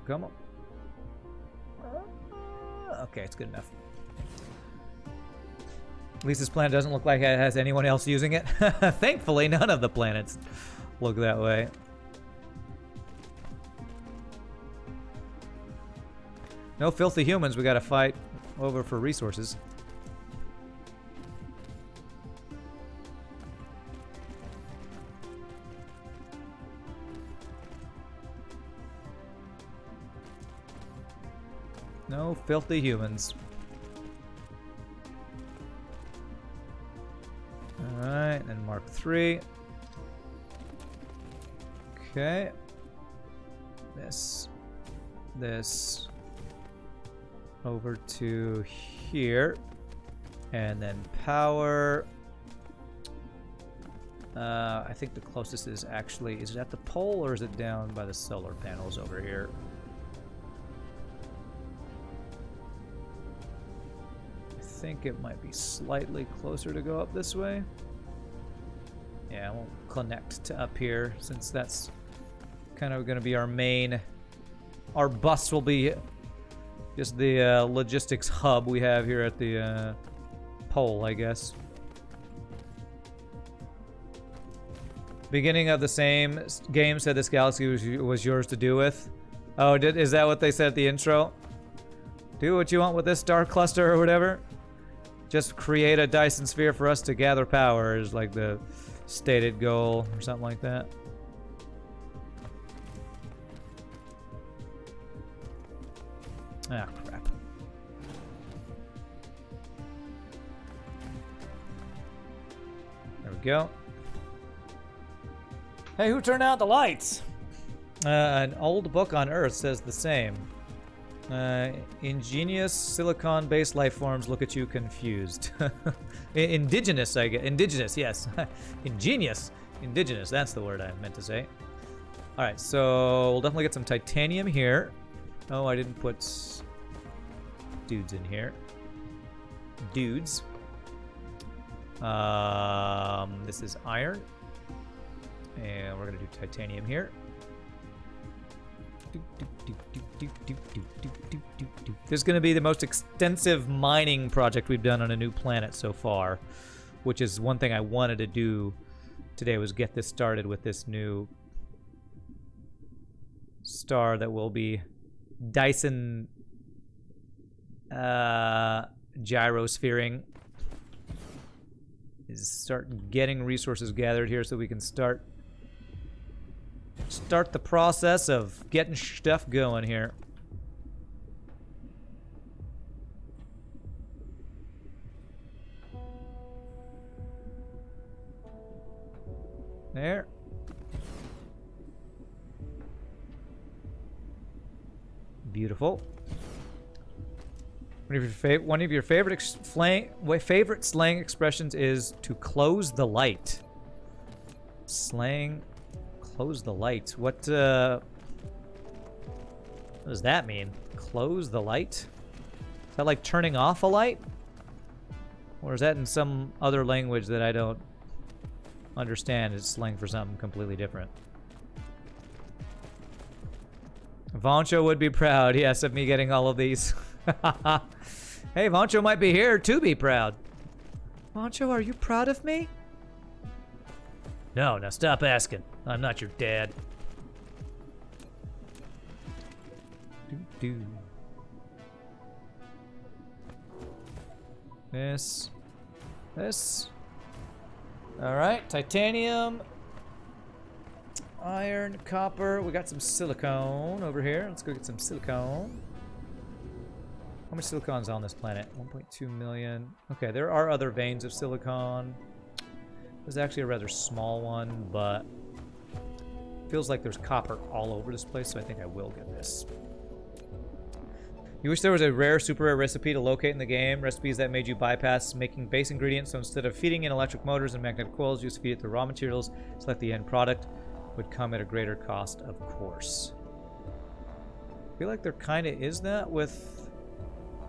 Come on. Okay, it's good enough. At least this planet doesn't look like it has anyone else using it. Thankfully, none of the planets look that way. No filthy humans we gotta fight over for resources. No filthy humans. Alright, and Mark 3. Okay. This. Over to here. And then power. I think the closest is actually, is it at the pole or is it down by the solar panels over here? I think it might be slightly closer to go up this way. Yeah, I won't connect to up here since that's kind of going to be our main. Our bus will be just the logistics hub we have here at the pole, I guess. Beginning of the same game said this galaxy was yours to do with. Oh, is that what they said at the intro? Do what you want with this star cluster or whatever. Just create a Dyson sphere for us to gather power is like the stated goal or something like that. Ah, crap. There we go. Hey, who turned out the lights? An old book on Earth says the same. Ingenious silicon-based life forms look at you confused. Indigenous, I guess. Indigenous, yes. Ingenious. Indigenous, that's the word I meant to say. Alright, so we'll definitely get some titanium here. Oh, I didn't put dudes in here. Dudes. This is iron. And we're going to do titanium here. This is going to be the most extensive mining project we've done on a new planet so far, which is one thing I wanted to do today, was get this started with this new star that will be Dyson gyrosphereing. Is start getting resources gathered here so we can start the process of getting stuff going here. There. Beautiful. One of your favorite slang expressions is to close the light. Slang, close the light. What does that mean? Close the light? Is that like turning off a light? Or is that in some other language that I don't understand? It's slang for something completely different. Voncho would be proud, yes, of me getting all of these. Hey, Voncho might be here to be proud. Voncho, are you proud of me? No, now stop asking. I'm not your dad. This. Alright, titanium. Iron, copper. We got some silicone over here. Let's go get some silicone. How much silicon's on this planet? 1.2 million. Okay, there are other veins of silicon. There's actually a rather small one, but feels like there's copper all over this place, so I think I will get this. You wish there was a rare, super rare recipe to locate in the game. Recipes that made you bypass making base ingredients, so instead of feeding in electric motors and magnetic coils, you just feed it the raw materials, select the end product. Would come at a greater cost, of course. I feel like there kind of is that with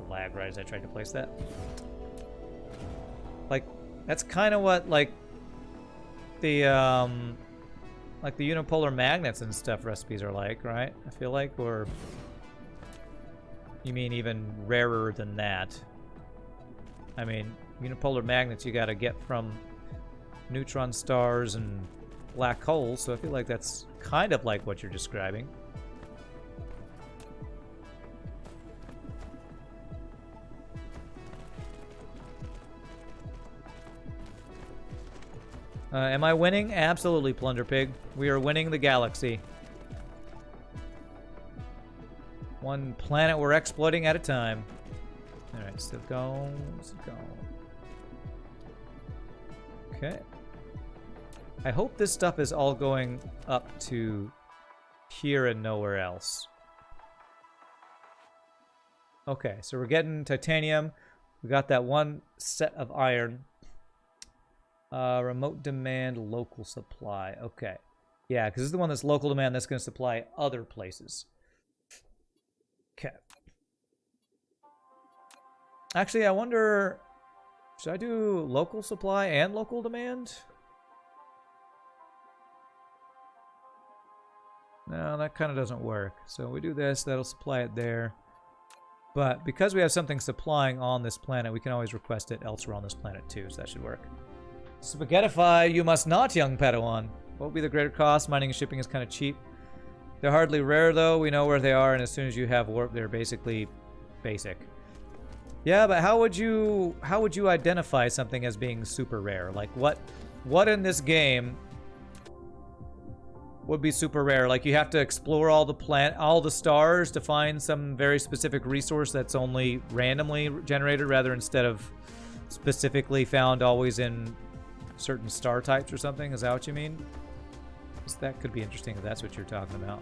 lag, right, as I tried to place that. Like, that's kind of what, like the unipolar magnets and stuff recipes are like, right? I feel like, or you mean even rarer than that? I mean, unipolar magnets you gotta get from neutron stars and black holes, so I feel like that's kind of like what you're describing. Am I winning? Absolutely, Plunder Pig. We are winning the galaxy. One planet we're exploiting at a time. Alright, silicone. Okay. I hope this stuff is all going up to here and nowhere else. Okay, so we're getting titanium. We got that one set of iron. Remote demand, local supply. Okay. Yeah, because this is the one that's local demand that's going to supply other places. Okay. Actually, I wonder... Should I do local supply and local demand? No, that kind of doesn't work. So we do this, that'll supply it there. But because we have something supplying on this planet, we can always request it elsewhere on this planet too, so that should work. Spaghettify, you must not, young Padawan. What will be the greater cost? Mining and shipping is kind of cheap. They're hardly rare, though. We know where they are, and as soon as you have warp, they're basically basic. Yeah, but how would you identify something as being super rare? Like, what in this game would be super rare? Like, you have to explore all the stars to find some very specific resource that's only randomly generated, rather instead of specifically found always in certain star types or something? Is that what you mean? So that could be interesting if that's what you're talking about.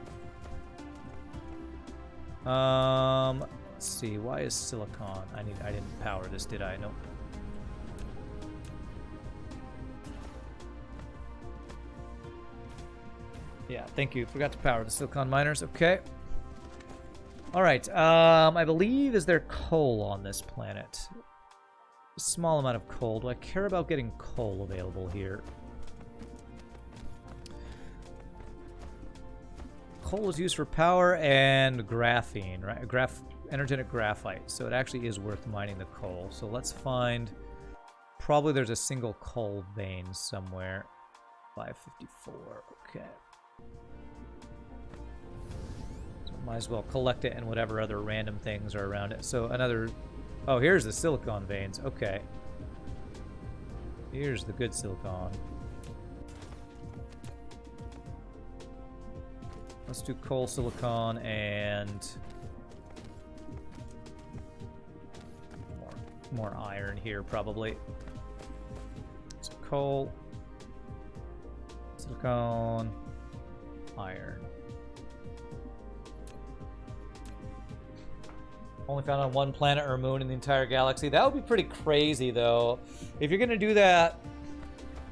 Let's see. Why is silicon? I didn't power this, did I? Nope. Yeah, thank you. Forgot to power the silicon miners. Okay. All right. I believe is there coal on this planet? A small amount of coal. Do I care about getting coal available here? Coal is used for power and graphene, right? Energetic graphite. So it actually is worth mining the coal. So let's find... Probably there's a single coal vein somewhere. 554. Okay. So might as well collect it and whatever other random things are around it. So another... Oh, here's the silicon veins. Okay. Here's the good silicon. Let's do coal, silicon, and more iron here, probably. So coal, silicon, iron. Only found on one planet or moon in the entire galaxy. That would be pretty crazy, though. If you're gonna do that,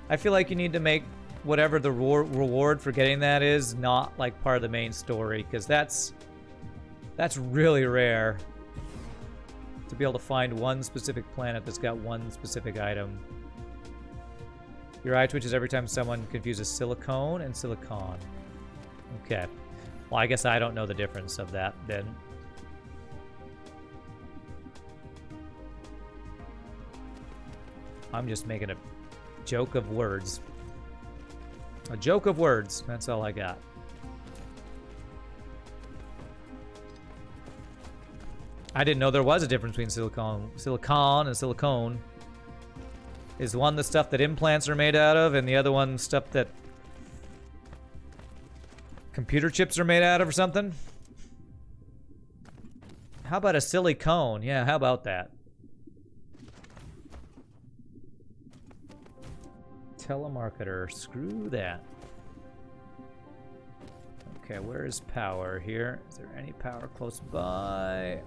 I feel like you need to make whatever the reward for getting that is not like part of the main story, because that's really rare to be able to find one specific planet that's got one specific item. Your eye twitches every time someone confuses silicone and silicon. Okay. Well, I guess I don't know the difference of that then. I'm just making a joke of words. A joke of words. That's all I got. I didn't know there was a difference between silicon and silicone. Is one the stuff that implants are made out of, and the other one stuff that computer chips are made out of or something? How about a silicone? Yeah, how about that? Telemarketer. Screw that. Okay, where is power here? Is there any power close by?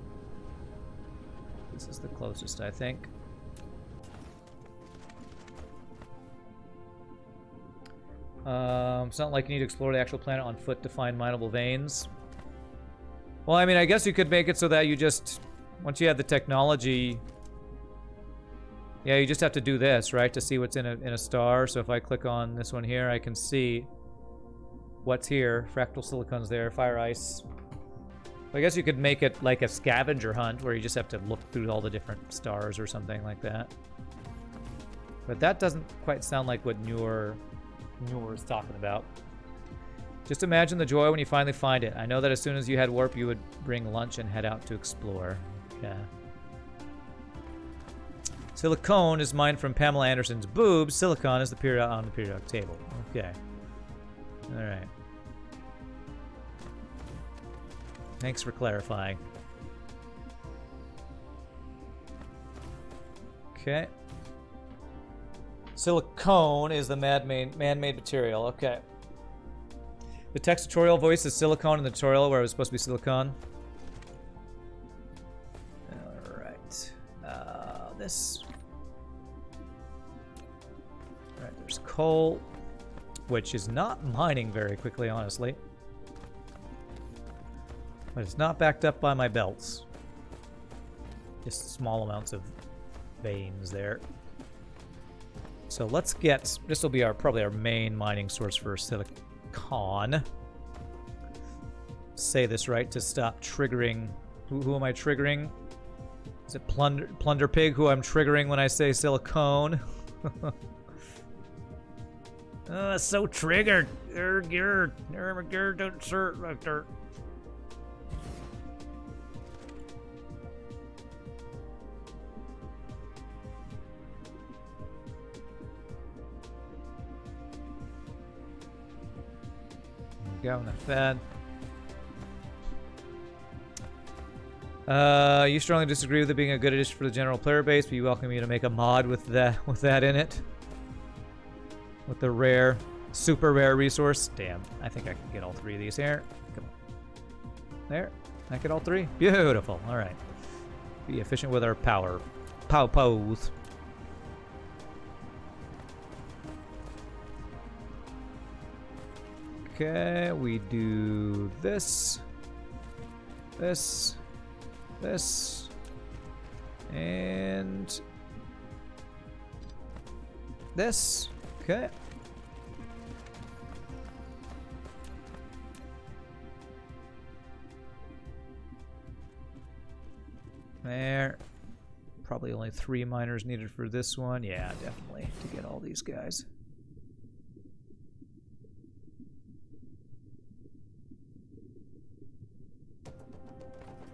This is the closest, I think. It's not like you need to explore the actual planet on foot to find mineable veins. Well, I mean, I guess you could make it so that you just... Once you have the technology... Yeah, you just have to do this, right, to see what's in a star. So if I click on this one here, I can see what's here. Fractal silicon's there, fire ice. I guess you could make it like a scavenger hunt where you just have to look through all the different stars or something like that. But that doesn't quite sound like what Noor is talking about. Just imagine the joy when you finally find it. I know that as soon as you had warp, you would bring lunch and head out to explore. Yeah. Silicone is mined from Pamela Anderson's boobs. Silicon is the period on the periodic table. Okay. All right. Thanks for clarifying. Okay. Silicone is the man-made material. Okay. The text tutorial voice is silicone in the tutorial where it was supposed to be silicone. Alright. This. Alright, there's coal, which is not mining very quickly, honestly. But it's not backed up by my belts. Just small amounts of veins there. So let's get, this will be probably our main mining source for silicon. Say this right to stop triggering. Who am I triggering? Is it Plunder Pig who I'm triggering when I say silicone? So triggered. Don't sir. Go in the fed. You strongly disagree with it being a good addition for the general player base, but you welcome me to make a mod with that in it. With the rare, super rare resource. Damn, I think I can get all three of these here. Come on. There, I get all three. Beautiful. All right. Be efficient with our power. Pows. Okay, we do this, and this. Okay. There. Probably only 3 miners needed for this one. Yeah, definitely, to get all these guys.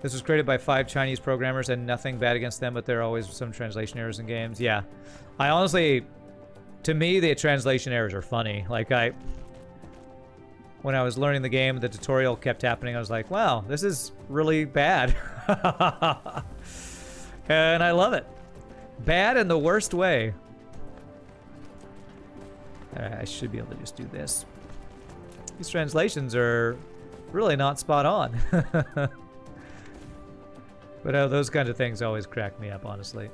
This was created by 5 Chinese programmers, and nothing bad against them, but there are always some translation errors in games. Yeah. I honestly, to me, the translation errors are funny. Like, when I was learning the game, the tutorial kept happening, I was like, wow, this is really bad. And I love it. Bad in the worst way. I should be able to just do this. These translations are really not spot on. But those kinds of things always crack me up, honestly.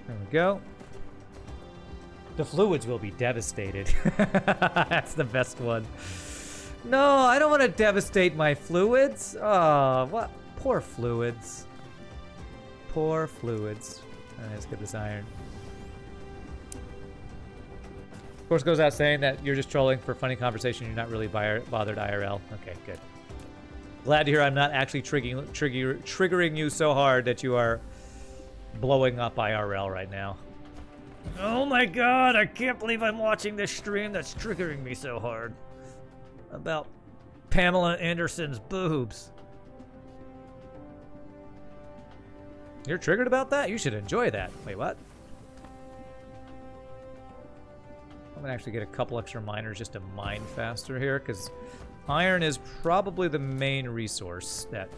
There we go. The fluids will be devastated. That's the best one. No, I don't want to devastate my fluids. Oh, what? Poor fluids. Poor fluids. All right, let's get this iron. Of course, goes out saying that you're just trolling for funny conversation. You're not really bothered IRL. Okay, good. Glad to hear I'm not actually triggering you so hard that you are blowing up IRL right now. Oh my god, I can't believe I'm watching this stream that's triggering me so hard. About Pamela Anderson's boobs. You're triggered about that? You should enjoy that. Wait, what? I'm gonna actually get a couple extra miners just to mine faster here, because iron is probably the main resource that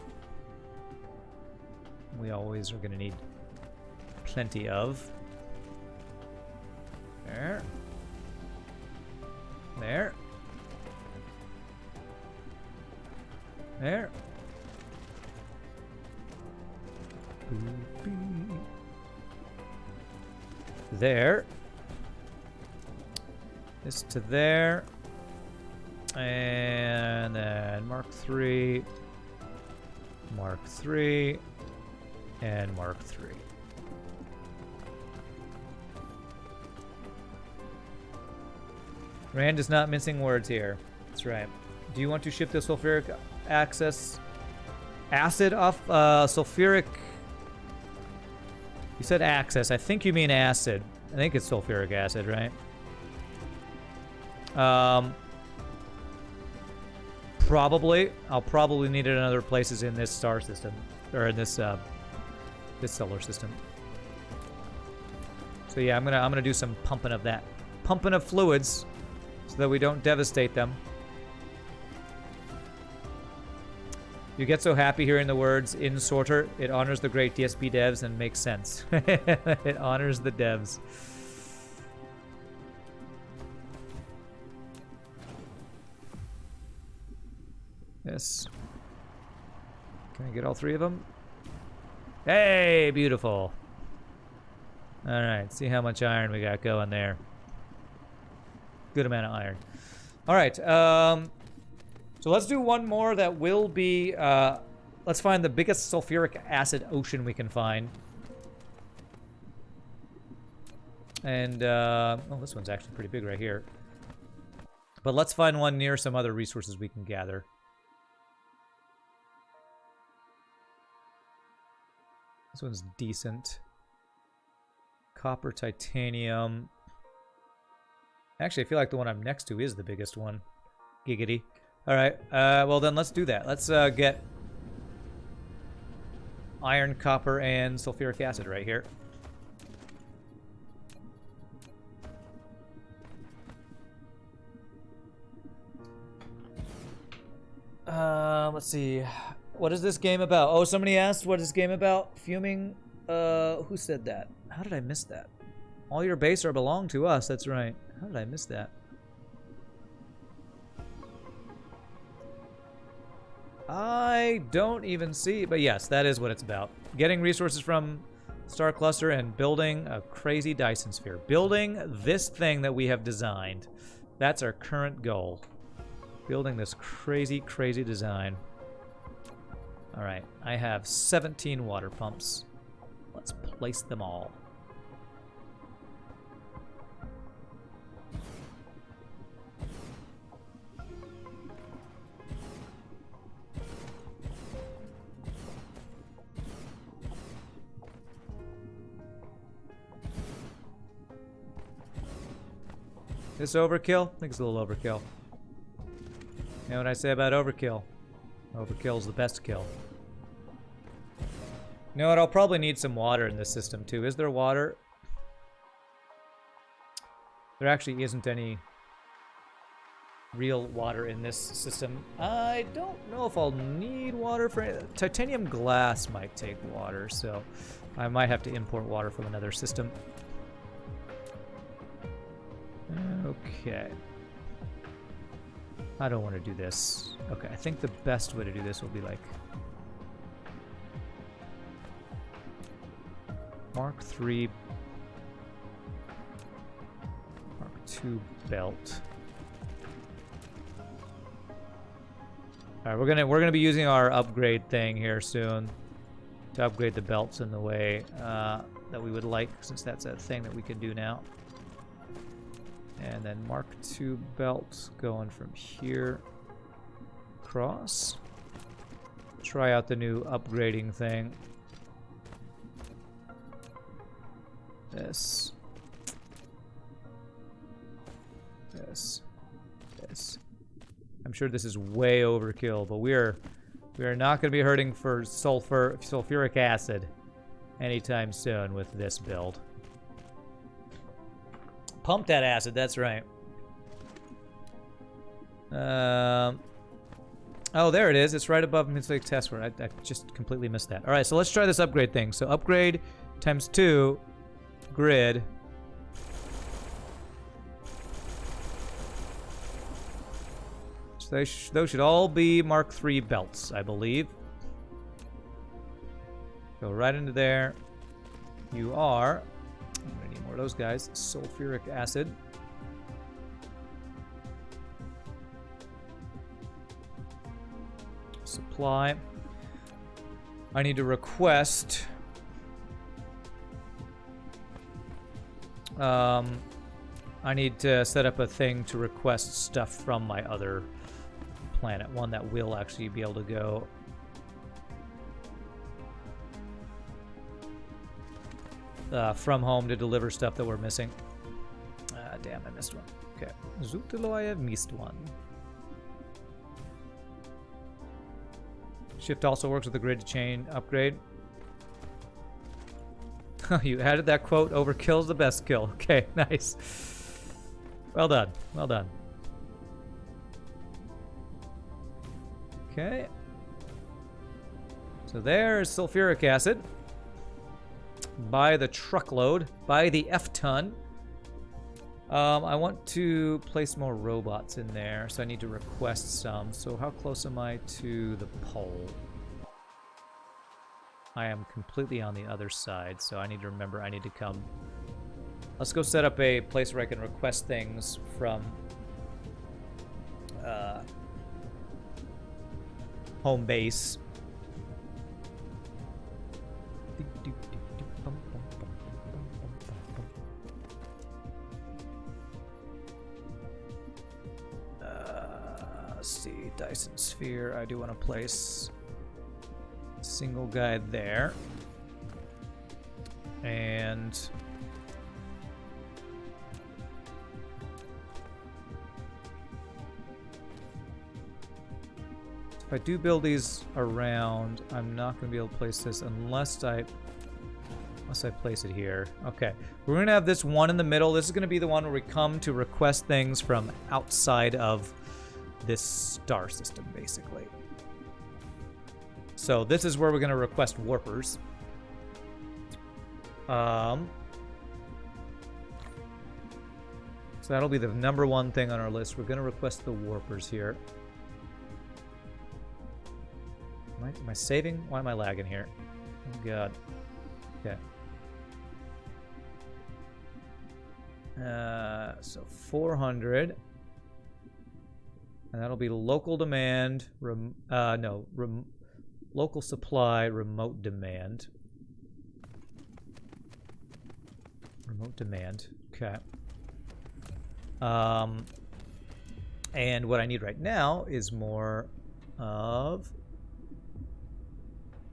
we always are gonna need plenty of. There. There. There. There. This to there. And then Mark III. Mark III. And Mark III. Rand is not mincing words here. That's right. Do you want to ship the sulfuric acid off sulfuric? You said access. I think you mean acid. I think it's sulfuric acid, right? Probably. I'll probably need it in other places in this star system, or in this this solar system. So yeah, I'm gonna do some pumping of that pumping of fluids so that we don't devastate them. You get so happy hearing the words in sorter. It honors the great DSP devs and makes sense. It honors the devs. Yes. Can I get all three of them? Hey, beautiful. All right, see how much iron we got going there. Good amount of iron. All right, so let's do one more that will be, let's find the biggest sulfuric acid ocean we can find. And, oh, this one's actually pretty big right here. But let's find one near some other resources we can gather. This one's decent. Copper, titanium. Actually, I feel like the one I'm next to is the biggest one. Giggity. All right, well then let's do that. Let's get iron, copper, and sulfuric acid right here. Let's see. What is this game about? Oh, somebody asked, what is this game about? Fuming? Who said that? How did I miss that? All your base are belong to us, that's right. How did I miss that? I don't even see, but yes, that is what it's about. Getting resources from Star Cluster and building a crazy Dyson sphere. Building this thing that we have designed. That's our current goal. Building this crazy, crazy design. All right, I have 17 water pumps. Let's place them all. This overkill? I think it's a little overkill. You know what I say about overkill? Overkill's the best kill. You know what? I'll probably need some water in this system too. Is there water? There actually isn't any real water in this system. I don't know if I'll need water for it. Titanium glass might take water, so I might have to import water from another system. Okay. I don't want to do this. Okay, I think the best way to do this will be like Mark III, Mark II belt. All right, we're gonna be using our upgrade thing here soon to upgrade the belts in the way that we would like, since that's a thing that we can do now. And then Mark II belt going from here across. Try out the new upgrading thing. This. This. This. I'm sure this is way overkill, but we are not going to be hurting for sulfuric acid anytime soon with this build. Pump that acid, that's right. Oh, there it is. It's right above Mid-Lake Test where I just completely missed that. All right, so let's try this upgrade thing. So upgrade times 2 grid. So those should all be Mark III belts, I believe. Go right into there. You are... I'm gonna need more of those guys. Sulfuric acid. Supply. I need to request. I need to set up a thing to request stuff from my other planet. One that will actually be able to go. From home to deliver stuff that we're missing. Damn, I missed one. Okay. Zutilo, I have missed one. Shift also works with the grid to chain upgrade. You added that quote, overkill's the best kill. Okay, nice. Well done. Well done. Okay. So there's sulfuric acid. By the truckload. By the F-ton. I want to place more robots in there, so I need to request some. So how close am I to the pole? I am completely on the other side, so I need to remember I need to come. Let's go set up a place where I can request things from home base. Let's see, Dyson Sphere. I do want to place a single guy there. And if I do build these around, I'm not going to be able to place this unless I place it here. Okay, we're going to have this one in the middle. This is going to be the one where we come to request things from outside of this star system, basically. So this is where we're going to request warpers. So that'll be the #1 thing on our list. We're going to request the warpers here. Am I saving? Why am I lagging here? Oh, God. Okay. So 400. And that'll be local demand, local supply, remote demand. Remote demand, okay. And what I need right now is more of...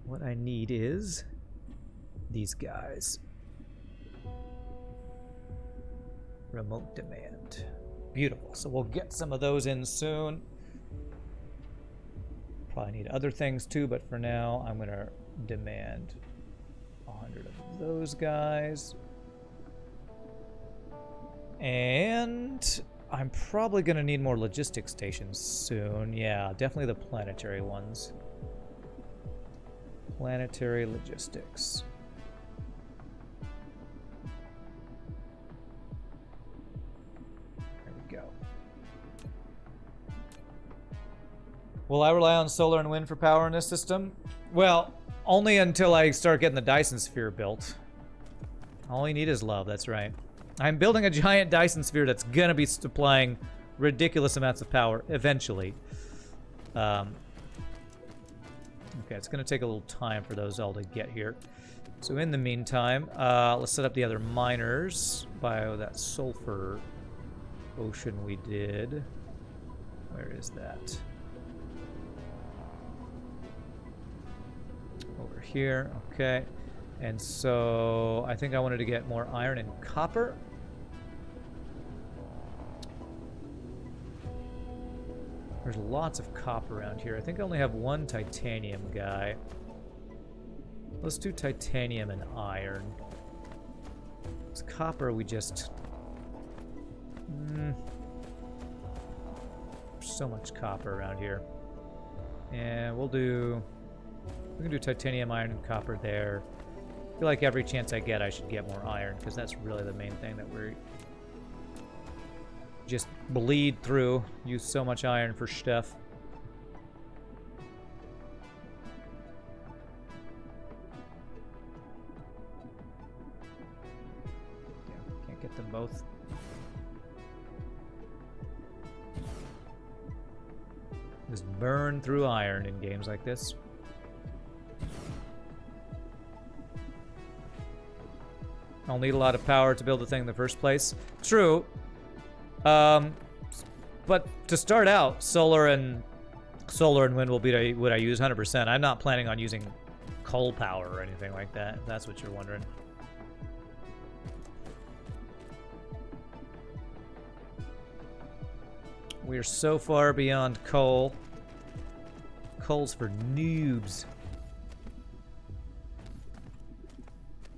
What I need is these guys. Remote demand. Beautiful. So we'll get some of those in soon. Probably need other things too, but for now, I'm going to demand 100 of those guys. And I'm probably going to need more logistics stations soon. Yeah, definitely the planetary ones. Planetary logistics. Will I rely on solar and wind for power in this system? Well, only until I start getting the Dyson Sphere built. All you need is love, that's right. I'm building a giant Dyson Sphere that's gonna be supplying ridiculous amounts of power eventually. Okay, it's gonna take a little time for those all to get here. So in the meantime, let's set up the other miners by that sulfur ocean we did. Where is that? Over here, okay. And so I think I wanted to get more iron and copper. There's lots of copper around here. I think I only have one titanium guy. Let's do titanium and iron. It's copper, we just... There's so much copper around here. And we'll do... We can do titanium, iron, and copper there. I feel like every chance I get, I should get more iron, because that's really the main thing that we're... just bleed through. Use so much iron for stuff. Yeah, can't get them both. Just burn through iron in games like this. I'll need a lot of power to build the thing in the first place. True. But to start out, solar and wind will be what I use 100%. I'm not planning on using coal power or anything like that, if that's what you're wondering. We are so far beyond coal. Coal's for noobs.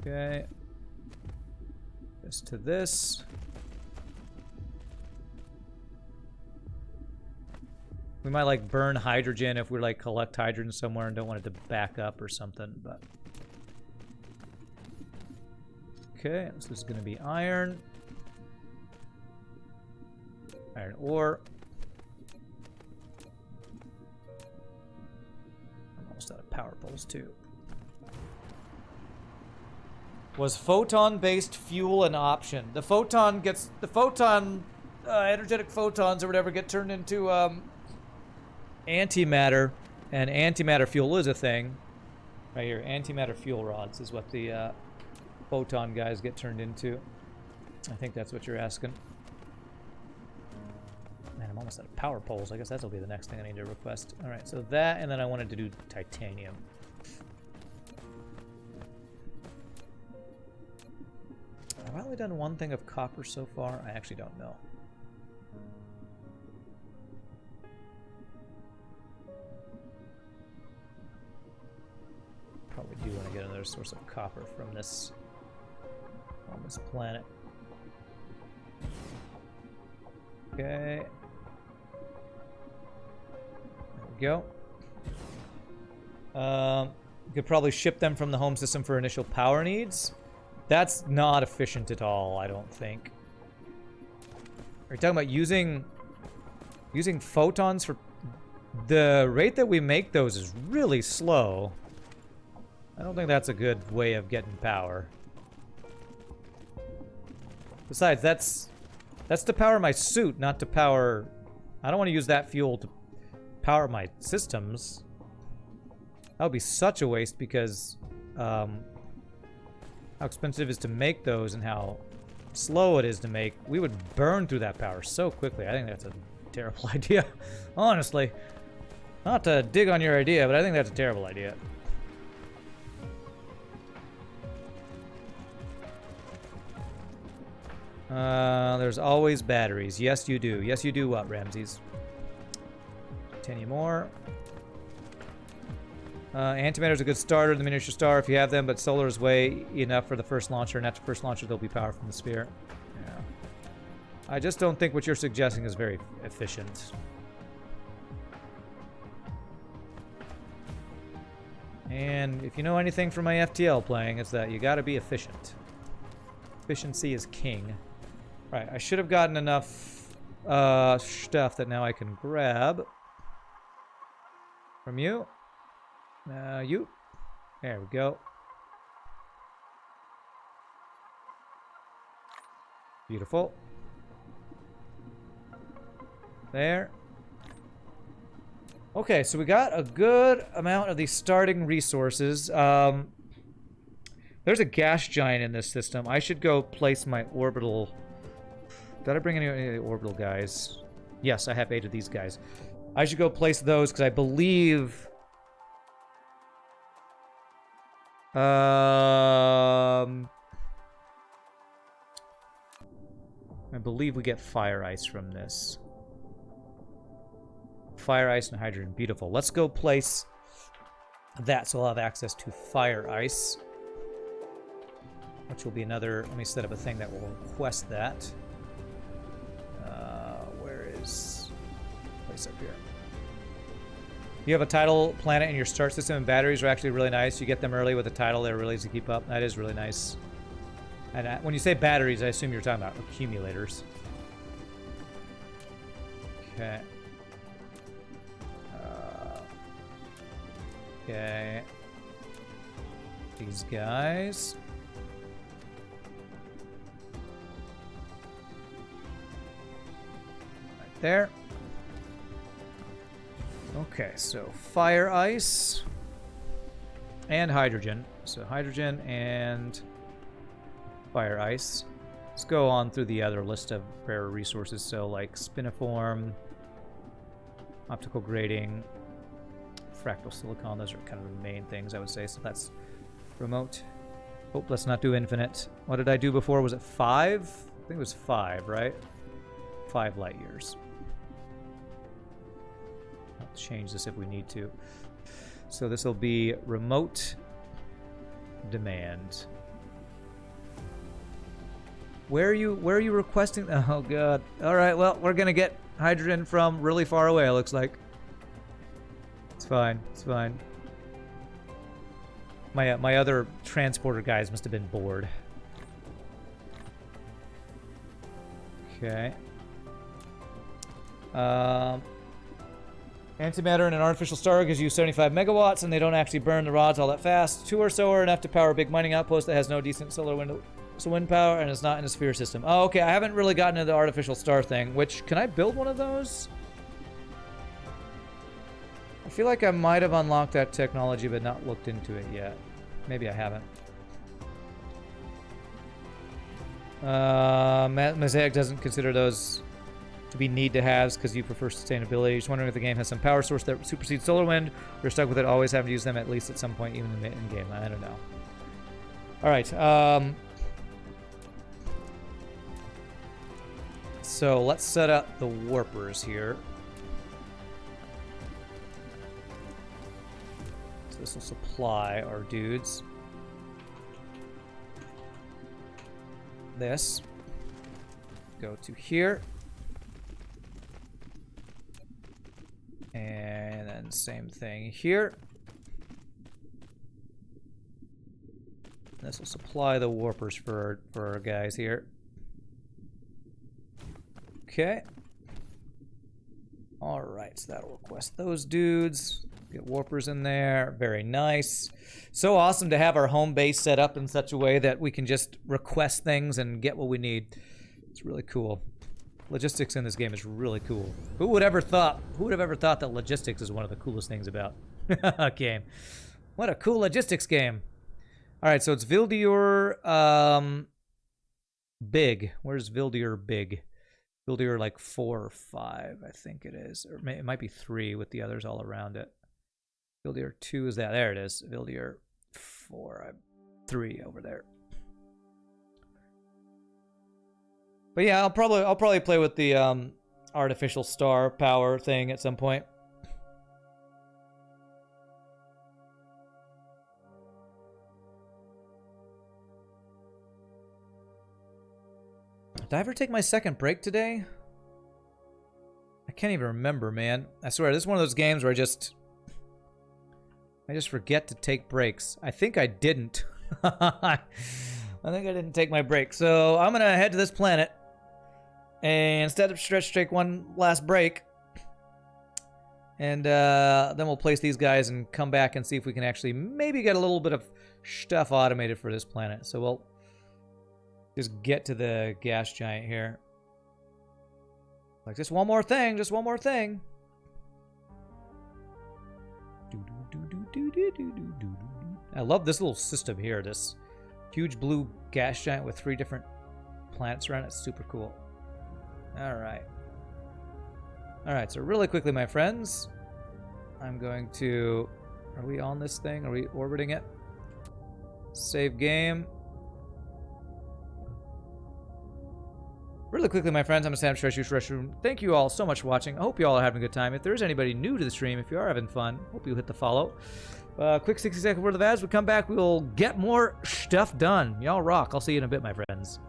Okay. This to this. We might like burn hydrogen if we like collect hydrogen somewhere and don't want it to back up or something, but. Okay, this is gonna be iron. Iron ore. I'm almost out of power poles too. Was photon-based fuel an option? The photon energetic photons or whatever get turned into antimatter, and antimatter fuel is a thing. Right here, antimatter fuel rods is what the photon guys get turned into. I think that's what you're asking. Man, I'm almost out of power poles. I guess that'll be the next thing I need to request. All right, so that, and then I wanted to do titanium. Have I only done one thing of copper so far? I actually don't know. Probably do want to get another source of copper from this on this planet. Okay. There we go. You could probably ship them from the home system for initial power needs. That's not efficient at all, I don't think. Are you talking about using photons for... The rate that we make those is really slow. I don't think that's a good way of getting power. Besides, that's to power my suit, not to power... I don't want to use that fuel to power my systems. That would be such a waste because... how expensive it is to make those and how slow it is to make. We would burn through that power so quickly. I think that's a terrible idea. Honestly. Not to dig on your idea, but I think that's a terrible idea. There's always batteries. Yes, you do. Yes, you do what, Ramses? 10 more. Antimatter's a good starter in the miniature star if you have them, but solar is way enough for the first launcher, and after first launcher they'll be powered from the sphere. Yeah. I just don't think what you're suggesting is very efficient. And if you know anything from my FTL playing, it's that you gotta be efficient. Efficiency is king. Right, I should have gotten enough stuff that now I can grab from you. You. There we go. Beautiful. There. Okay, so we got a good amount of these starting resources. There's a gas giant in this system. I should go place my orbital... Did I bring any of the orbital guys? Yes, I have 8 of these guys. I should go place those because I believe... I believe we get fire ice from this. Fire ice and hydrogen. Beautiful. Let's go place that so I'll have access to fire ice. Which will be another... Let me set up a thing that will request that. Where is... Place up here. You have a tidal planet in your start system, and batteries are actually really nice. You get them early with a tidal, they're really easy to keep up. That is really nice. And when you say batteries, I assume you're talking about accumulators. Okay. Okay. These guys. Right there. Okay, so fire ice and hydrogen. So hydrogen and fire ice. Let's go on through the other list of rare resources. So like spiniform, optical grating, fractal silicon. Those are kind of the main things I would say. So that's remote. Oh, let's not do infinite. What did I do before? Was it 5? I think it was 5, right? 5 light years. I'll change this if we need to. So this will be remote demand. Where are you requesting? Oh god. All right, well, we're going to get hydrogen from really far away, it looks like. fine. It's fine. My other transporter guys must have been bored. Okay. Antimatter in an artificial star gives you 75 megawatts, and they don't actually burn the rods all that fast. 2 or so are enough to power a big mining outpost that has no decent solar wind power and is not in a sphere system. Oh, okay. I haven't really gotten into the artificial star thing. Which, can I build one of those? I feel like I might have unlocked that technology, but not looked into it yet. Maybe I haven't. Mosaic doesn't consider those to be need-to-haves because you prefer sustainability. Just wondering if the game has some power source that supersedes solar wind, or you're stuck with it always having to use them at least at some point, even in the in-game. I don't know. All right. So let's set up the warpers here. So this will supply our dudes. This. Go to here. And then same thing here. This will supply the warpers for our guys here. Okay. Alright, so that'll request those dudes. Get warpers in there. Very nice. So awesome to have our home base set up in such a way that we can just request things and get what we need. It's really cool. Logistics in this game is really cool. Who would have ever thought that logistics is one of the coolest things about a game? What a cool logistics game. Alright, so it's Vildior Big. Where's Vildior Big? Vildior like 4 or 5, I think it is. Or it might be 3 with the others all around it. Vildior 2 is that. There it is. Vildior 4, 3 over there. But yeah, I'll probably play with the artificial star power thing at some point. Did I ever take my second break today? I can't even remember, man. I swear, this is one of those games where I just forget to take breaks. I think I didn't. I think I didn't take my break. So I'm gonna head to this planet. And instead of take one last break, and then we'll place these guys and come back and see if we can actually maybe get a little bit of stuff automated for this planet. So we'll just get to the gas giant here. Like, just one more thing, just one more thing. I love this little system here, this huge blue gas giant with 3 different planets around it. It's super cool. Alright. Alright, so really quickly, my friends, I'm going to... Are we on this thing? Are we orbiting it? Save game. Really quickly, my friends, I'm going to stand up to restroom. Thank you all so much for watching. I hope you all are having a good time. If there's anybody new to the stream, if you are having fun, hope you hit the follow. Quick 60-second word of ads. We come back, we'll get more stuff done. Y'all rock. I'll see you in a bit, my friends.